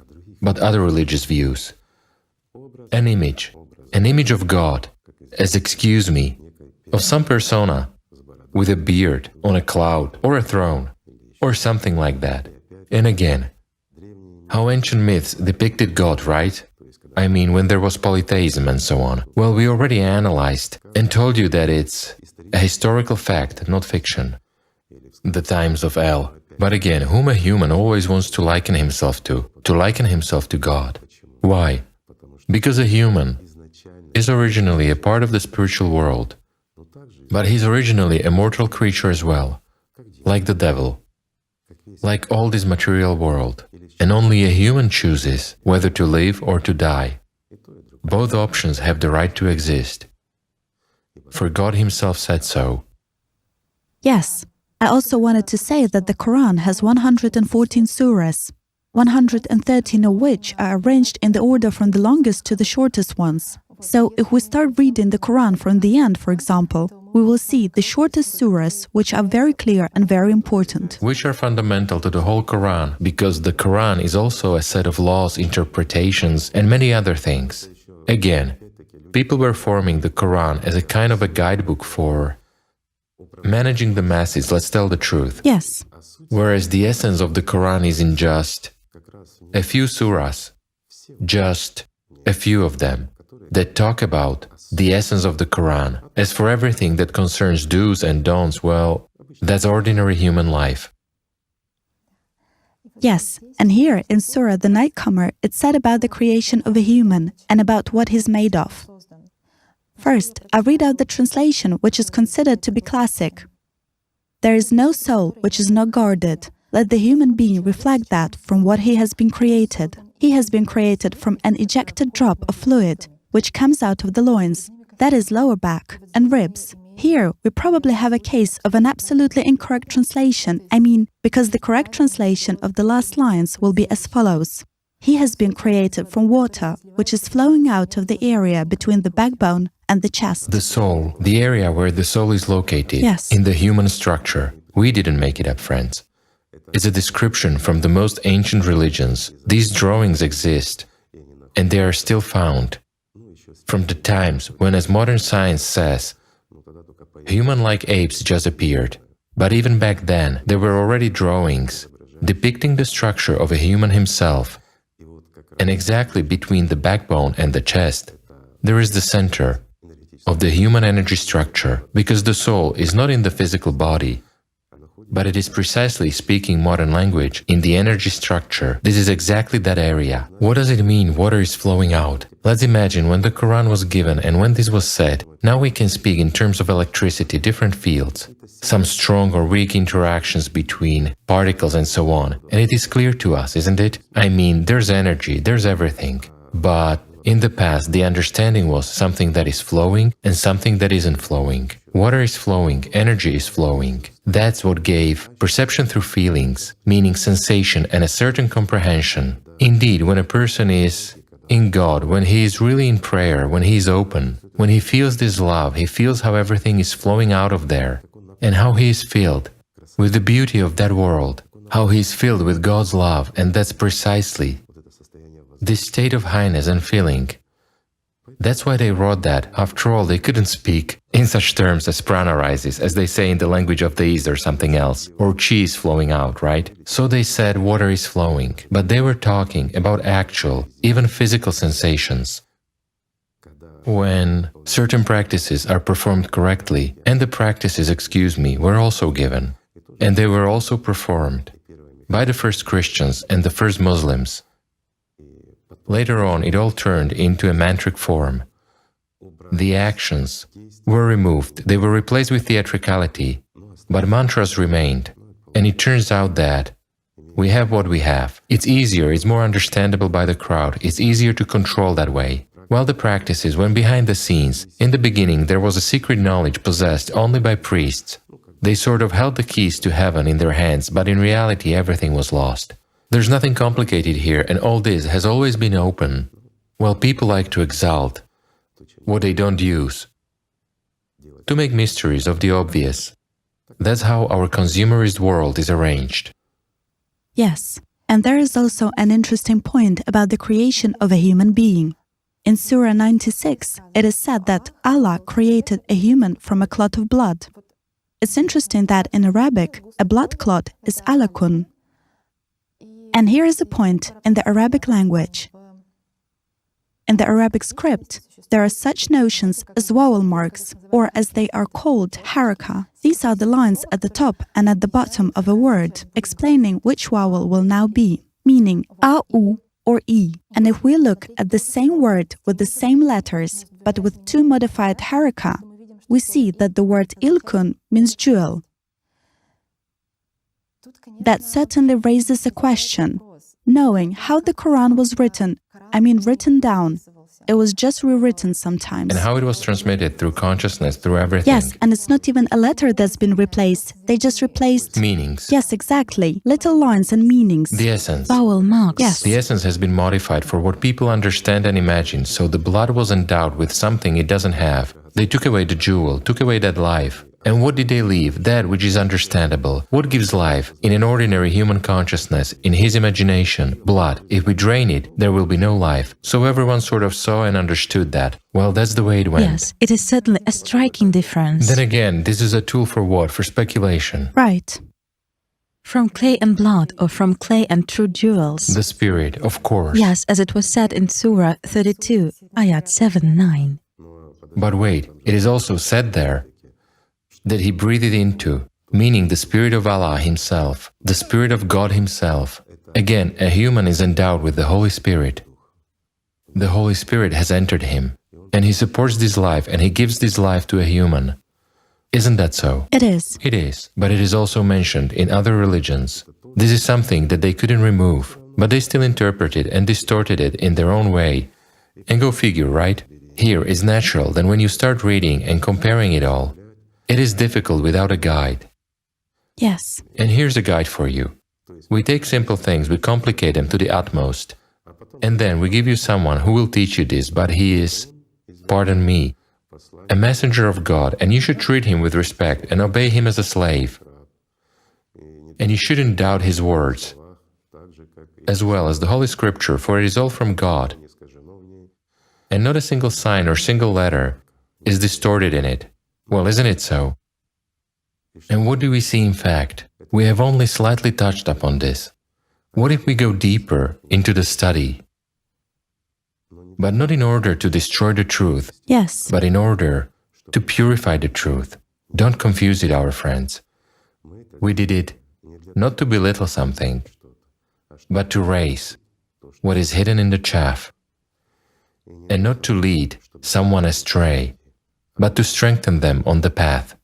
but other religious views. An image of God, as excuse me, of some persona with a beard on a cloud or a throne, or something like that. And again, how ancient myths depicted God, right? I mean, when there was polytheism and so on. Well, we already analyzed and told you that it's a historical fact, not fiction. The times of El. But again, whom a human always wants to liken himself to God. Why? Because a human is originally a part of the spiritual world, but he's originally a mortal creature as well, like the devil, like all this material world, and only a human chooses whether to live or to die. Both options have the right to exist, for God Himself said so. Yes, I also wanted to say that the Quran has 114 surahs, 113 of which are arranged in the order from the longest to the shortest ones. So if we start reading the Quran from the end, for example, we will see the shortest surahs, which are very clear and very important. Which are fundamental to the whole Quran, because the Quran is also a set of laws, interpretations, and many other things. Again, people were forming the Quran as a kind of a guidebook for managing the masses, let's tell the truth. Yes. Whereas the essence of the Quran is in just a few surahs, just a few of them, that talk about the essence of the Quran. As for everything that concerns do's and don'ts, well, that's ordinary human life. Yes, and here in Surah The Nightcomer, it's said about the creation of a human and about what he's made of. First, I read out the translation, which is considered to be classic. There is no soul which is not guarded. Let the human being reflect that from what he has been created. He has been created from an ejected drop of fluid, which comes out of the loins, that is lower back, and ribs. Here, we probably have a case of an absolutely incorrect translation, because the correct translation of the last lines will be as follows. He has been created from water, which is flowing out of the area between the backbone and the chest. The soul, the area where the soul is located, Yes. in the human structure. We didn't make it up, friends. It's a description from the most ancient religions. These drawings exist, and they are still found. From the times when, as modern science says, human-like apes just appeared. But even back then, there were already drawings depicting the structure of a human himself. And exactly between the backbone and the chest, there is the center of the human energy structure, because the soul is not in the physical body, but it is precisely, speaking modern language, in the energy structure. This is exactly that area. What does it mean, water is flowing out? Let's imagine when the Quran was given and when this was said. Now we can speak in terms of electricity, different fields, some strong or weak interactions between particles and so on. And it is clear to us, isn't it? There's energy, there's everything. But in the past, the understanding was something that is flowing and something that isn't flowing. Water is flowing, energy is flowing. That's what gave perception through feelings, meaning sensation and a certain comprehension. Indeed, when a person is in God, when he is really in prayer, when he is open, when he feels this love, he feels how everything is flowing out of there, and how he is filled with the beauty of that world, how he is filled with God's love, and that's precisely this state of highness and feeling. That's why they wrote that. After all, they couldn't speak in such terms as prana rises, as they say in the language of the East or something else, or cheese flowing out, right? So they said water is flowing, but they were talking about actual, even physical sensations. When certain practices are performed correctly, and the practices, were also given, and they were also performed by the first Christians and the first Muslims. Later on, it all turned into a mantric form. The actions were removed, they were replaced with theatricality, but mantras remained. And it turns out that we have what we have. It's easier, it's more understandable by the crowd, it's easier to control that way. While the practices went behind the scenes, in the beginning there was a secret knowledge possessed only by priests. They sort of held the keys to heaven in their hands, but in reality everything was lost. There's nothing complicated here, and all this has always been open. Well, people like to exalt what they don't use, to make mysteries of the obvious. That's how our consumerist world is arranged. Yes, And there is also an interesting point about the creation of a human being. In Surah 96, it is said that Allah created a human from a clot of blood. It's interesting that in Arabic, a blood clot is alakun. And here is a point in the Arabic language. In the Arabic script, there are such notions as vowel marks, or as they are called, haraka. These are the lines at the top and at the bottom of a word, explaining which vowel will now be, meaning a-u or e. And if we look at the same word with the same letters, but with two modified haraka, we see that the word ilkun means jewel. That certainly raises a question. Knowing how the Quran was written, written down, it was just rewritten sometimes. And how it was transmitted through consciousness, through everything. Yes, and it's not even a letter that's been replaced. They just replaced... Meanings. Yes, exactly. Little lines and meanings. The essence. Vowel marks. Yes. The essence has been modified for what people understand and imagine, so the blood was endowed with something it doesn't have. They took away the jewel, took away that life. And what did they leave? That which is understandable. What gives life? In an ordinary human consciousness, in his imagination, blood. If we drain it, there will be no life. So everyone sort of saw and understood that. Well, that's the way it went. Yes, it is certainly a striking difference. Then again, this is a tool for what? For speculation. Right. From clay and blood, or from clay and true jewels. The spirit, of course. Yes, as it was said in Surah 32, Ayat 7-9. But wait, it is also said there that he breathed it into, meaning the Spirit of Allah Himself, the Spirit of God Himself. Again, a human is endowed with the Holy Spirit. The Holy Spirit has entered him, and he supports this life, and he gives this life to a human. Isn't that so? It is. It is, but it is also mentioned in other religions. This is something that they couldn't remove, but they still interpreted and distorted it in their own way. And go figure, right? Here is natural, then when you start reading and comparing it all, it is difficult without a guide. Yes. And here's a guide for you. We take simple things, we complicate them to the utmost, and then we give you someone who will teach you this, but he is, pardon me, a messenger of God, and you should treat him with respect and obey him as a slave. And you shouldn't doubt his words, as well as the Holy Scripture, for it is all from God. And not a single sign or single letter is distorted in it. Well, isn't it so? And what do we see in fact? We have only slightly touched upon this. What if we go deeper into the study? But not in order to destroy the truth, Yes. but in order to purify the truth. Don't confuse it, our friends. We did it not to belittle something, but to raise what is hidden in the chaff, and not to lead someone astray, but to strengthen them on the path.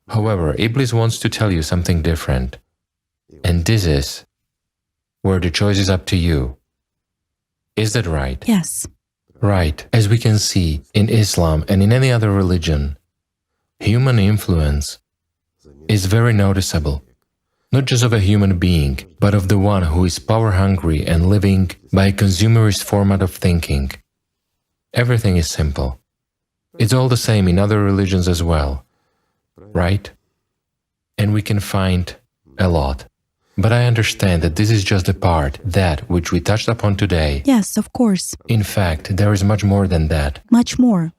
However, Iblis wants to tell you something different, and this is where the choice is up to you. Is that right? Yes. Right. As we can see in Islam and in any other religion, human influence is very noticeable, not just of a human being, but of the one who is power-hungry and living by a consumerist format of thinking. Everything is simple. It's all the same in other religions as well, right? And we can find a lot. But I understand that this is just a part, that which we touched upon today. Yes, of course. In fact, there is much more than that. Much more.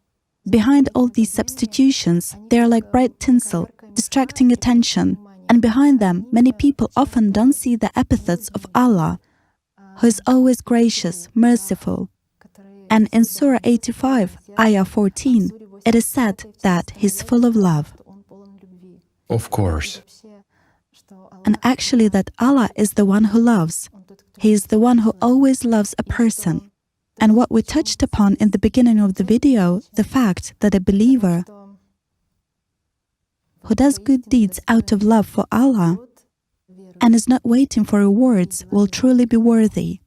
Behind all these substitutions, they are like bright tinsel, distracting attention. And behind them, many people often don't see the epithets of Allah, who is always gracious, merciful. And in Surah 85, Ayah 14, it is said that He is full of love. Of course. And actually that Allah is the one who loves. He is the one who always loves a person. And what we touched upon in the beginning of the video, the fact that a believer who does good deeds out of love for Allah and is not waiting for rewards will truly be worthy.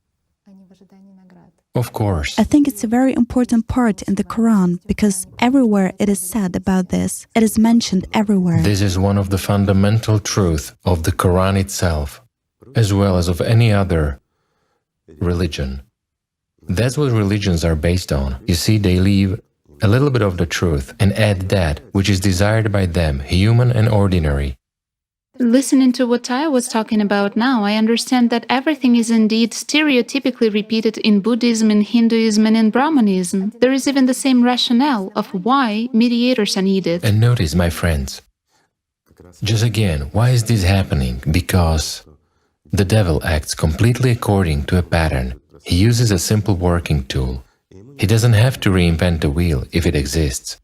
Of course. I think it's a very important part in the Quran because everywhere it is said about this, it is mentioned everywhere. This is one of the fundamental truths of the Quran itself, as well as of any other religion. That's what religions are based on. You see, they leave a little bit of the truth and add that which is desired by them, human and ordinary. Listening to what Taya was talking about now, I understand that everything is indeed stereotypically repeated in Buddhism, in Hinduism, and in Brahmanism. There is even the same rationale of why mediators are needed. And notice, my friends, just again, why is this happening? Because the devil acts completely according to a pattern. He uses a simple working tool. He doesn't have to reinvent the wheel if it exists.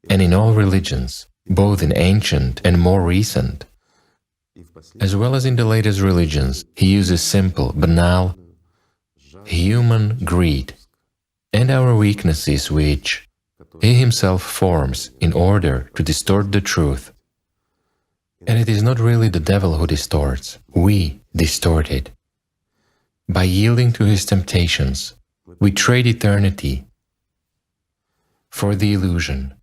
And in all religions, both in ancient and more recent, as well as in the latest religions, he uses simple, banal, human greed and our weaknesses which he himself forms in order to distort the truth. And it is not really the devil who distorts, we distort it. By yielding to his temptations, we trade eternity for the illusion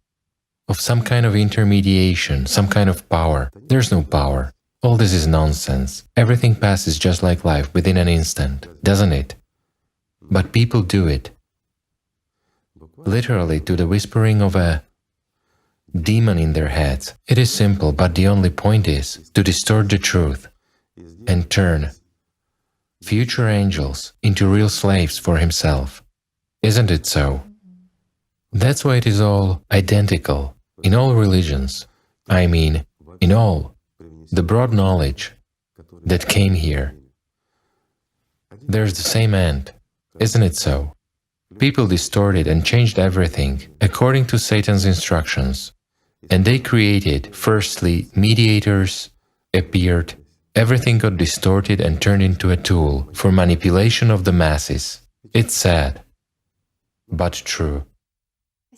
of some kind of intermediation, some kind of power. There's no power. All this is nonsense. Everything passes just like life within an instant, doesn't it? But people do it. Literally to the whispering of a demon in their heads. It is simple, but the only point is to distort the truth and turn future angels into real slaves for himself. Isn't it so? That's why it is all identical in all religions. I mean, in all the broad knowledge that came here. There's the same end, isn't it so? People distorted and changed everything according to Satan's instructions. And they created, firstly, mediators appeared. Everything got distorted and turned into a tool for manipulation of the masses. It's sad, but true.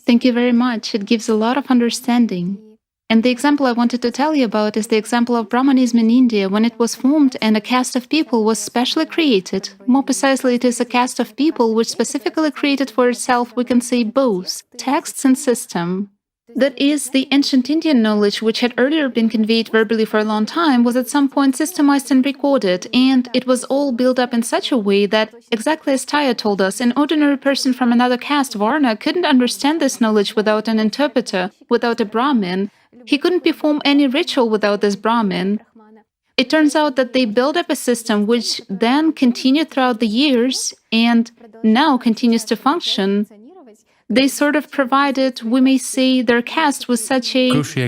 Thank you very much. It gives a lot of understanding. And the example I wanted to tell you about is the example of Brahmanism in India when it was formed and a caste of people was specially created. More precisely, it is a caste of people which specifically created for itself, we can say, both texts and system. That is, the ancient Indian knowledge, which had earlier been conveyed verbally for a long time, was at some point systemized and recorded, and it was all built up in such a way that, exactly as Taya told us, an ordinary person from another caste, Varna, couldn't understand this knowledge without an interpreter, without a Brahmin. He couldn't perform any ritual without this Brahmin. It turns out that they built up a system which then continued throughout the years and now continues to function. They sort of provided, we may say, their caste with such a Cushy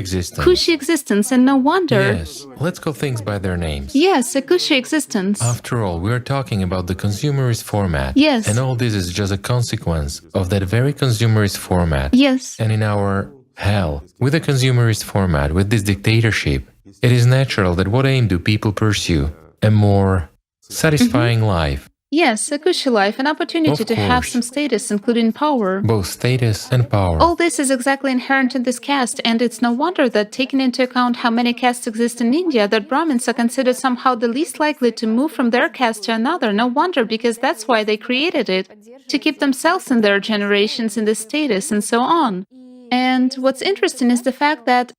existence. And no wonder. Yes, let's call things by their names. Yes, a cushy existence. After all, we are talking about the consumerist format. Yes. And all this is just a consequence of that very consumerist format. Yes. And in our hell, with a consumerist format, with this dictatorship, it is natural that what aim do people pursue? A more satisfying life. Yes, a cushy life, an opportunity to have some status, including power. Both status and power. All this is exactly inherent in this caste, and it's no wonder that, taking into account how many castes exist in India, that Brahmins are considered somehow the least likely to move from their caste to another. No wonder, because that's why they created it, to keep themselves and their generations in this status, and so on. And what's interesting is the fact that,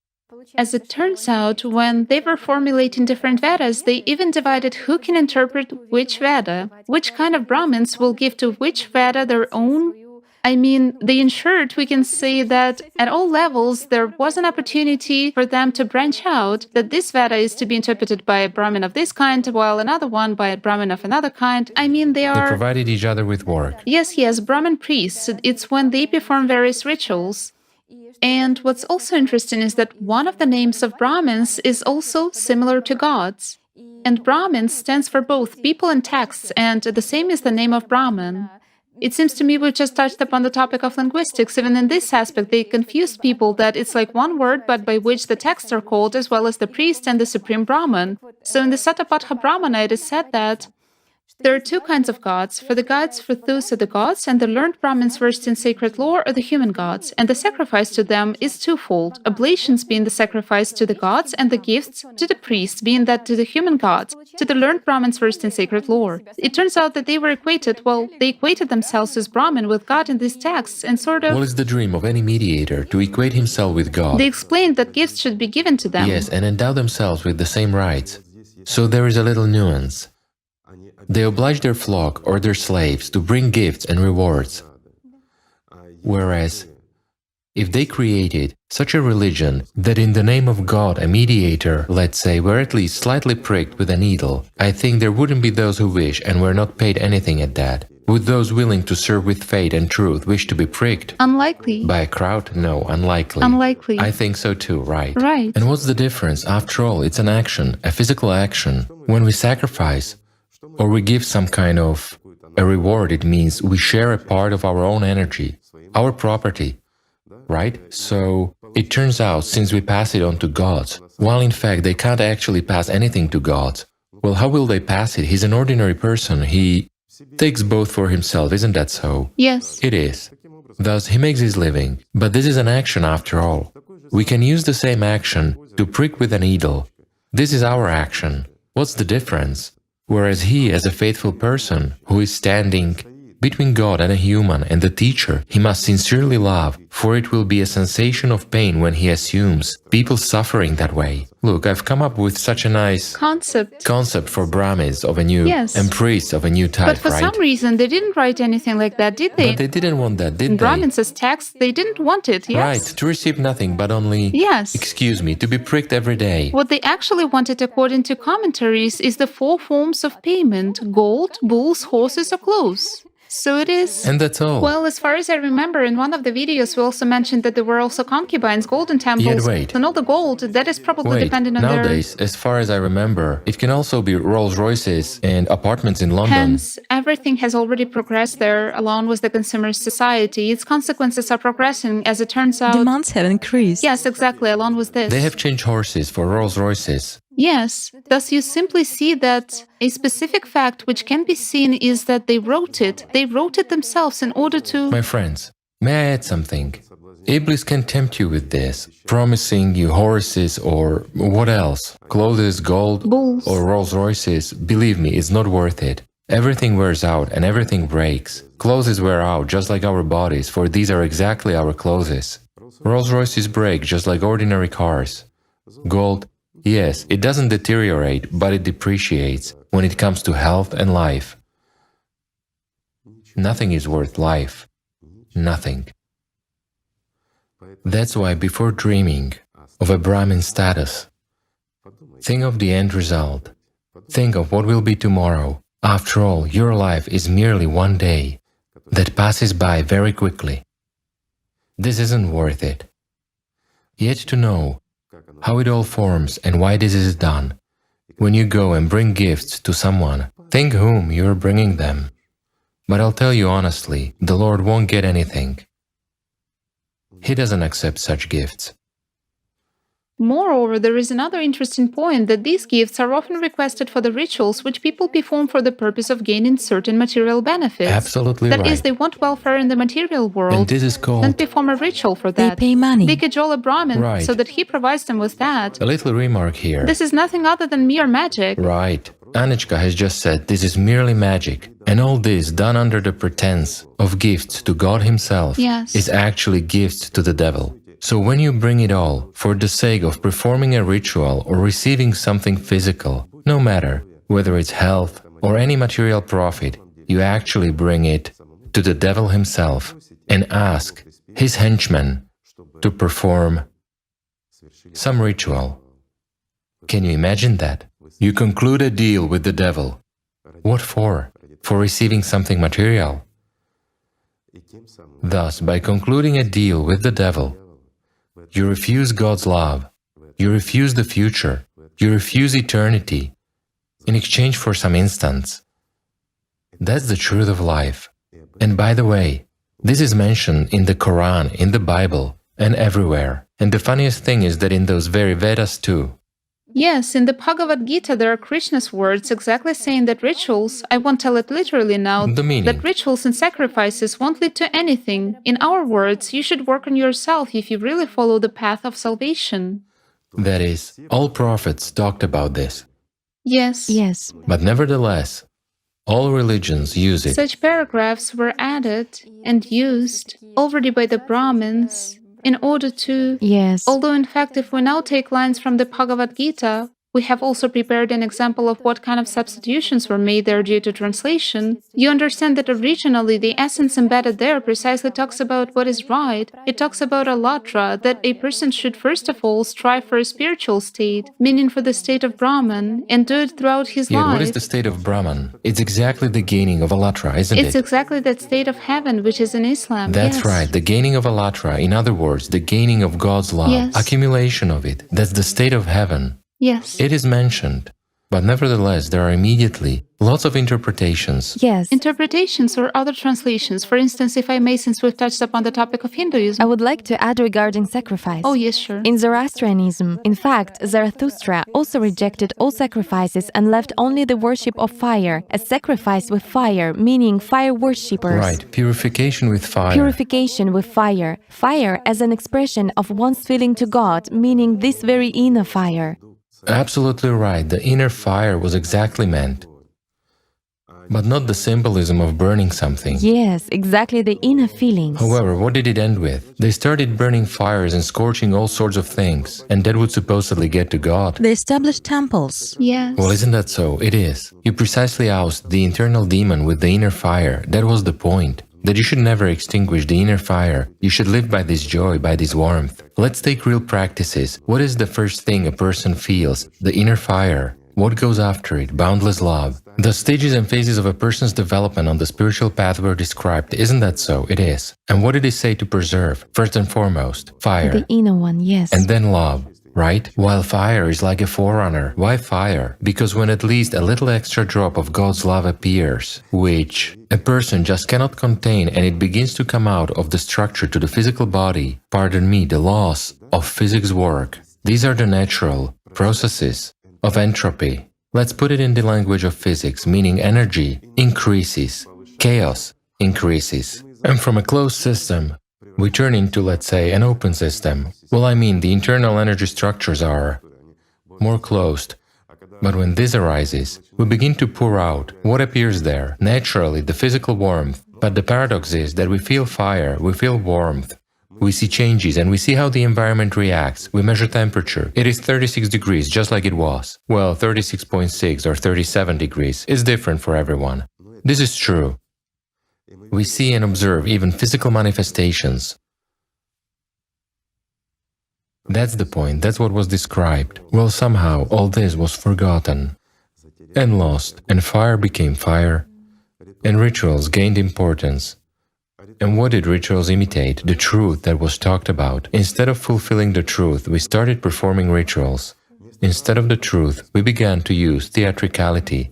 as it turns out, when they were formulating different Vedas, they even divided who can interpret which Veda, which kind of Brahmins will give to which Veda their own. I mean, they ensured, we can say, that at all levels there was an opportunity for them to branch out, that this Veda is to be interpreted by a Brahmin of this kind, while another one by a Brahmin of another kind. I mean, they provided each other with work. Yes, Brahmin priests. It's when they perform various rituals. And what's also interesting is that one of the names of Brahmins is also similar to gods. And Brahmin stands for both people and texts, and the same is the name of Brahman. It seems to me we've just touched upon the topic of linguistics. Even in this aspect, they confused people that it's like one word, but by which the texts are called, as well as the priest and the supreme Brahman. So in the Satapatha Brahmana, it is said that there are two kinds of gods. For the gods, for those are the gods, and the learned Brahmins versed in sacred lore are the human gods, and the sacrifice to them is twofold, oblations being the sacrifice to the gods, and the gifts to the priests being that to the human gods, to the learned Brahmins versed in sacred lore. It turns out that they were equated, they equated themselves as Brahmin with God in these texts, and sort of... What is the dream of any mediator? To equate himself with God. They explained that gifts should be given to them. Yes, and endow themselves with the same rights. So there is a little nuance. They oblige their flock or their slaves to bring gifts and rewards, whereas If they created such a religion that in the name of God a mediator, let's say, were at least slightly pricked with a needle, I think there wouldn't be those who wish and were not paid anything at that. Would those willing to serve with faith and truth wish to be pricked? Unlikely. By a crowd? No, unlikely. Unlikely. I think so too, right? Right. And what's the difference? After all, it's an action, a physical action. When we sacrifice or we give some kind of a reward, it means we share a part of our own energy, our property. Right? So it turns out, since we pass it on to gods, while in fact they can't actually pass anything to gods, well, how will they pass it? He's an ordinary person. He takes both for himself, isn't that so? Yes. It is. Thus, he makes his living. But this is an action after all. We can use the same action to prick with a needle. This is our action. What's the difference? Whereas he, as a faithful person who is standing between God and a human and the teacher, he must sincerely love, for it will be a sensation of pain when he assumes people suffering that way. Look, I've come up with such a nice concept for Brahmins of a new and priests of a new type, But for some reason, they didn't write anything like that, did they? But they didn't want that, did they? Brahmins as text, they didn't want it, yes? Right, to receive nothing but only, excuse me, to be pricked every day. What they actually wanted, according to commentaries, is the 4 forms of payment: gold, bulls, horses, or clothes. So it is. And that's all. Well, as far as I remember, in one of the videos we also mentioned that there were also concubines, golden temples, and all the gold, that is probably dependent on nowadays, as far as I remember, it can also be Rolls Royces and apartments in London. Hence, everything has already progressed there, along with the consumer society. Its consequences are progressing, as it turns out. Demands have increased. Yes, exactly, along with this. They have changed horses for Rolls Royces. Yes, thus you simply see that a specific fact which can be seen is that they wrote it themselves in order to... My friends, may I add something? Iblis can tempt you with this, promising you horses or what else? Clothes, gold, bulls, or Rolls Royces. Believe me, it's not worth it. Everything wears out and everything breaks. Clothes wear out just like our bodies, for these are exactly our clothes. Rolls Royces break just like ordinary cars. Gold, yes, it doesn't deteriorate, but it depreciates when it comes to health and life. Nothing is worth life. Nothing. That's why before dreaming of a Brahmin status, think of the end result. Think of what will be tomorrow. After all, your life is merely one day that passes by very quickly. This isn't worth it. Yet to know how it all forms and why this is done. When you go and bring gifts to someone, think whom you are bringing them. But I'll tell you honestly, the Lord won't get anything. He doesn't accept such gifts. Moreover, there is another interesting point that these gifts are often requested for the rituals which people perform for the purpose of gaining certain material benefits. Absolutely right. That is, they want welfare in the material world, and this is called... and perform a ritual for that. They pay money. They cajole a Brahmin so that he provides them with that. A little remark here. This is nothing other than mere magic. Right. Anichka has just said this is merely magic, and all this done under the pretense of gifts to God himself is actually gifts to the devil. So when you bring it all for the sake of performing a ritual or receiving something physical, no matter whether it's health or any material profit, you actually bring it to the devil himself and ask his henchmen to perform some ritual. Can you imagine that? You conclude a deal with the devil. What for? For receiving something material. Thus, by concluding a deal with the devil, you refuse God's love, you refuse the future, you refuse eternity, in exchange for some instants. That's the truth of life. And by the way, this is mentioned in the Quran, in the Bible, and everywhere. And the funniest thing is that in those very Vedas too. Yes, in the Bhagavad Gita there are Krishna's words exactly saying that rituals, I won't tell it literally now, that rituals and sacrifices won't lead to anything. In our words, you should work on yourself if you really follow the path of salvation. That is, all prophets talked about this. Yes. Yes. But nevertheless, all religions use it. Such paragraphs were added and used already by the Brahmins in order to... Yes. Although in fact if we now take lines from the Bhagavad Gita, we have also prepared an example of what kind of substitutions were made there due to translation, you understand that originally the essence embedded there precisely talks about what is right. It talks about Allatra, that a person should first of all strive for a spiritual state, meaning for the state of Brahman, and do it throughout his Yet life. what is the state of Brahman? It's exactly the gaining of Allatra, isn't It's it? exactly that state of heaven which is in Islam. That's yes. right, the gaining of Allatra, in other words, the gaining of God's love, Yes. accumulation of it, that's the state of heaven. Yes. It is mentioned, but nevertheless there are immediately lots of interpretations. Yes. Interpretations or other translations, for instance, if I may, since we've touched upon the topic of Hinduism. I would like to add regarding sacrifice. Oh, yes, sure. In Zoroastrianism, in fact, Zarathustra also rejected all sacrifices and left only the worship of fire, a sacrifice with fire, meaning fire worshippers. Right, purification with fire. Purification with fire. Fire as an expression of one's feeling to God, meaning this very inner fire. Absolutely right, the inner fire was exactly meant, but not the symbolism of burning something. Yes, exactly the inner feelings. However, what did it end with? They started burning fires and scorching all sorts of things, and that would supposedly get to God. They established temples. Yes. Well, isn't that so? It is. You precisely oust the internal demon with the inner fire. That was the point. That you should never extinguish the inner fire. You should live by this joy, by this warmth. Let's take real practices. What is the first thing a person feels? The inner fire. What goes after it? Boundless love. The stages and phases of a person's development on the spiritual path were described. Isn't that so? It is. And what did it say to preserve? First and foremost, fire. The inner one, yes. And then love. Right? While fire is like a forerunner. Why fire? Because when at least a little extra drop of God's love appears, which a person just cannot contain, and it begins to come out of the structure to the physical body, pardon me, the laws of physics work. These are the natural processes of entropy. Let's put it in the language of physics, meaning energy increases, chaos increases. And from a closed system, we turn into, let's say, an open system. Well, I mean, the internal energy structures are more closed. But when this arises, we begin to pour out what appears there, naturally, the physical warmth. But the paradox is that we feel fire, we feel warmth. We see changes and we see how the environment reacts. We measure temperature. It is 36 degrees, just like it was. Well, 36.6 or 37 degrees is different for everyone. This is true. We see and observe even physical manifestations. That's the point, that's what was described. Well, somehow all this was forgotten and lost, and fire became fire, and rituals gained importance. And what did rituals imitate? The truth that was talked about. Instead of fulfilling the truth, we started performing rituals. Instead of the truth, we began to use theatricality.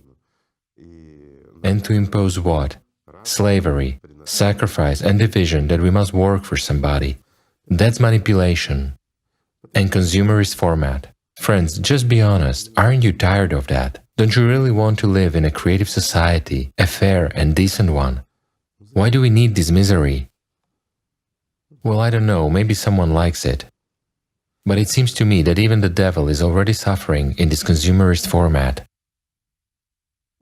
And to impose what? Slavery, sacrifice, and division that we must work for somebody. That's manipulation and consumerist format. Friends, just be honest, aren't you tired of that? Don't you really want to live in a creative society, a fair and decent one? Why do we need this misery? Well, I don't know, maybe someone likes it. But it seems to me that even the devil is already suffering in this consumerist format.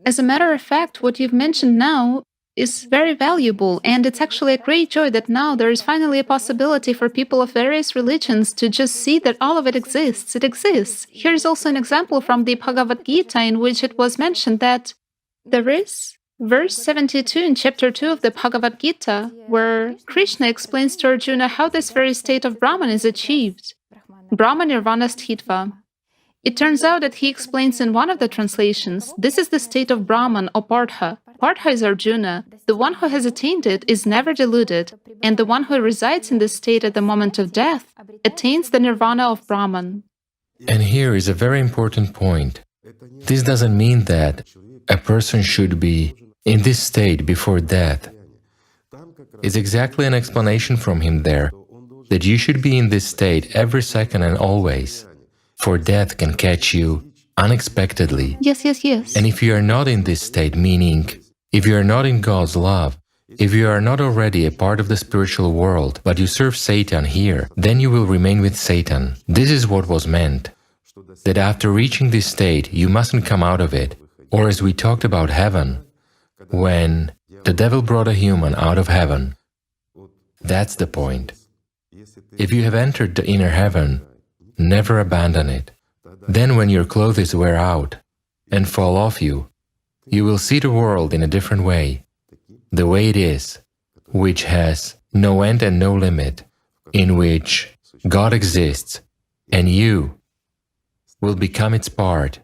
As a matter of fact, what you've mentioned now is very valuable, and it's actually a great joy that now there is finally a possibility for people of various religions to just see that all of it exists. It exists. Here's also an example from the Bhagavad Gita in which it was mentioned that there is verse 72 in chapter 2 of the Bhagavad Gita, where Krishna explains to Arjuna how this very state of Brahman is achieved. Brahma Nirvana Sthitva. It turns out that he explains in one of the translations, this is the state of Brahman or Partha. Partha is Arjuna. The one who has attained it is never deluded, and the one who resides in this state at the moment of death attains the nirvana of Brahman. And here is a very important point. This doesn't mean that a person should be in this state before death. It's exactly an explanation from him there, that you should be in this state every second and always, for death can catch you unexpectedly. Yes. And if you are not in this state, meaning, if you are not in God's love, if you are not already a part of the spiritual world, but you serve Satan here, then you will remain with Satan. This is what was meant, that after reaching this state, you mustn't come out of it. Or as we talked about heaven, when the devil brought a human out of heaven, that's the point. If you have entered the inner heaven, never abandon it. Then when your clothes wear out and fall off you, you will see the world in a different way, the way it is, which has no end and no limit, in which God exists and you will become its part.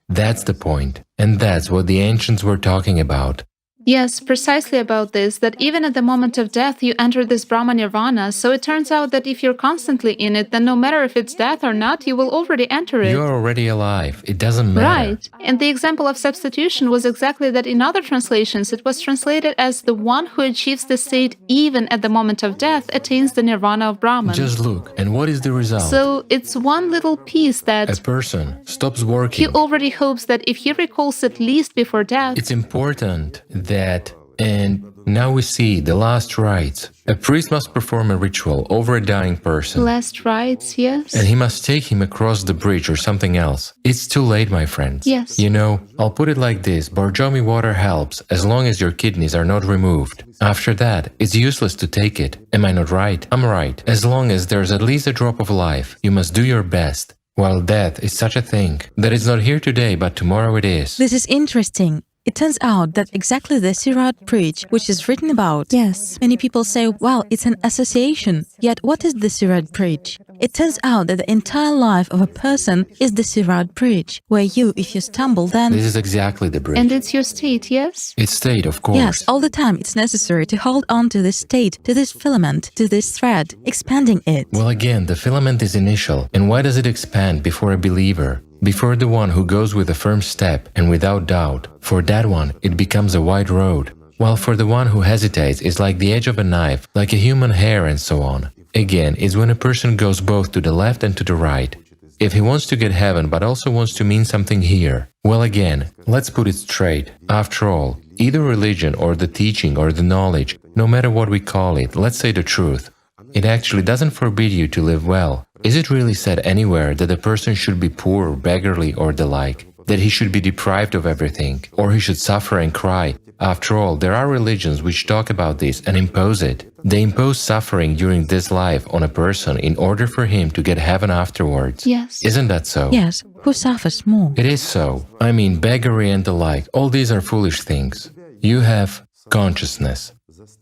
That's the point, and that's what the ancients were talking about. Yes, precisely about this, that even at the moment of death you enter this Brahma Nirvana, so it turns out that if you're constantly in it, then no matter if it's death or not, you will already enter it. You're already alive, it doesn't matter. Right. And the example of substitution was exactly that in other translations it was translated as the one who achieves the state even at the moment of death attains the Nirvana of Brahman. Just look, and what is the result? So it's one little piece that A person stops he working. already hopes that if he recalls at least before death, It's important that, and now we see the last rites. A priest must perform a ritual over a dying person. last rites, yes? And he must take him across the bridge or something else. It's too late, my friends. Yes. You know, I'll put it like this, Borjomi water helps as long as your kidneys are not removed. After that, it's useless to take it. Am I not right? I'm right. As long as there's at least a drop of life, you must do your best. While death is such a thing that is not here today, but tomorrow it is. This is interesting. It turns out that exactly the Sirat Bridge, which is written about, Yes. many people say, well, it's an association. Yet what is the Sirat Bridge? It turns out that the entire life of a person is the Sirat Bridge, where you, if you stumble, then... This is exactly the bridge. And it's your state, yes? It's state, of course. Yes, all the time it's necessary to hold on to this state, to this filament, to this thread, expanding it. Well, again, the filament is initial. And why does it expand before a believer? Before the one who goes with a firm step and without doubt. For that one, it becomes a wide road. While for the one who hesitates, it's like the edge of a knife, like a human hair and so on. Again, it's when a person goes both to the left and to the right. If he wants to get heaven but also wants to mean something here. Well, again, let's put it straight. After all, either religion or the teaching or the knowledge, no matter what we call it, let's say the truth, it actually doesn't forbid you to live well. Is it really said anywhere that a person should be poor or beggarly or the like? That he should be deprived of everything? Or he should suffer and cry? After all, there are religions which talk about this and impose it. They impose suffering during this life on a person in order for him to get heaven afterwards. Yes. Isn't that so? Yes, who suffers more? It is so. I mean, beggary and the like, all these are foolish things. You have consciousness.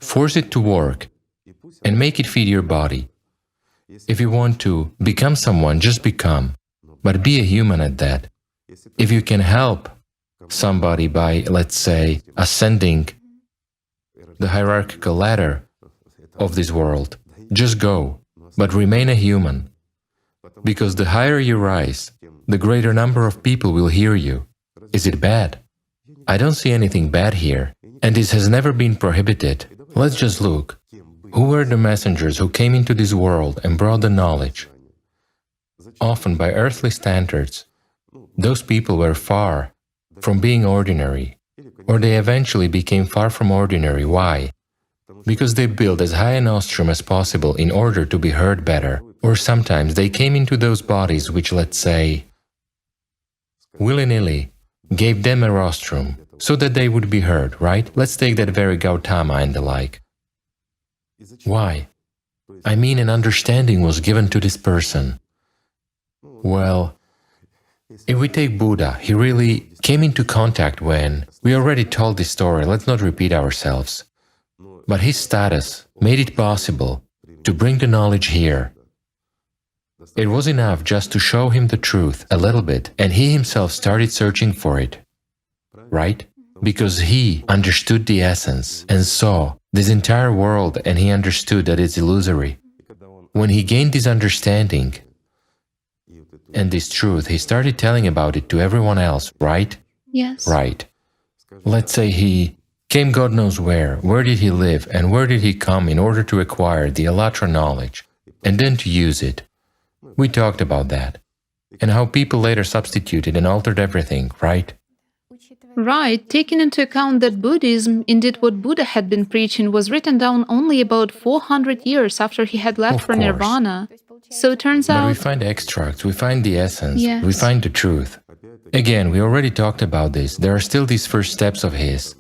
Force it to work and make it feed your body. If you want to become someone, just become, but be a human at that. If you can help somebody by, let's say, ascending the hierarchical ladder of this world, just go, but remain a human. Because the higher you rise, the greater number of people will hear you. Is it bad? I don't see anything bad here, and this has never been prohibited. Let's just look. Who were the messengers who came into this world and brought the knowledge? Often by earthly standards, those people were far from being ordinary, or they eventually became far from ordinary. Why? Because they built as high a nostrum as possible in order to be heard better, or sometimes they came into those bodies which, let's say, willy-nilly gave them a rostrum so that they would be heard, right? Let's take that very Gautama and the like. Why? I mean, an understanding was given to this person. Well, if we take Buddha, he really came into contact when... We already told this story, let's not repeat ourselves. But his status made it possible to bring the knowledge here. It was enough just to show him the truth a little bit, and he himself started searching for it. Right? Because he understood the essence and saw this entire world, and he understood that it's illusory. When he gained this understanding and this truth, he started telling about it to everyone else, right? Yes. Right. Let's say he came God knows where did he live, and where did he come in order to acquire the Allatra knowledge, and then to use it. We talked about that, and how people later substituted and altered everything, right? Right, taking into account that Buddhism, indeed what Buddha had been preaching, was written down only about 400 years after he had left Of for course. Nirvana. So it turns But we out... find extracts, we find the essence, Yes. we find the truth. Again, we already talked about this, there are still these first steps of his.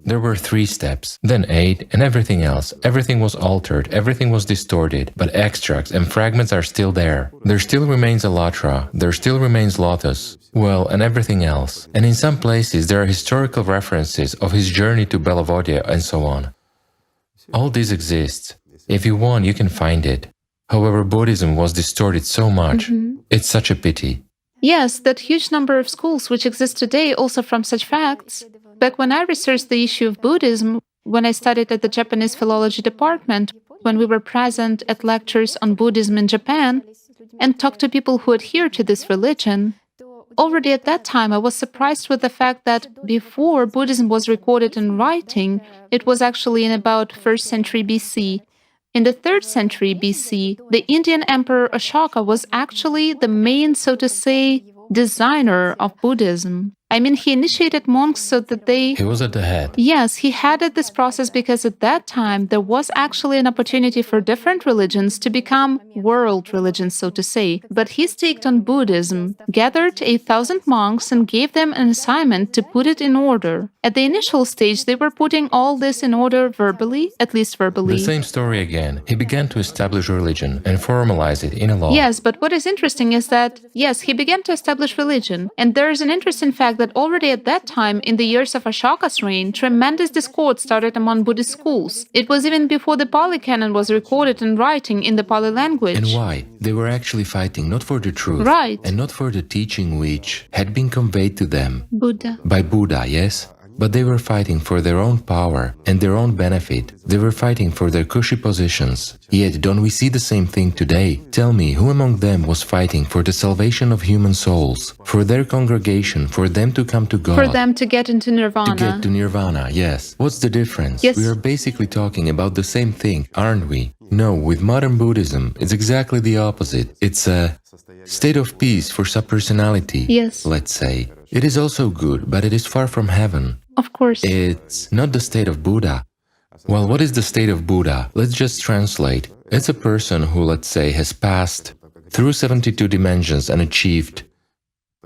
There were 3 steps, then 8, and everything else. Everything was altered, everything was distorted, but extracts and fragments are still there. There still remains Allatra, there still remains Lotus, well, and everything else. And in some places there are historical references of his journey to Belavodia and so on. All this exists. If you want, you can find it. However, Buddhism was distorted so much. It's such a pity. Yes, that huge number of schools which exist today also from such facts. Back when I researched the issue of Buddhism, when I studied at the Japanese philology department, when we were present at lectures on Buddhism in Japan, and talked to people who adhere to this religion, already at that time I was surprised with the fact that before Buddhism was recorded in writing, it was actually in about 1st century BC. In the 3rd century BC, the Indian Emperor Ashoka was actually the main, so to say, designer of Buddhism. I mean, he initiated monks so that they... He was at the head. Yes, he headed this process because at that time there was actually an opportunity for different religions to become world religions, so to say. But he staked on Buddhism, gathered 1,000 monks and gave them an assignment to put it in order. At the initial stage, they were putting all this in order verbally, at least verbally. The same story again. He began to establish religion and formalize it in a law. Yes, but what is interesting is that, yes, he began to establish religion. And there is an interesting fact that already at that time, in the years of Ashoka's reign, tremendous discord started among Buddhist schools. It was even before the Pali canon was recorded in writing in the Pali language. And why? They were actually fighting not for the truth, right, and not for the teaching which had been conveyed to them Buddha. By Buddha, yes? But they were fighting for their own power and their own benefit. They were fighting for their cushy positions. Yet don't we see the same thing today? Tell me, who among them was fighting for the salvation of human souls, for their congregation, for them to come to God? For them to get into Nirvana. To get to Nirvana, yes. What's the difference? Yes. We are basically talking about the same thing, aren't we? No, with modern Buddhism, it's exactly the opposite. It's a state of peace for subpersonality, yes, let's say. It is also good, but it is far from heaven. Of course. It's not the state of Buddha. Well, what is the state of Buddha? Let's just translate. It's a person who, let's say, has passed through 72 dimensions and achieved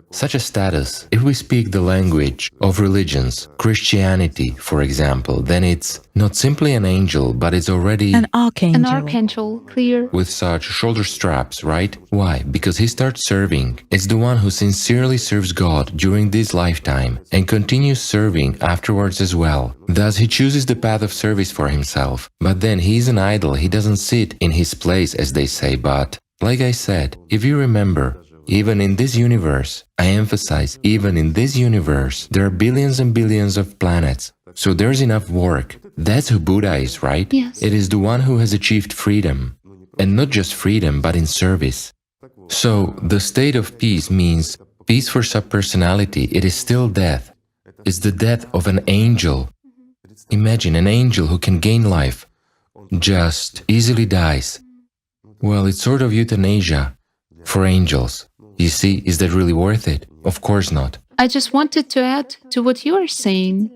such a status. If we speak the language of religions, Christianity, for example, then it's not simply an angel, but it's already An archangel. An archangel, clear. with such shoulder straps, right? Why? Because he starts serving. It's the one who sincerely serves God during this lifetime and continues serving afterwards as well. Thus, he chooses the path of service for himself. But then he is an idol, he doesn't sit in his place, as they say, but, like I said, if you remember, even in this universe, I emphasize, even in this universe, there are billions and billions of planets. So there's enough work. That's who Buddha is, right? Yes. It is the one who has achieved freedom. And not just freedom, but in service. So, the state of peace means peace for subpersonality. It is still death. It's the death of an angel. Imagine an angel who can gain life, just easily dies. Well, it's sort of euthanasia for angels. You see, is that really worth it? Of course not. I just wanted to add to what you are saying.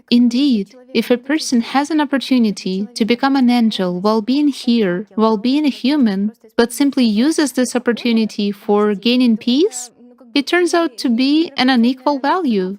Indeed, if a person has an opportunity to become an angel while being here, while being a human, but simply uses this opportunity for gaining peace, it turns out to be an unequal value.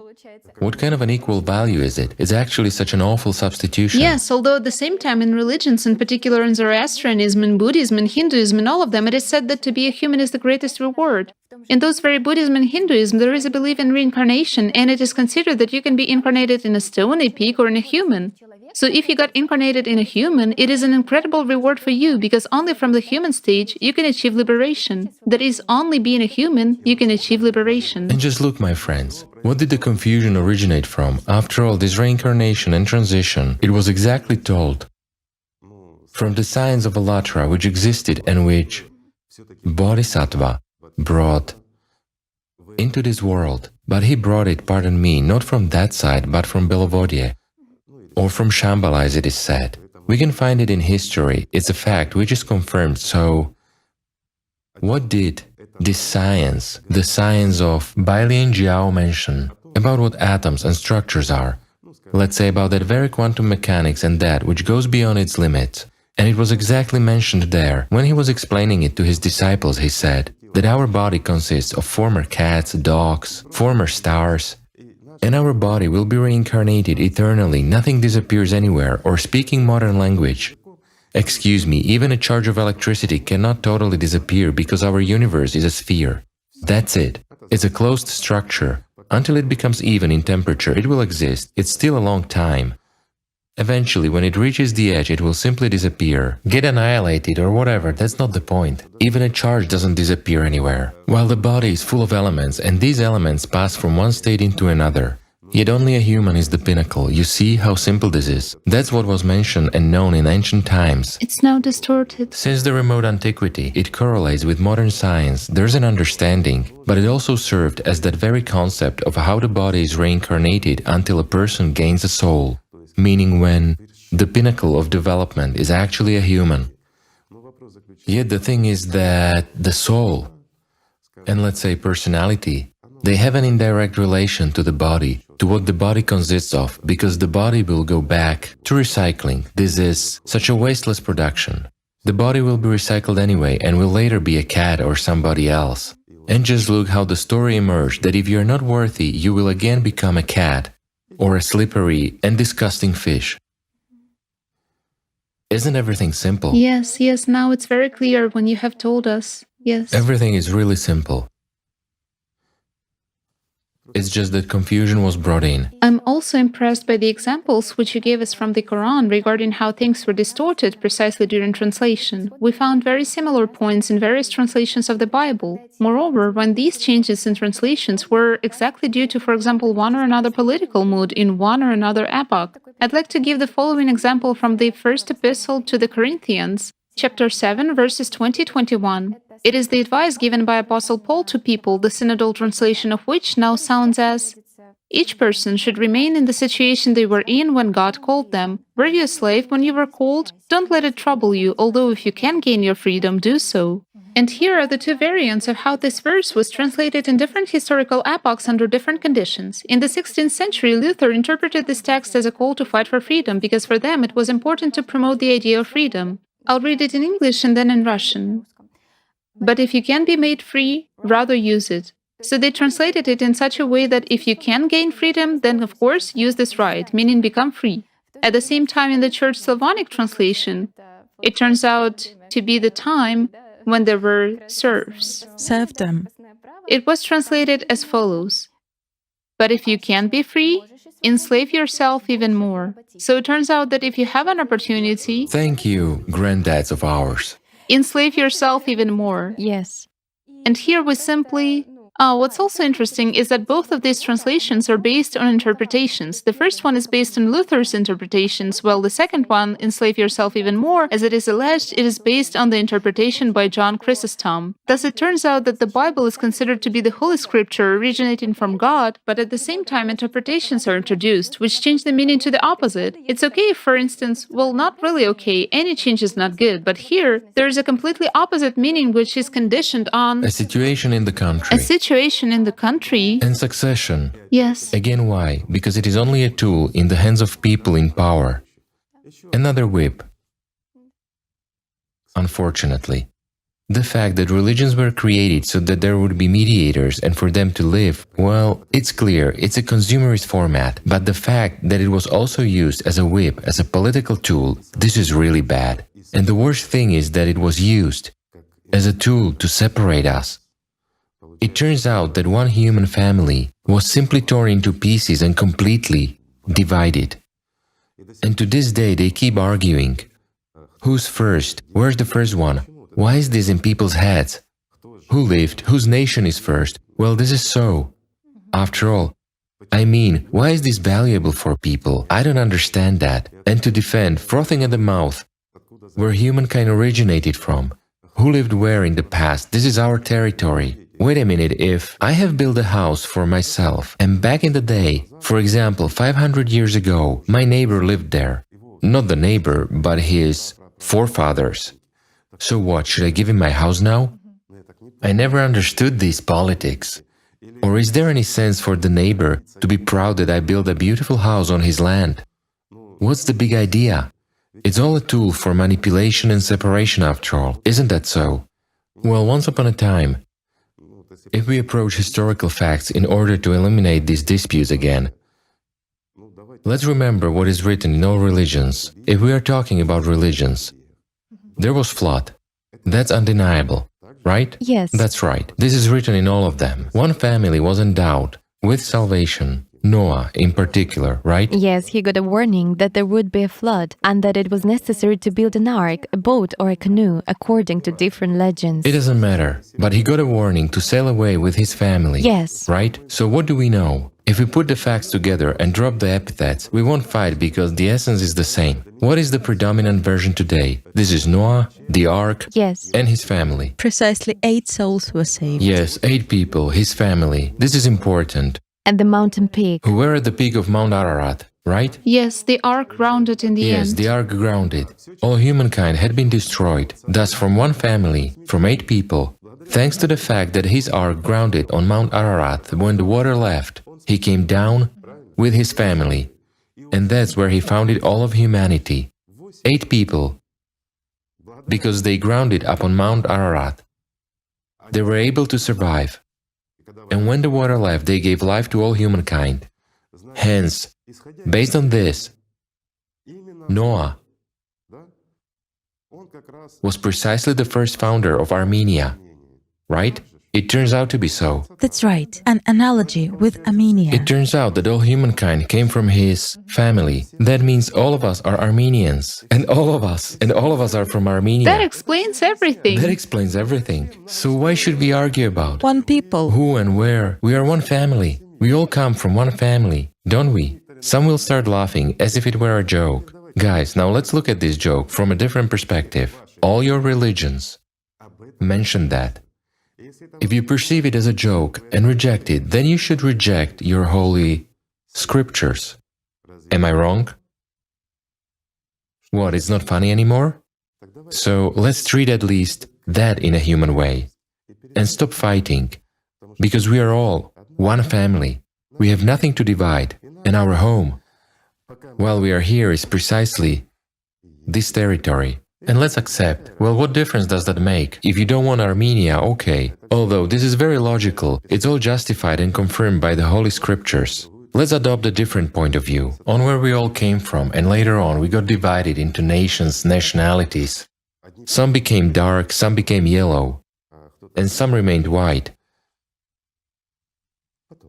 What kind of an equal value is it? It's actually such an awful substitution. Yes, although at the same time in religions, in particular in Zoroastrianism, in Buddhism, in Hinduism, in all of them, it is said that to be a human is the greatest reward. In those very Buddhism and Hinduism, there is a belief in reincarnation, and it is considered that you can be incarnated in a stone, a pig, or in a human. So if you got incarnated in a human, it is an incredible reward for you, because only from the human stage you can achieve liberation. That is, only being a human, you can achieve liberation. And just look, my friends, what did the confusion originate from? After all, this reincarnation and transition, it was exactly told from the science of Allatra, which existed and which Bodhisattva brought into this world. But he brought it, pardon me, not from that side, but from Belavodia, or from Shambhala, as it is said. We can find it in history, it's a fact which is confirmed. So, what did this science, the science of Bailey and Jiao mention about what atoms and structures are? Let's say about that very quantum mechanics and that which goes beyond its limits. And it was exactly mentioned there. When he was explaining it to his disciples, he said that our body consists of former cats, dogs, former stars, and our body will be reincarnated eternally, nothing disappears anywhere, or speaking modern language. Excuse me, even a charge of electricity cannot totally disappear because our universe is a sphere. That's it. It's a closed structure. Until it becomes even in temperature, it will exist. It's still a long time. Eventually, when it reaches the edge, it will simply disappear. Get annihilated or whatever, that's not the point. Even a charge doesn't disappear anywhere. While the body is full of elements, and these elements pass from one state into another. Yet only a human is the pinnacle. You see how simple this is? That's what was mentioned and known in ancient times. It's now distorted. Since the remote antiquity, it correlates with modern science. There's an understanding, but it also served as that very concept of how the body is reincarnated until a person gains a soul. Meaning when the pinnacle of development is actually a human. Yet the thing is that the soul, and let's say personality, they have an indirect relation to the body, to what the body consists of, because the body will go back to recycling. This is such a wasteless production. The body will be recycled anyway and will later be a cat or somebody else. And just look how the story emerged that if you're not worthy, you will again become a cat or a slippery and disgusting fish. Isn't everything simple? Yes, now it's very clear when you have told us. Yes. Everything is really simple. It's just that confusion was brought in. I'm also impressed by the examples which you gave us from the Quran regarding how things were distorted precisely during translation. We found very similar points in various translations of the Bible. Moreover, when these changes in translations were exactly due to, for example, one or another political mood in one or another epoch, I'd like to give the following example from the first epistle to the Corinthians, chapter 7, verses 20-21. It is the advice given by Apostle Paul to people, the synodal translation of which now sounds as, each person should remain in the situation they were in when God called them. Were you a slave when you were called? Don't let it trouble you, although if you can gain your freedom, do so. And here are the two variants of how this verse was translated in different historical epochs under different conditions. In the 16th century, Luther interpreted this text as a call to fight for freedom, because for them it was important to promote the idea of freedom. I'll read it in English and then in Russian. But if you can be made free, rather use it. So they translated it in such a way that if you can gain freedom, then of course use this right, meaning become free. At the same time, in the Church Slavonic translation, it turns out to be the time when there were serfs. Serfdom. It was translated as follows. But if you can be free, enslave yourself even more. So it turns out that if you have an opportunity, Thank you, granddads of ours. enslave yourself even more. Yes. And here we simply... what's also interesting is that both of these translations are based on interpretations. The first one is based on Luther's interpretations, while the second one, enslave yourself even more, as it is alleged, it is based on the interpretation by John Chrysostom. Thus it turns out that the Bible is considered to be the Holy Scripture originating from God, but at the same time interpretations are introduced, which change the meaning to the opposite. It's okay if, for instance, well, not really okay, any change is not good, but here, there is a completely opposite meaning which is conditioned on... A situation in the country. situation in the country. And succession. Yes. Again, why? Because it is only a tool in the hands of people in power. Another whip. Unfortunately. The fact that religions were created so that there would be mediators and for them to live, well, it's clear, it's a consumerist format, but the fact that it was also used as a whip, as a political tool, this is really bad. And the worst thing is that it was used as a tool to separate us. It turns out that one human family was simply torn into pieces and completely divided. And to this day they keep arguing. Who's first? Where's the first one? Why is this in people's heads? Who lived? Whose nation is first? Well, this is so. After all, I mean, why is this valuable for people? I don't understand that. And to defend, frothing at the mouth, where humankind originated from. Who lived where in the past? This is our territory. Wait a minute, if I have built a house for myself, and back in the day, for example, 500 years ago, my neighbor lived there. Not the neighbor, but his forefathers. So what, should I give him my house now? I never understood these politics. Or is there any sense for the neighbor to be proud that I built a beautiful house on his land? What's the big idea? It's all a tool for manipulation and separation after all, isn't that so? Well, once upon a time, If we approach historical facts in order to eliminate these disputes again, let's remember what is written in all religions. If we are talking about religions, there was flood. That's undeniable, right? Yes. That's right. This is written in all of them. One family was endowed with salvation. Noah in particular, right? Yes, he got a warning that there would be a flood and that it was necessary to build an ark, a boat, or a canoe, according to different legends. It doesn't matter, but he got a warning to sail away with his family. Yes. Right? So what do we know? If we put the facts together and drop the epithets, we won't fight because the essence is the same. What is the predominant version today? This is Noah, the ark, Yes. and his family. Precisely 8 souls were saved. Yes, 8 people, his family. This is important. And the mountain peak. Who were at the peak of Mount Ararat, right? Yes, the ark grounded in the Yes, end. the ark grounded. All humankind had been destroyed. Thus, from one family, from 8 people, thanks to the fact that his ark grounded on Mount Ararat when the water left, he came down with his family. And that's where he founded all of humanity. 8 people. Because they grounded upon Mount Ararat, they were able to survive. And when the water left, they gave life to all humankind. Hence, based on this, Noah was precisely the first founder of Armenia, right? It turns out to be so. That's right. An analogy with Armenia. It turns out that all humankind came from his family. That means all of us are Armenians. And all of us are from Armenia. That explains everything. That explains everything. So why should we argue about One people. who and where? We are one family. We all come from one family, don't we? Some will start laughing as if it were a joke. Guys, now let's look at this joke from a different perspective. All your religions mention that. If you perceive it as a joke and reject it, then you should reject your holy scriptures. Am I wrong? What, it's not funny anymore? So let's treat at least that in a human way and stop fighting, because we are all one family. We have nothing to divide, and our home, while we are here, is precisely this territory. And let's accept, well, what difference does that make? If you don't want Armenia, okay. Although this is very logical, it's all justified and confirmed by the Holy Scriptures. Let's adopt a different point of view, on where we all came from, and later on we got divided into nations, nationalities. Some became dark, some became yellow, and some remained white.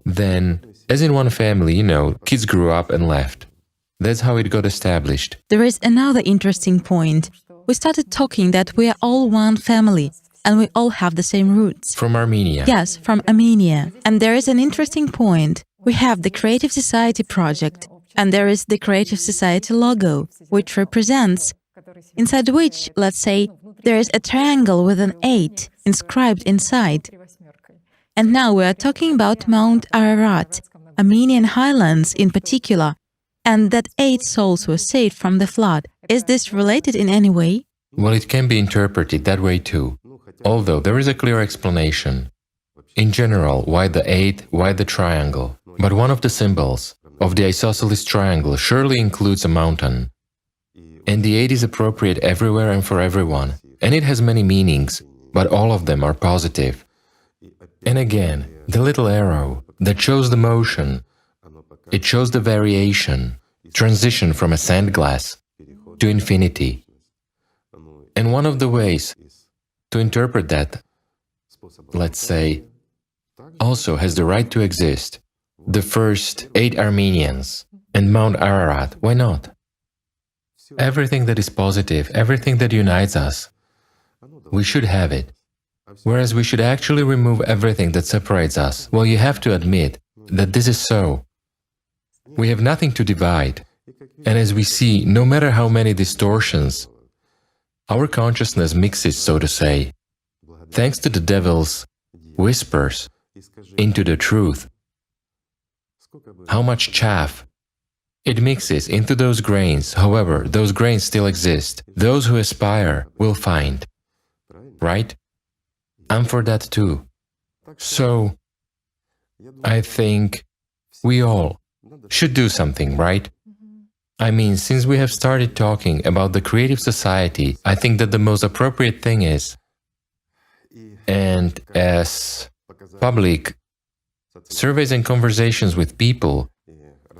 Then, as in one family, you know, kids grew up and left. That's how it got established. There is another interesting point. We started talking that we are all one family and we all have the same roots. From Armenia. Yes, from Armenia. And there is an interesting point. We have the Creative Society project and there is the Creative Society logo, which represents, inside which, let's say, there is a triangle with an 8 inscribed inside. And now we are talking about Mount Ararat, Armenian highlands in particular, and that 8 souls were saved from the flood. Is this related in any way? Well, it can be interpreted that way too, although there is a clear explanation. In general, why the 8, why the triangle? But one of the symbols of the isosceles triangle surely includes a mountain. And the 8 is appropriate everywhere and for everyone, and it has many meanings, but all of them are positive. And again, the little arrow that shows the motion, it shows the variation, transition from a sand glass to infinity. And one of the ways to interpret that, let's say, also has the right to exist. The first 8 Armenians and Mount Ararat, why not? Everything that is positive, everything that unites us, we should have it. Whereas we should actually remove everything that separates us. Well, you have to admit that this is so. We have nothing to divide. And as we see, no matter how many distortions, our consciousness mixes, so to say, thanks to the devil's whispers into the truth. How much chaff it mixes into those grains. However, those grains still exist. Those who aspire will find. Right? I'm for that too. So, I think we all should do something, right? I mean, since we have started talking about the creative society, I think that the most appropriate thing is, and as public surveys and conversations with people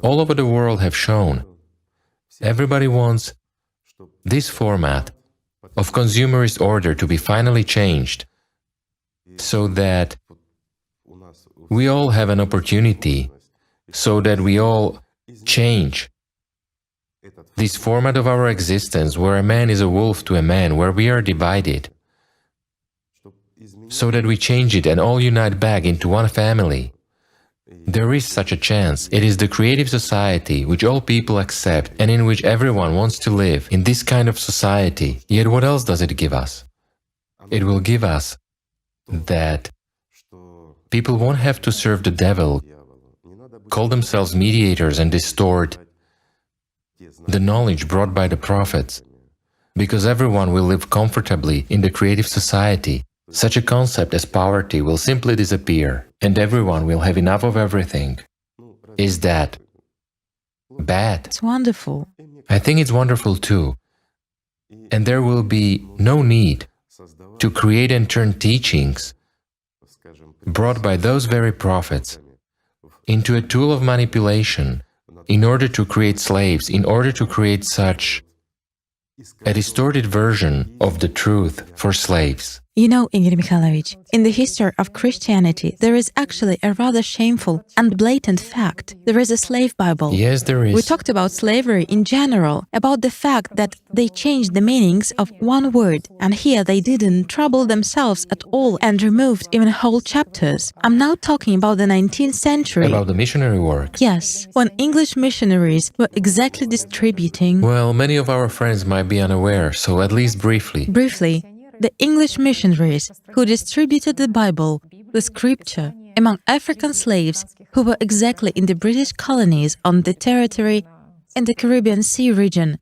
all over the world have shown, everybody wants this format of consumerist order to be finally changed so that we all have an opportunity, so that we all change this format of our existence where a man is a wolf to a man, where we are divided, so that we change it and all unite back into one family. There is such a chance. It is the creative society which all people accept and in which everyone wants to live, in this kind of society. Yet what else does it give us? It will give us that people won't have to serve the devil, call themselves mediators and distort the knowledge brought by the prophets, because everyone will live comfortably in the creative society. Such a concept as poverty will simply disappear, and everyone will have enough of everything. Is that bad? It's wonderful. I think it's wonderful too. And there will be no need to create and turn teachings brought by those very prophets into a tool of manipulation in order to create slaves, in order to create such a distorted version of the truth for slaves. You know, Igor Mikhailovich, in the history of Christianity, there is actually a rather shameful and blatant fact. There is a slave Bible. Yes, there is. We talked about slavery in general, about the fact that they changed the meanings of one word, and here they didn't trouble themselves at all and removed even whole chapters. I'm now talking about the 19th century. About the missionary work. Yes, when English missionaries were exactly distributing... Well, many of our friends might be unaware, so at least briefly. Briefly, the English missionaries who distributed the Bible, the scripture, among African slaves who were exactly in the British colonies on the territory in the Caribbean Sea region.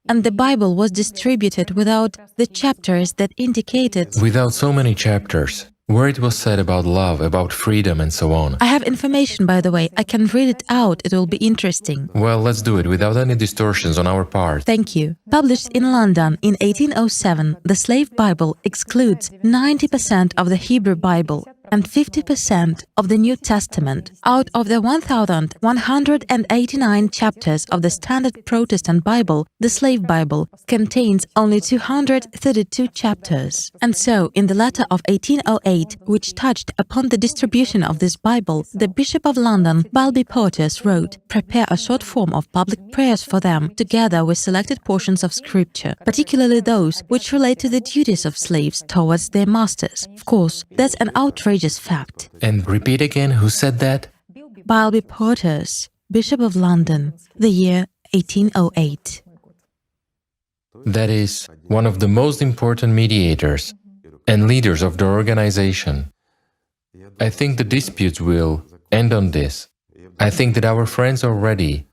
And the Bible was distributed without the chapters that indicated... Without so many chapters, where it was said about love, about freedom and so on. I have information, by the way. I can read it out. It will be interesting. Well, let's do it without any distortions on our part. Thank you. Published in London in 1807, the Slave Bible excludes 90% of the Hebrew Bible and 50% of the New Testament. Out of the 1,189 chapters of the Standard Protestant Bible, the Slave Bible contains only 232 chapters. And so, in the letter of 1808, which touched upon the distribution of this Bible, the Bishop of London, Balby Porteous, wrote, "Prepare a short form of public prayers for them, together with selected portions of Scripture, particularly those which relate to the duties of slaves towards their masters." Of course, that's an outrageous fact. And repeat again, who said that? Balby Porteous, Bishop of London, the year 1808. That is one of the most important mediators and leaders of the organization. I think the disputes will end on this. I think that our friends already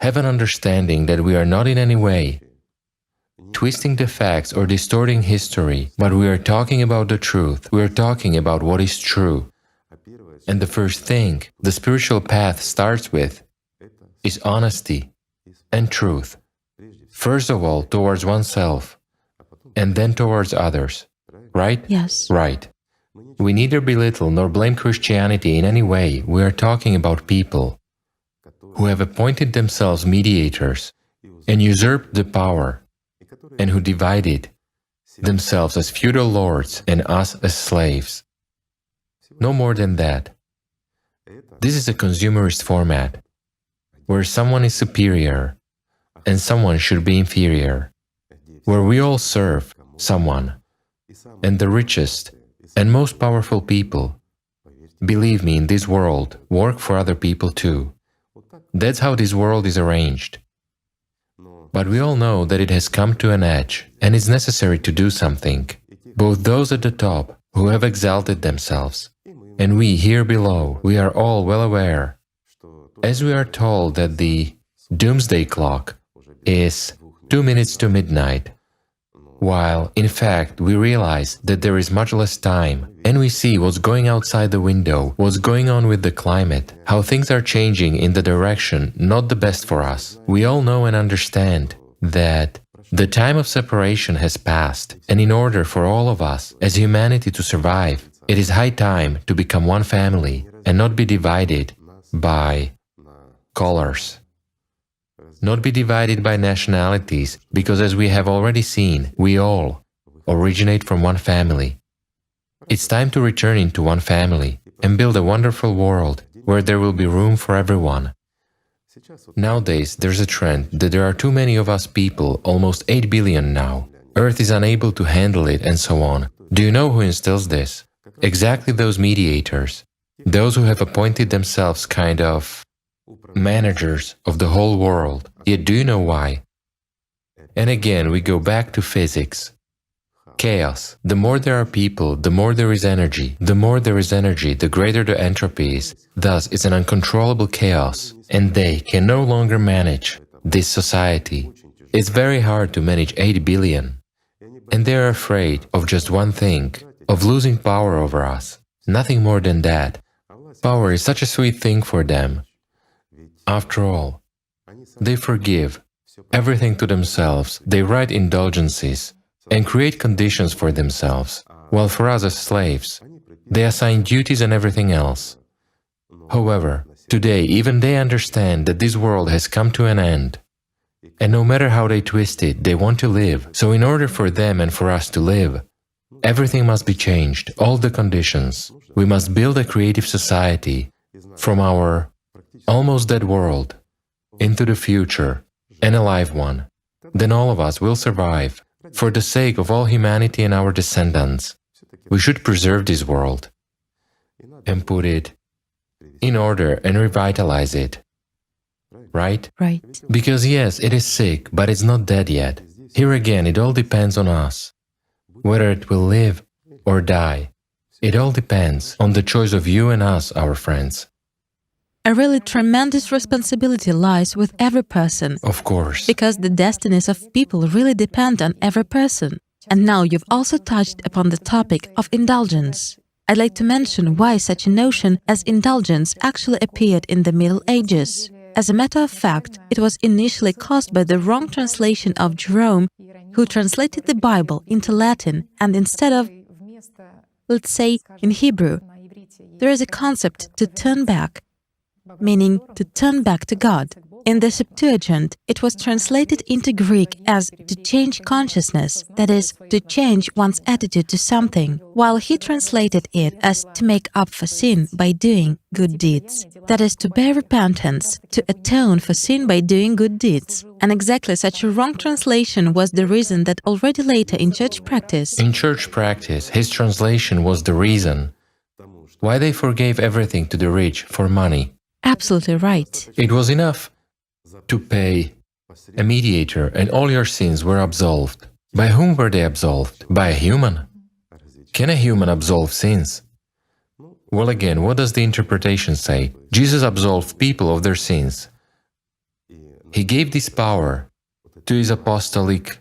have an understanding that we are not in any way twisting the facts or distorting history, but we are talking about the truth. We are talking about what is true. And the first thing the spiritual path starts with is honesty and truth. First of all, towards oneself, and then towards others. Right? Yes. Right. We neither belittle nor blame Christianity in any way. We are talking about people who have appointed themselves mediators and usurped the power, and who divided themselves as feudal lords and us as slaves. No more than that. This is a consumerist format, where someone is superior and someone should be inferior, where we all serve someone, and the richest and most powerful people, believe me, in this world, work for other people too. That's how this world is arranged. But we all know that it has come to an edge, and it's necessary to do something. Both those at the top, who have exalted themselves, and we here below, we are all well aware, as we are told that the doomsday clock is 2 minutes to midnight, while, in fact, we realize that there is much less time, and we see what's going outside the window, what's going on with the climate, how things are changing in the direction not the best for us. We all know and understand that the time of separation has passed, and in order for all of us, as humanity, to survive, It is high time to become one family and not be divided by colors, not be divided by nationalities, because as we have already seen, we all originate from one family. It's time to return into one family and build a wonderful world where there will be room for everyone. Nowadays, there's a trend that there are too many of us people, almost 8 billion now. Earth is unable to handle it and so on. Do you know who instills this? Exactly those mediators, those who have appointed themselves kind of managers of the whole world. Yet do you know why? And again, we go back to physics. Chaos. The more there are people, the more there is energy. The more there is energy, the greater the entropy is. Thus, it's an uncontrollable chaos, and they can no longer manage this society. It's very hard to manage 8 billion. And they are afraid of just one thing, of losing power over us. Nothing more than that. Power is such a sweet thing for them. After all, they forgive everything to themselves, they write indulgences, and create conditions for themselves, while for us as slaves, they assign duties and everything else. However, today even they understand that this world has come to an end, and no matter how they twist it, they want to live. So in order for them and for us to live, everything must be changed, all the conditions. We must build a creative society from our almost dead world into the future, and a live one. Then all of us will survive. For the sake of all humanity and our descendants, we should preserve this world and put it in order and revitalize it. Right? Right. Because yes, it is sick, but it's not dead yet. Here again, it all depends on us. Whether it will live or die, it all depends on the choice of you and us, our friends. A really tremendous responsibility lies with every person, Of course. because the destinies of people really depend on every person. And now you've also touched upon the topic of indulgence. I'd like to mention why such a notion as indulgence actually appeared in the Middle Ages. As a matter of fact, it was initially caused by the wrong translation of Jerome, who translated the Bible into Latin, and instead of, let's say, in Hebrew, there is a concept to turn back, meaning to turn back to God. In the Septuagint, it was translated into Greek as to change consciousness, that is, to change one's attitude to something, while he translated it as to make up for sin by doing good deeds, that is, to bear repentance, to atone for sin by doing good deeds. And exactly such a wrong translation was the reason that already later in church practice, his translation was the reason why they forgave everything to the rich for money. absolutely right. It was enough to pay a mediator and all your sins were absolved. By whom were they absolved? By a human? Can a human absolve sins? Well, again, what does the interpretation say? Jesus absolved people of their sins. He gave this power to his apostolic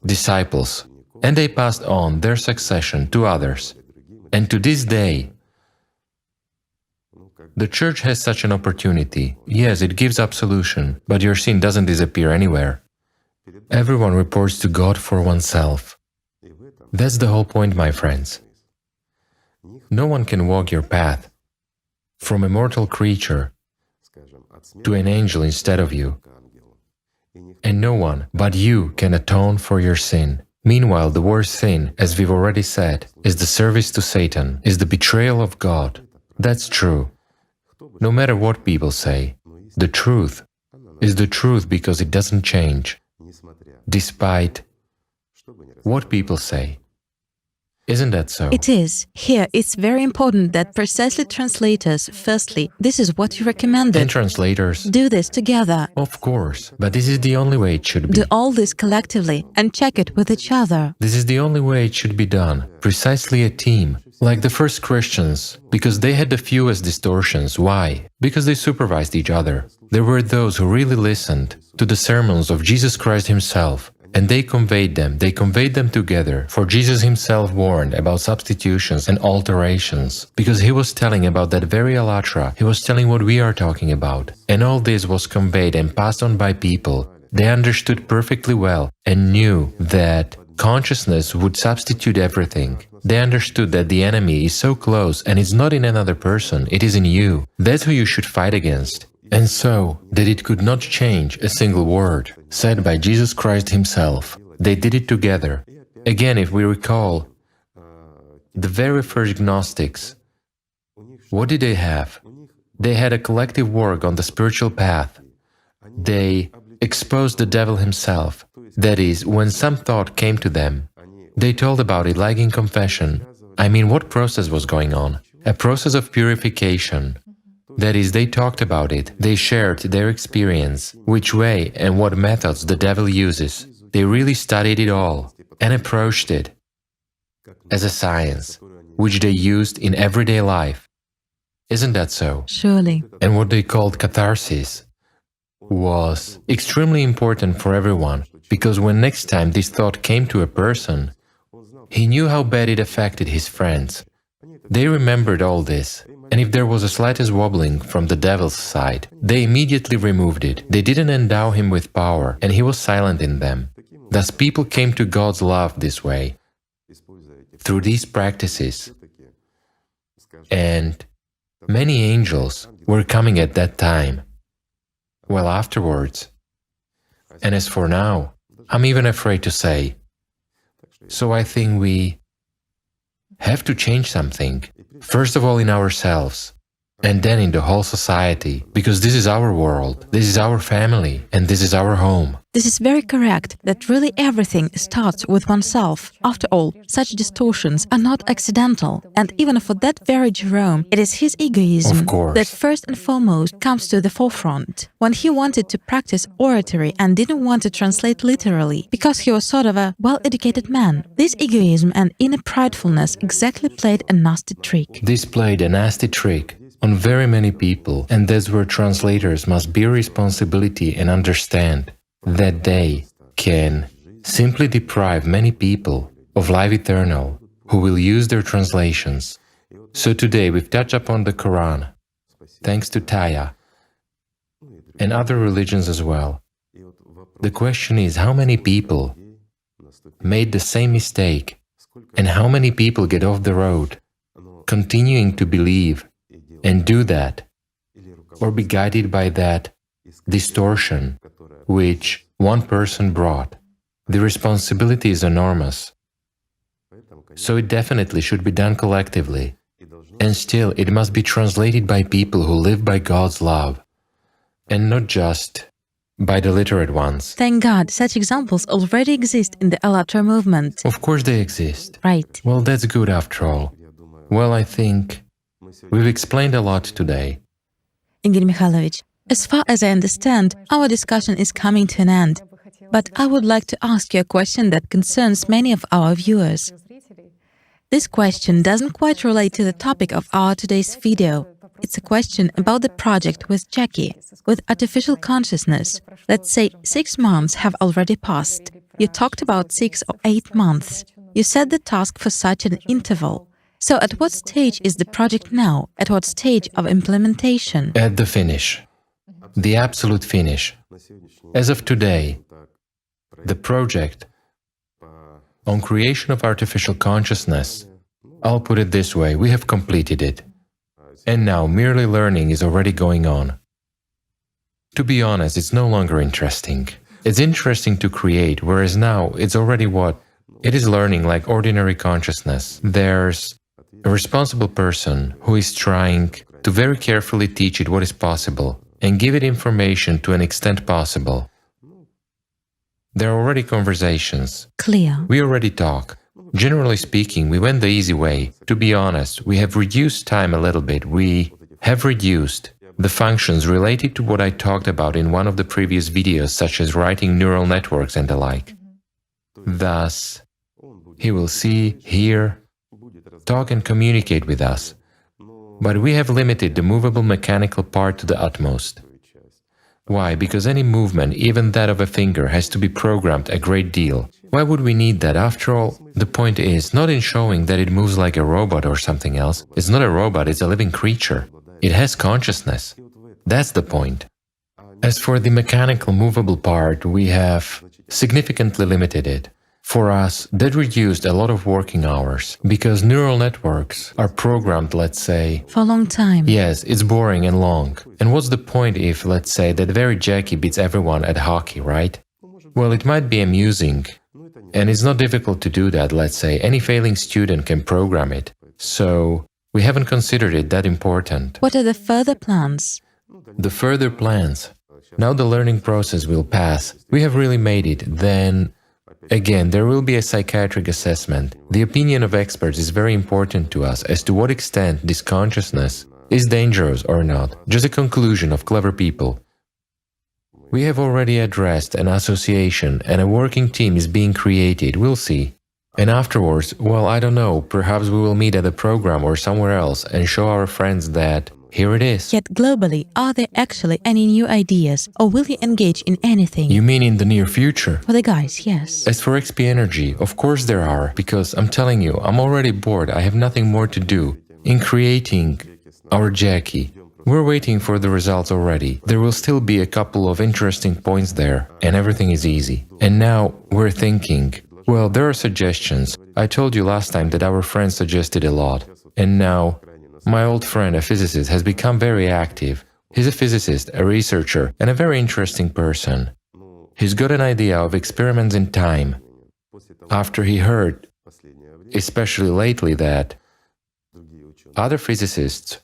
disciples, and they passed on their succession to others. And to this day, the Church has such an opportunity. Yes, it gives absolution, but your sin doesn't disappear anywhere. Everyone reports to God for oneself. That's the whole point, my friends. No one can walk your path from a mortal creature to an angel instead of you. And no one but you can atone for your sin. Meanwhile, the worst sin, as we've already said, is the service to Satan, is the betrayal of God. That's true. No matter what people say, the truth is the truth because it doesn't change, despite what people say. Isn't that so? It is. Here, it's very important that precisely translators, firstly, this is what you recommended. And translators? Do this together. Of course, but this is the only way it should be. Do all this collectively and check it with each other. This is the only way it should be done. Precisely a team. Like the first Christians, because they had the fewest distortions. Why? Because they supervised each other. There were those who really listened to the sermons of Jesus Christ himself, and they conveyed them together, for Jesus himself warned about substitutions and alterations, because he was telling about that very Allat, he was telling what we are talking about. And all this was conveyed and passed on by people. They understood perfectly well and knew that consciousness would substitute everything. They understood that the enemy is so close and it's not in another person, it is in you. That's who you should fight against. And so, that it could not change a single word said by Jesus Christ himself. They did it together. Again, if we recall, the very first Gnostics, what did they have? They had a collective work on the spiritual path. They exposed the devil himself. That is, when some thought came to them, they told about it like in confession. I mean, what process was going on? A process of purification. That is, they talked about it, they shared their experience, which way and what methods the devil uses. They really studied it all and approached it as a science, which they used in everyday life. Isn't that so? Surely. And what they called catharsis was extremely important for everyone, because when next time this thought came to a person, he knew how bad it affected his friends. They remembered all this, and if there was a slightest wobbling from the devil's side, they immediately removed it. They didn't endow him with power, and he was silent in them. Thus people came to God's love this way, through these practices. And many angels were coming at that time. Well, afterwards. And as for now, I'm even afraid to say. So I think we have to change something, first of all in ourselves, and then in the whole society, because this is our world, this is our family, and this is our home. This is very correct, that really everything starts with oneself. After all, such distortions are not accidental, and even for that very Jerome, it is his egoism that first and foremost comes to the forefront. When he wanted to practice oratory and didn't want to translate literally, because he was sort of a well-educated man, this egoism and inner pridefulness exactly played a nasty trick. This played a nasty trick on very many people, and that's where translators must bear responsibility and understand that they can simply deprive many people of life eternal who will use their translations. So today we've touched upon the Quran, thanks to Taya, and other religions as well. The question is, how many people made the same mistake, and how many people get off the road, continuing to believe and do that, or be guided by that distortion which one person brought. The responsibility is enormous. So it definitely should be done collectively. And still, it must be translated by people who live by God's love, and not just by the literate ones. Thank God, such examples already exist in the Allat movement. Of course they exist. Right. Well, that's good after all. Well, I think we've explained a lot today. Igor Mikhailovich, as far as I understand, our discussion is coming to an end. But I would like to ask you a question that concerns many of our viewers. This question doesn't quite relate to the topic of our today's video. It's a question about the project with Jackie, with artificial consciousness. Let's say 6 months have already passed. You talked about 6 or 8 months. You set the task for such an interval. So at what stage is the project now? At what stage of implementation? At the finish. The absolute finish. As of today, the project on creation of artificial consciousness, I'll put it this way, we have completed it. And now merely learning is already going on. To be honest, it's no longer interesting. It's interesting to create, whereas now it's already what? It is learning like ordinary consciousness. There's a responsible person who is trying to very carefully teach it what is possible and give it information to an extent possible. There are already conversations. Clear. We already talk. Generally speaking, we went the easy way. To be honest, we have reduced time a little bit. We have reduced the functions related to what I talked about in one of the previous videos, such as writing neural networks and the like. Thus, he will see, hear, talk and communicate with us. But we have limited the movable mechanical part to the utmost. Why? Because any movement, even that of a finger, has to be programmed a great deal. Why would we need that? After all, the point is not in showing that it moves like a robot or something else. It's not a robot, it's a living creature. It has consciousness. That's the point. As for the mechanical movable part, we have significantly limited it. For us, that reduced a lot of working hours, because neural networks are programmed, let's say, For a long time. yes, it's boring and long. And what's the point if, let's say, that very Jackie beats everyone at hockey, right? Well, it might be amusing, and it's not difficult to do that, let's say. Any failing student can program it. So, we haven't considered it that important. What are the further plans? The further plans. Now the learning process will pass. We have really made it. Then, again, there will be a psychiatric assessment. The opinion of experts is very important to us as to what extent this consciousness is dangerous or not. Just a conclusion of clever people. We have already addressed an association and a working team is being created, we'll see. And afterwards, well, I don't know, perhaps we will meet at a program or somewhere else and show our friends that here it is. Yet globally, are there actually any new ideas, or will you engage in anything? You mean in the near future? For the guys, yes. As for XP energy, of course there are, because I'm telling you, I'm already bored, I have nothing more to do. In creating our Jackie, we're waiting for the results already. There will still be a couple of interesting points there, and everything is easy. And now we're thinking, well, there are suggestions. I told you last time that our friend suggested a lot. And now, my old friend, a physicist, has become very active. He's a physicist, a researcher, and a very interesting person. He's got an idea of experiments in time. After he heard, especially lately, that other physicists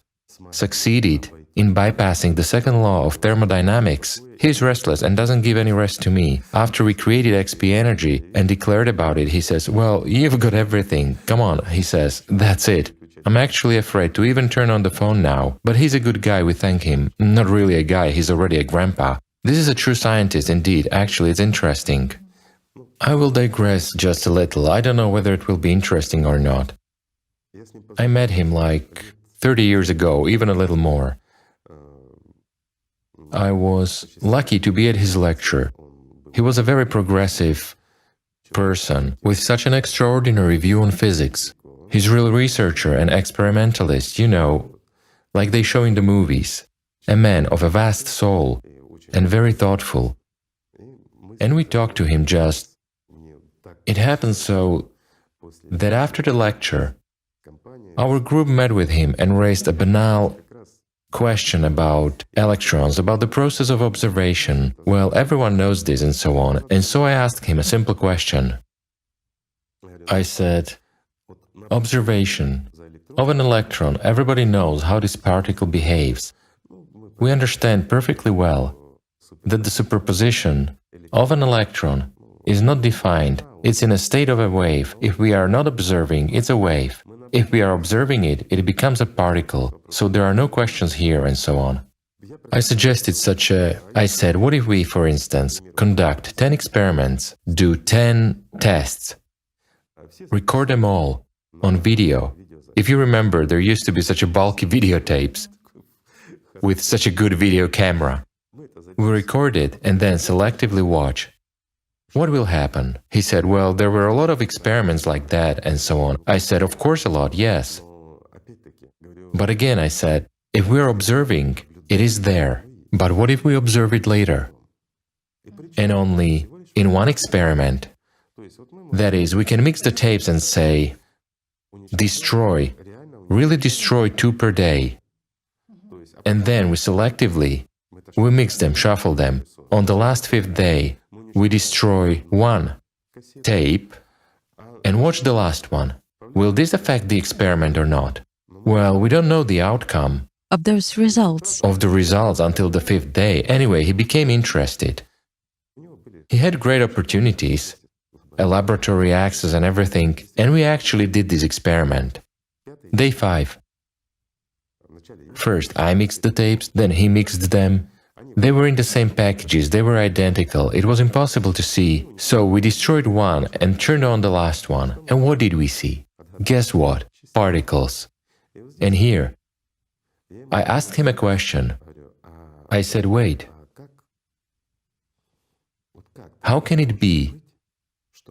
succeeded in bypassing the second law of thermodynamics, he's restless and doesn't give any rest to me. After we created XP Energy and declared about it, he says, well, you've got everything. Come on, he says, that's it. I'm actually afraid to even turn on the phone now, but he's a good guy, we thank him. Not really a guy, he's already a grandpa. This is a true scientist indeed, actually it's interesting. I will digress just a little, I don't know whether it will be interesting or not. I met him like 30 years ago, even a little more. I was lucky to be at his lecture. He was a very progressive person with such an extraordinary view on physics. He's a real researcher and experimentalist, you know, like they show in the movies. A man of a vast soul and very thoughtful. And we talked to him just... It happened so that after the lecture, our group met with him and raised a banal question about electrons, about the process of observation. Well, everyone knows this and so on. And so I asked him a simple question. I said, observation of an electron, everybody knows how this particle behaves. We understand perfectly well that the superposition of an electron is not defined, it's in a state of a wave. If we are not observing, it's a wave. If we are observing it, it becomes a particle, so there are no questions here and so on. I suggested I said, what if we, for instance, conduct 10 experiments, do 10 tests, record them all on video. If you remember, there used to be such a bulky videotapes with such a good video camera. We record it and then selectively watch. What will happen? He said, well, there were a lot of experiments like that and so on. I said, of course a lot, yes. But again, I said, if we're observing, it is there. But what if we observe it later? And only in one experiment. That is, we can mix the tapes and say, destroy, really destroy 2 per day. And then we mix them, shuffle them. On the last 5th day, we destroy 1 tape and watch the last one. Will this affect the experiment or not? Well, we don't know the outcome Of those results. of the results until the 5th day. Anyway, he became interested. He had great opportunities, a laboratory access and everything, and we actually did this experiment. Day 5. First, I mixed the tapes, then he mixed them. They were in the same packages, they were identical, it was impossible to see. So we destroyed one and turned on the last one. And what did we see? Guess what? Particles. And here, I asked him a question. I said, wait, how can it be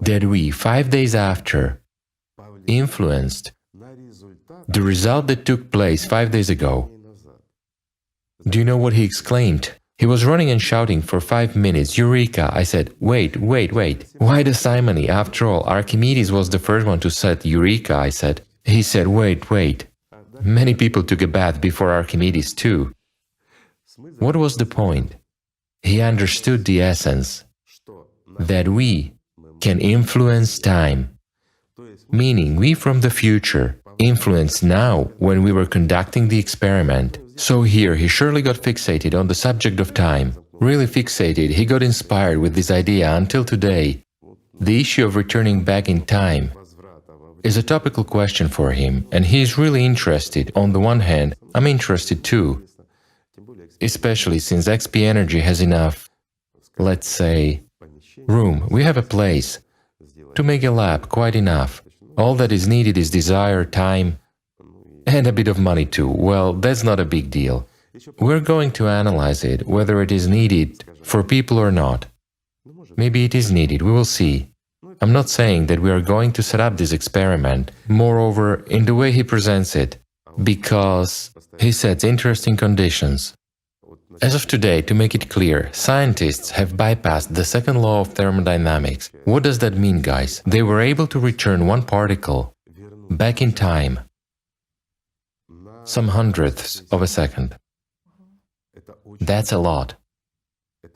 that we, 5 days after, influenced the result that took place 5 days ago? Do you know what he exclaimed? He was running and shouting for 5 minutes, Eureka! I said, wait. Why the simony? After all, Archimedes was the first one to set Eureka, I said. He said, wait. Many people took a bath before Archimedes too. What was the point? He understood the essence, that we can influence time, meaning we from the future influence now when we were conducting the experiment. So here he surely got fixated on the subject of time, really fixated, he got inspired with this idea until today. The issue of returning back in time is a topical question for him, and he is really interested. On the one hand, I'm interested too, especially since XP Energy has enough, let's say, room. We have a place to make a lab, quite enough. All that is needed is desire, time, and a bit of money too. Well, that's not a big deal. We're going to analyze it, whether it is needed for people or not. Maybe it is needed, we will see. I'm not saying that we are going to set up this experiment, moreover, in the way he presents it, because he sets interesting conditions. As of today, to make it clear, scientists have bypassed the second law of thermodynamics. What does that mean, guys? They were able to return one particle back in time, some hundredths of a second. That's a lot.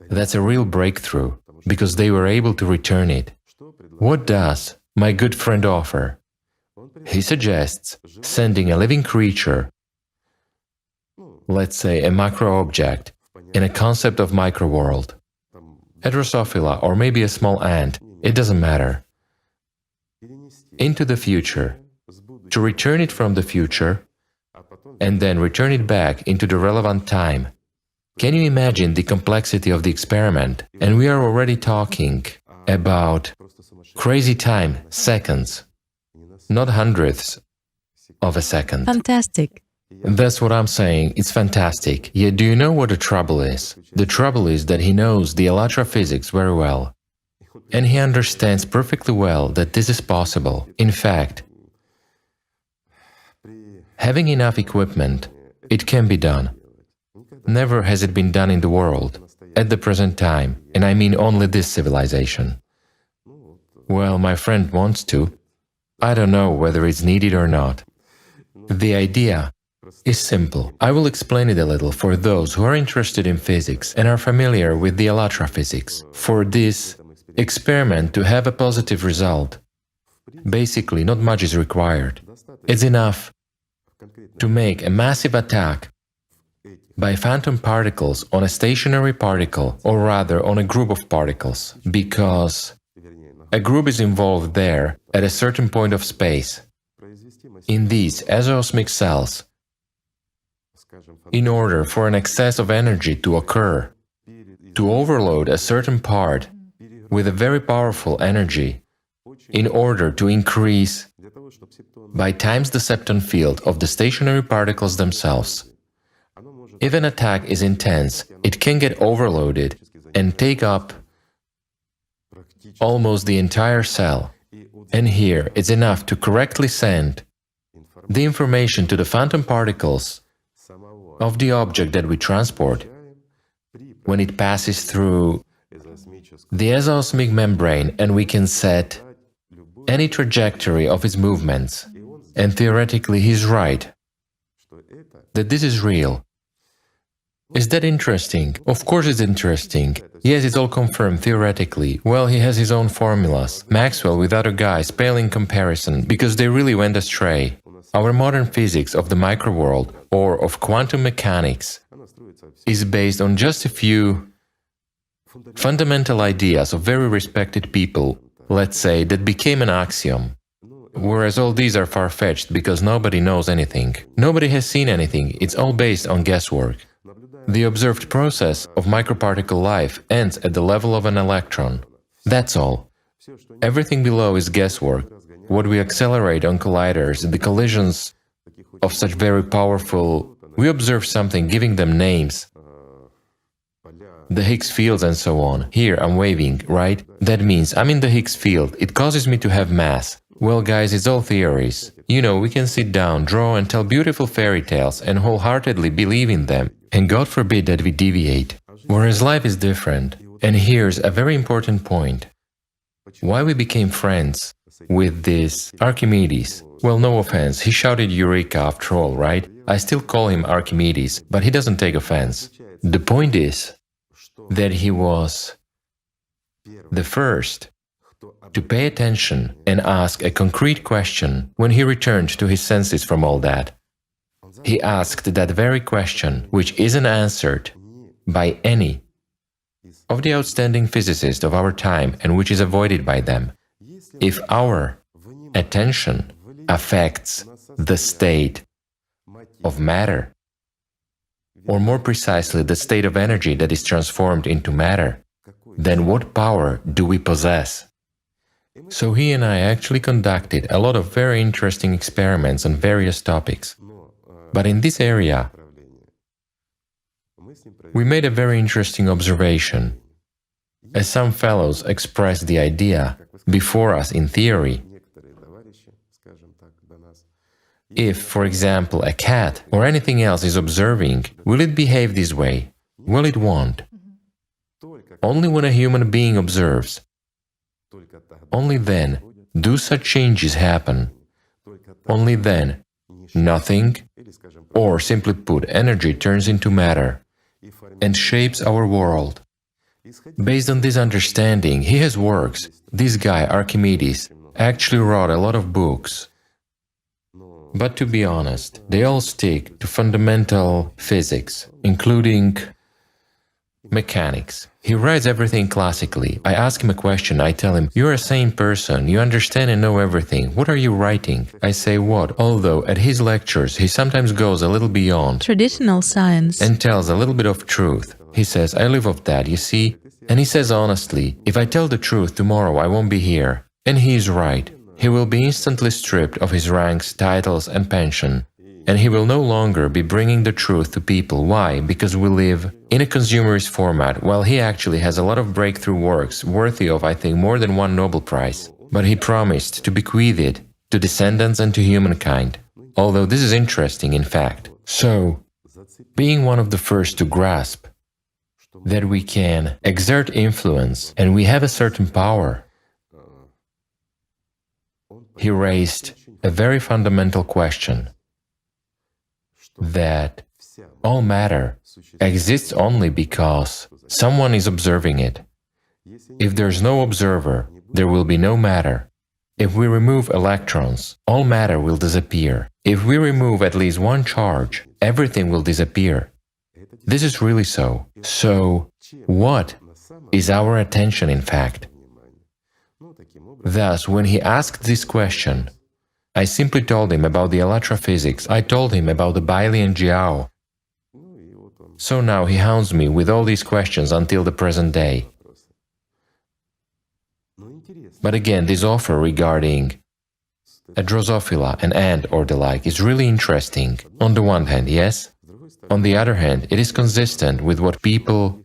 That's a real breakthrough, because they were able to return it. What does my good friend offer? He suggests sending a living creature, let's say a macro object, in a concept of microworld, a Drosophila or maybe a small ant, it doesn't matter, into the future, to return it from the future, and then return it back into the relevant time. Can you imagine the complexity of the experiment? And we are already talking about crazy time, seconds, not hundredths of a second. Fantastic. That's what I'm saying, it's fantastic. Yet do you know what the trouble is? The trouble is that he knows the Allat physics very well. And he understands perfectly well that this is possible. In fact, having enough equipment, it can be done. Never has it been done in the world, at the present time, and I mean only this civilization. Well, my friend wants to. I don't know whether it's needed or not. The idea is simple. I will explain it a little for those who are interested in physics and are familiar with the Allat physics. For this experiment to have a positive result, basically not much is required. It's enough to make a massive attack by phantom particles on a stationary particle, or rather on a group of particles, because a group is involved there at a certain point of space. In these exosmic cells, in order for an excess of energy to occur, to overload a certain part with a very powerful energy, in order to increase by times the septon field of the stationary particles themselves. If an attack is intense, it can get overloaded and take up almost the entire cell. And here it's enough to correctly send the information to the phantom particles of the object that we transport when it passes through the exosmic membrane, and we can set any trajectory of its movements. And theoretically he's right that this is real. Is that interesting? Of course it's interesting. Yes, it's all confirmed theoretically. Well, he has his own formulas. Maxwell with other guys pale in comparison, because they really went astray. Our modern physics of the microworld, or of quantum mechanics, is based on just a few fundamental ideas of very respected people, let's say, that became an axiom. Whereas all these are far-fetched because nobody knows anything. Nobody has seen anything, it's all based on guesswork. The observed process of microparticle life ends at the level of an electron. That's all. Everything below is guesswork. What we accelerate on colliders, the collisions of such very powerful... We observe something, giving them names, the Higgs fields and so on. Here I'm waving, right? That means I'm in the Higgs field, it causes me to have mass. Well, guys, it's all theories. You know, we can sit down, draw and tell beautiful fairy tales and wholeheartedly believe in them. And God forbid that we deviate. Whereas life is different. And here's a very important point. Why we became friends with this Archimedes? Well, no offense, he shouted Eureka after all, right? I still call him Archimedes, but he doesn't take offense. The point is that he was the first to pay attention and ask a concrete question when he returned to his senses from all that. He asked that very question, which isn't answered by any of the outstanding physicists of our time and which is avoided by them. If our attention affects the state of matter, or more precisely, the state of energy that is transformed into matter, then what power do we possess? So he and I actually conducted a lot of very interesting experiments on various topics. But in this area, we made a very interesting observation. As some fellows expressed the idea before us in theory, if, for example, a cat or anything else is observing, will it behave this way? Well, it won't. Only when a human being observes, only then do such changes happen. Only then nothing, or simply put, energy turns into matter and shapes our world. Based on this understanding, he has works. This guy, Archimedes, actually wrote a lot of books. But to be honest, they all stick to fundamental physics, including mechanics. He writes everything classically. I ask him a question, I tell him, "You're a sane person, you understand and know everything. What are you writing?" I say what? Although at his lectures he sometimes goes a little beyond Traditional science. and tells a little bit of truth. He says, "I live off that, you see?" And he says honestly, if I tell the truth tomorrow, I won't be here. And he is right. He will be instantly stripped of his ranks, titles and pension. And he will no longer be bringing the truth to people. Why? Because we live in a consumerist format, while he actually has a lot of breakthrough works, worthy of, I think, more than one Nobel Prize. But he promised to bequeath it to descendants and to humankind. Although this is interesting, in fact. So, being one of the first to grasp that we can exert influence and we have a certain power, he raised a very fundamental question, that all matter exists only because someone is observing it. If there's no observer, there will be no matter. If we remove electrons, all matter will disappear. If we remove at least one charge, everything will disappear. This is really so. So, what is our attention, in fact? Thus, when he asked this question, I simply told him about the Allat physics, I told him about the Bailey and Jiao. So now he hounds me with all these questions until the present day. But again, this offer regarding a Drosophila, an ant or the like, is really interesting. On the one hand, yes. On the other hand, it is consistent with what people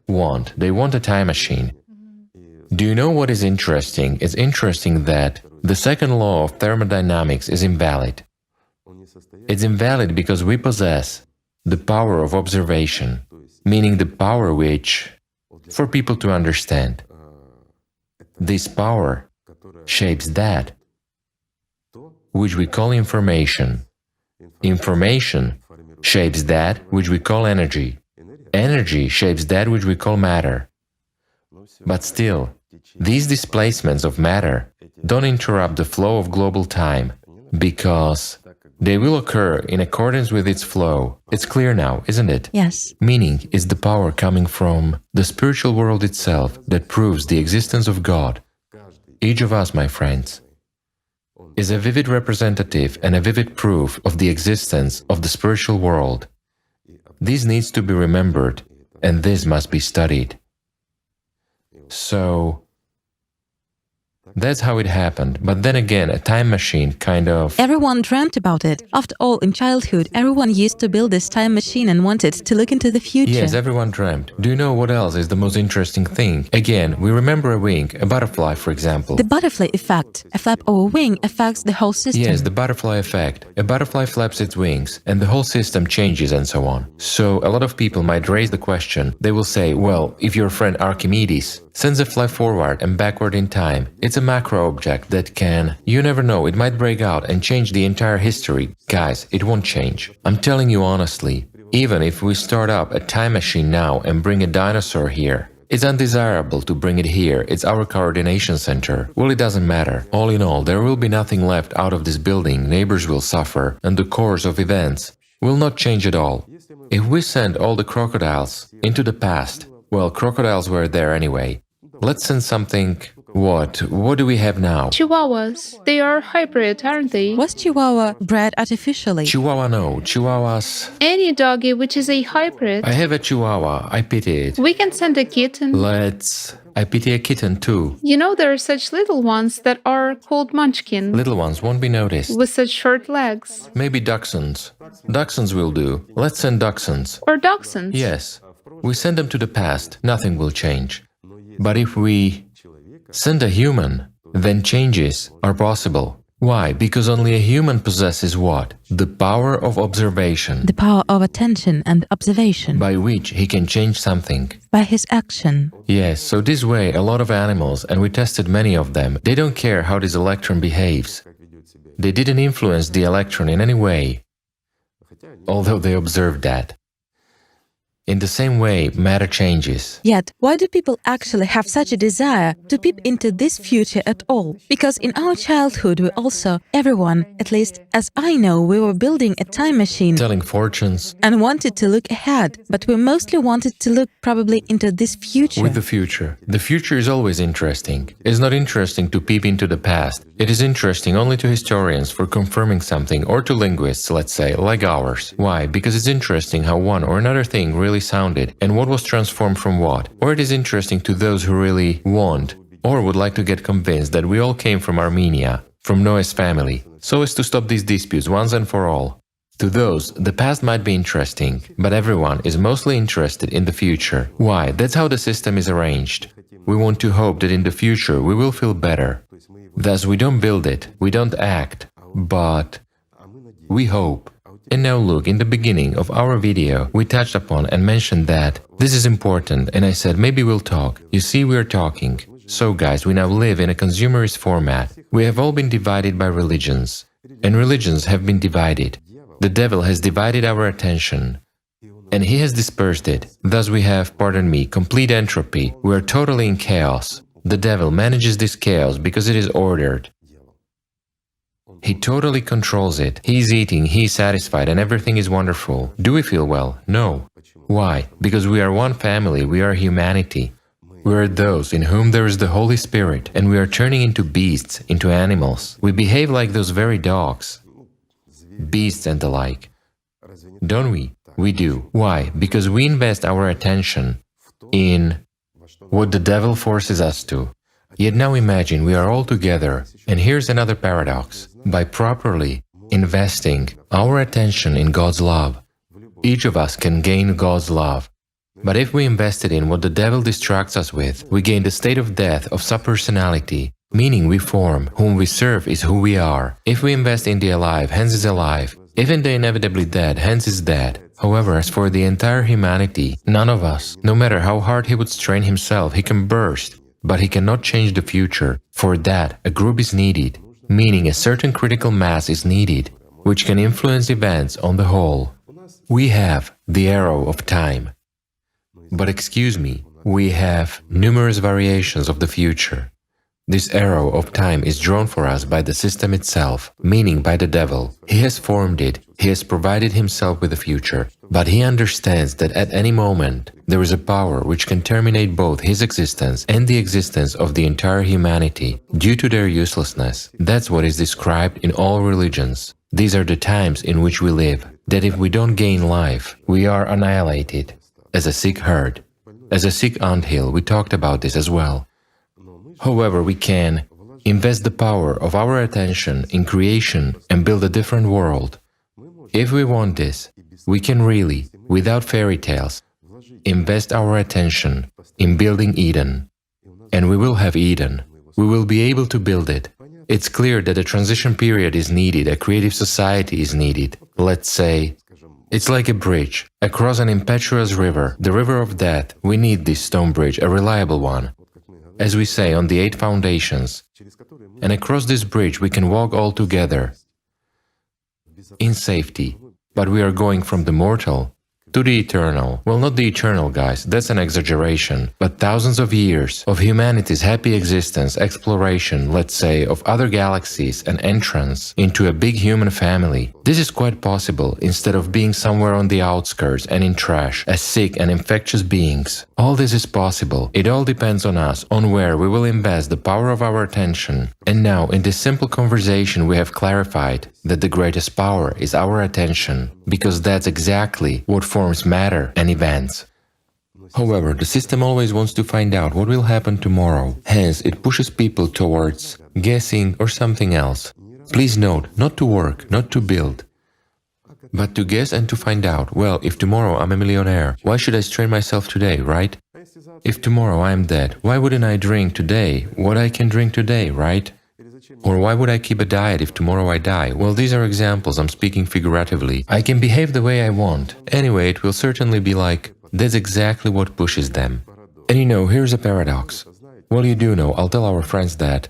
want. They want a time machine. Do you know what is interesting? It's interesting that the second law of thermodynamics is invalid. It's invalid because we possess the power of observation, meaning the power which, for people to understand, this power shapes that which we call information. Information shapes that which we call energy. Energy shapes that which we call matter. But still, these displacements of matter don't interrupt the flow of global time, because they will occur in accordance with its flow. It's clear now, isn't it? Yes. Meaning is the power coming from the spiritual world itself that proves the existence of God. Each of us, my friends, is a vivid representative and a vivid proof of the existence of the spiritual world. This needs to be remembered, and this must be studied. So, That's how it happened. But then again, a time machine kind of... Everyone dreamt about it. After all, in childhood, everyone used to build this time machine and wanted to look into the future. Yes, everyone dreamt. Do you know what else is the most interesting thing? Again, we remember a wing, a butterfly, for example. The butterfly effect. A flap of a wing affects the whole system. Yes, the butterfly effect. A butterfly flaps its wings, and the whole system changes and so on. So, a lot of people might raise the question. They will say, well, if your friend Archimedes sends a fly forward and backward in time, it's a macro object that can... You never know, it might break out and change the entire history. Guys, it won't change. I'm telling you honestly, even if we start up a time machine now and bring a dinosaur here, it's undesirable to bring it here, it's our coordination center. Well, it doesn't matter. All in all, there will be nothing left out of this building, neighbors will suffer, and the course of events will not change at all. If we send all the crocodiles into the past, well, crocodiles were there anyway. Let's send something... What do we have now? Chihuahuas. They are hybrid, aren't they? Was Chihuahua bred artificially? Chihuahua, no. Chihuahuas... Any doggy which is a hybrid. I have a Chihuahua. I pity it. We can send a kitten. I pity a kitten too. You know, there are such little ones that are called munchkin, Little ones won't be noticed. with such short legs. Maybe dachshunds. Dachshunds will do. Let's send dachshunds. Or dachshunds. Yes. We send them to the past, nothing will change. But if we send a human, then changes are possible. Why? Because only a human possesses what? The power of observation, The power of attention and observation. by which he can change something. By his action. Yes, so this way a lot of animals, and we tested many of them, they don't care how this electron behaves. They didn't influence the electron in any way, although they observed that. In the same way, matter changes. Yet, why do people actually have such a desire to peep into this future at all? Because in our childhood we also, everyone, at least as I know, we were building a time machine Telling fortunes and wanted to look ahead, but we mostly wanted to look probably into this future. with the future. The future is always interesting. It's not interesting to peep into the past. It is interesting only to historians for confirming something, or to linguists, let's say, like ours. Why? Because it's interesting how one or another thing really sounded and what was transformed from what. Or it is interesting to those who really want or would like to get convinced that we all came from Armenia, from Noah's family, so as to stop these disputes once and for all. To those, the past might be interesting, but everyone is mostly interested in the future. Why? That's how the system is arranged. We want to hope that in the future we will feel better. Thus we don't build it, we don't act, but we hope. And now look, in the beginning of our video, we touched upon and mentioned that this is important, and I said maybe we'll talk. You see, we are talking. So guys, we now live in a consumerist format. We have all been divided by religions, and religions have been divided. The devil has divided our attention, and he has dispersed it. Thus we have, pardon me, complete entropy. We are totally in chaos. The devil manages this chaos because it is ordered. He totally controls it. He's eating, he's satisfied, and everything is wonderful. Do we feel well? No. Why? Because we are one family, we are humanity. We are those in whom there is the Holy Spirit, and we are turning into beasts, into animals. We behave like those very dogs, beasts and the like. Don't we? We do. Why? Because we invest our attention in what the devil forces us to. Yet now imagine we are all together, and here's another paradox. By properly investing our attention in God's love, each of us can gain God's love. But if we invest it in what the devil distracts us with, we gain the state of death of subpersonality, meaning we form, whom we serve is who we are. If we invest in the alive, hence is alive. If in the inevitably dead, hence is dead. However, as for the entire humanity, none of us, no matter how hard he would strain himself, he can burst. But he cannot change the future. For that, a group is needed, meaning a certain critical mass is needed, which can influence events on the whole. We have the arrow of time. But excuse me, we have numerous variations of the future. This arrow of time is drawn for us by the system itself, meaning by the devil. He has formed it, he has provided himself with a future, but he understands that at any moment there is a power which can terminate both his existence and the existence of the entire humanity due to their uselessness. That's what is described in all religions. These are the times in which we live, that if we don't gain life, we are annihilated. As a sick herd, as a sick anthill, we talked about this as well. However, we can invest the power of our attention in creation and build a different world. If we want this, we can really, without fairy tales, invest our attention in building Eden. And we will have Eden. We will be able to build it. It's clear that a transition period is needed, a creative society is needed. Let's say, it's like a bridge across an impetuous river, the river of death. We need this stone bridge, a reliable one, as we say, on the 8 foundations. And across this bridge we can walk all together in safety. But we are going from the mortal to the eternal. Well, not the eternal, guys, that's an exaggeration, but thousands of years of humanity's happy existence, exploration, let's say, of other galaxies and entrance into a big human family. This is quite possible instead of being somewhere on the outskirts and in trash as sick and infectious beings. All this is possible. It all depends on us, on where we will invest the power of our attention. And now, in this simple conversation, we have clarified that the greatest power is our attention, because that's exactly what forms matter and events. However, the system always wants to find out what will happen tomorrow. Hence, it pushes people towards guessing or something else. Please note, not to work, not to build, but to guess and to find out, well, if tomorrow I'm a millionaire, why should I strain myself today, right? If tomorrow I am dead, why wouldn't I drink today what I can drink today, right? Or why would I keep a diet if tomorrow I die? Well, these are examples, I'm speaking figuratively. I can behave the way I want. Anyway, it will certainly be like, that's exactly what pushes them. And you know, here's a paradox. Well, you do know, I'll tell our friends that.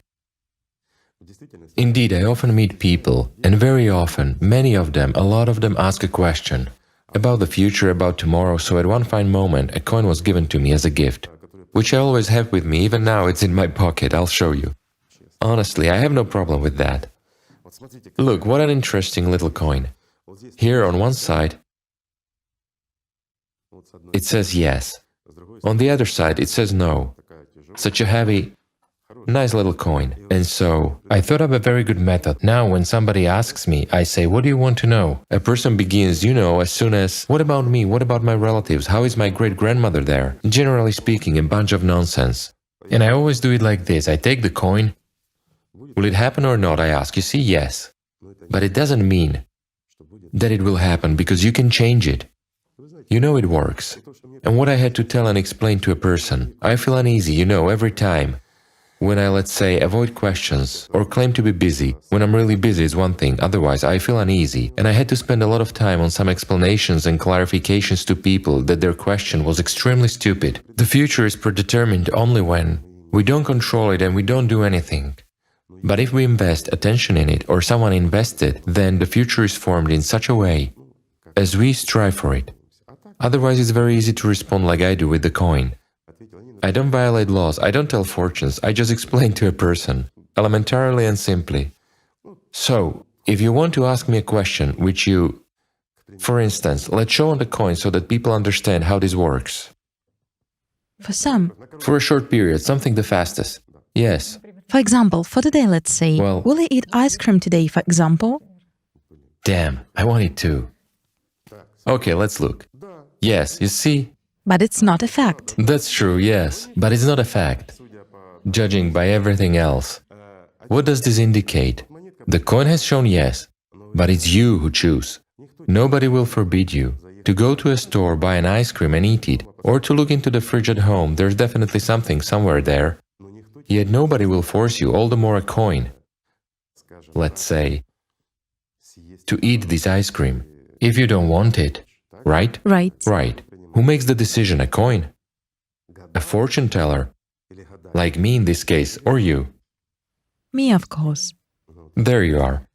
Indeed, I often meet people, and very often, many of them, a lot of them ask a question about the future, about tomorrow, so at one fine moment, a coin was given to me as a gift, which I always have with me, even now it's in my pocket, I'll show you. Honestly, I have no problem with that. Look, what an interesting little coin. Here on one side, it says yes. On the other side, it says no. Such a heavy, nice little coin. And so, I thought of a very good method. Now, when somebody asks me, I say, what do you want to know? A person begins, you know, as soon as, what about me? What about my relatives? How is my great-grandmother there? Generally speaking, a bunch of nonsense. And I always do it like this. I take the coin. Will it happen or not, I ask. You see, yes. But it doesn't mean that it will happen, because you can change it. You know it works. And what I had to tell and explain to a person, I feel uneasy, you know, every time. When I, let's say, avoid questions or claim to be busy. When I'm really busy is one thing, otherwise I feel uneasy. And I had to spend a lot of time on some explanations and clarifications to people that their question was extremely stupid. The future is predetermined only when we don't control it and we don't do anything. But if we invest attention in it, or someone invested, then the future is formed in such a way as we strive for it. Otherwise, it's very easy to respond like I do with the coin. I don't violate laws, I don't tell fortunes, I just explain to a person, elementarily and simply. So, if you want to ask me a question which you... For instance, let's show on the coin so that people understand how this works. For some. For a short period, something the fastest. Yes. For example, for today, let's say, Well, will he eat ice cream today, for example? Damn, I want it too. Okay, let's look. Yes, you see? But it's not a fact. That's true, yes. But it's not a fact. Judging by everything else. What does this indicate? The coin has shown yes, but it's you who choose. Nobody will forbid you to go to a store, buy an ice cream and eat it, or to look into the fridge at home, there's definitely something somewhere there. Yet nobody will force you, all the more a coin, let's say, to eat this ice cream, if you don't want it, right? Right. Right. Who makes the decision, a coin? A fortune teller? Like me in this case, or you? Me, of course. There you are.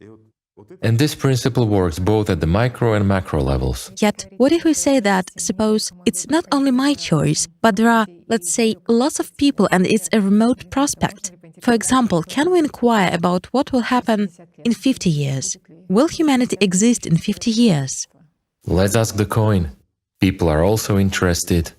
And this principle works both at the micro and macro levels. Yet, what if we say that, suppose, it's not only my choice, but there are, let's say, lots of people and it's a remote prospect? For example, can we inquire about what will happen in 50 years? Will humanity exist in 50 years? Let's ask the coin. People are also interested.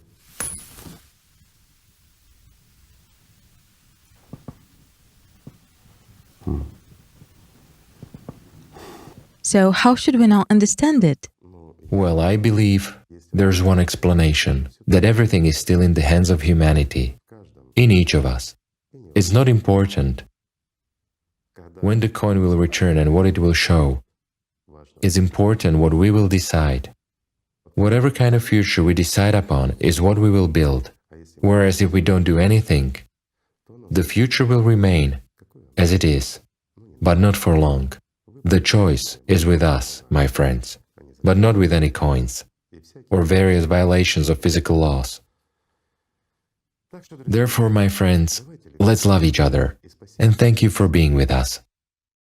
So how should we now understand it? Well, I believe there's one explanation, that everything is still in the hands of humanity, in each of us. It's not important when the coin will return and what it will show. It's important what we will decide. Whatever kind of future we decide upon is what we will build. Whereas if we don't do anything, the future will remain as it is, but not for long. The choice is with us, my friends, but not with any coins or various violations of physical laws. Therefore, my friends, let's love each other, and thank you for being with us.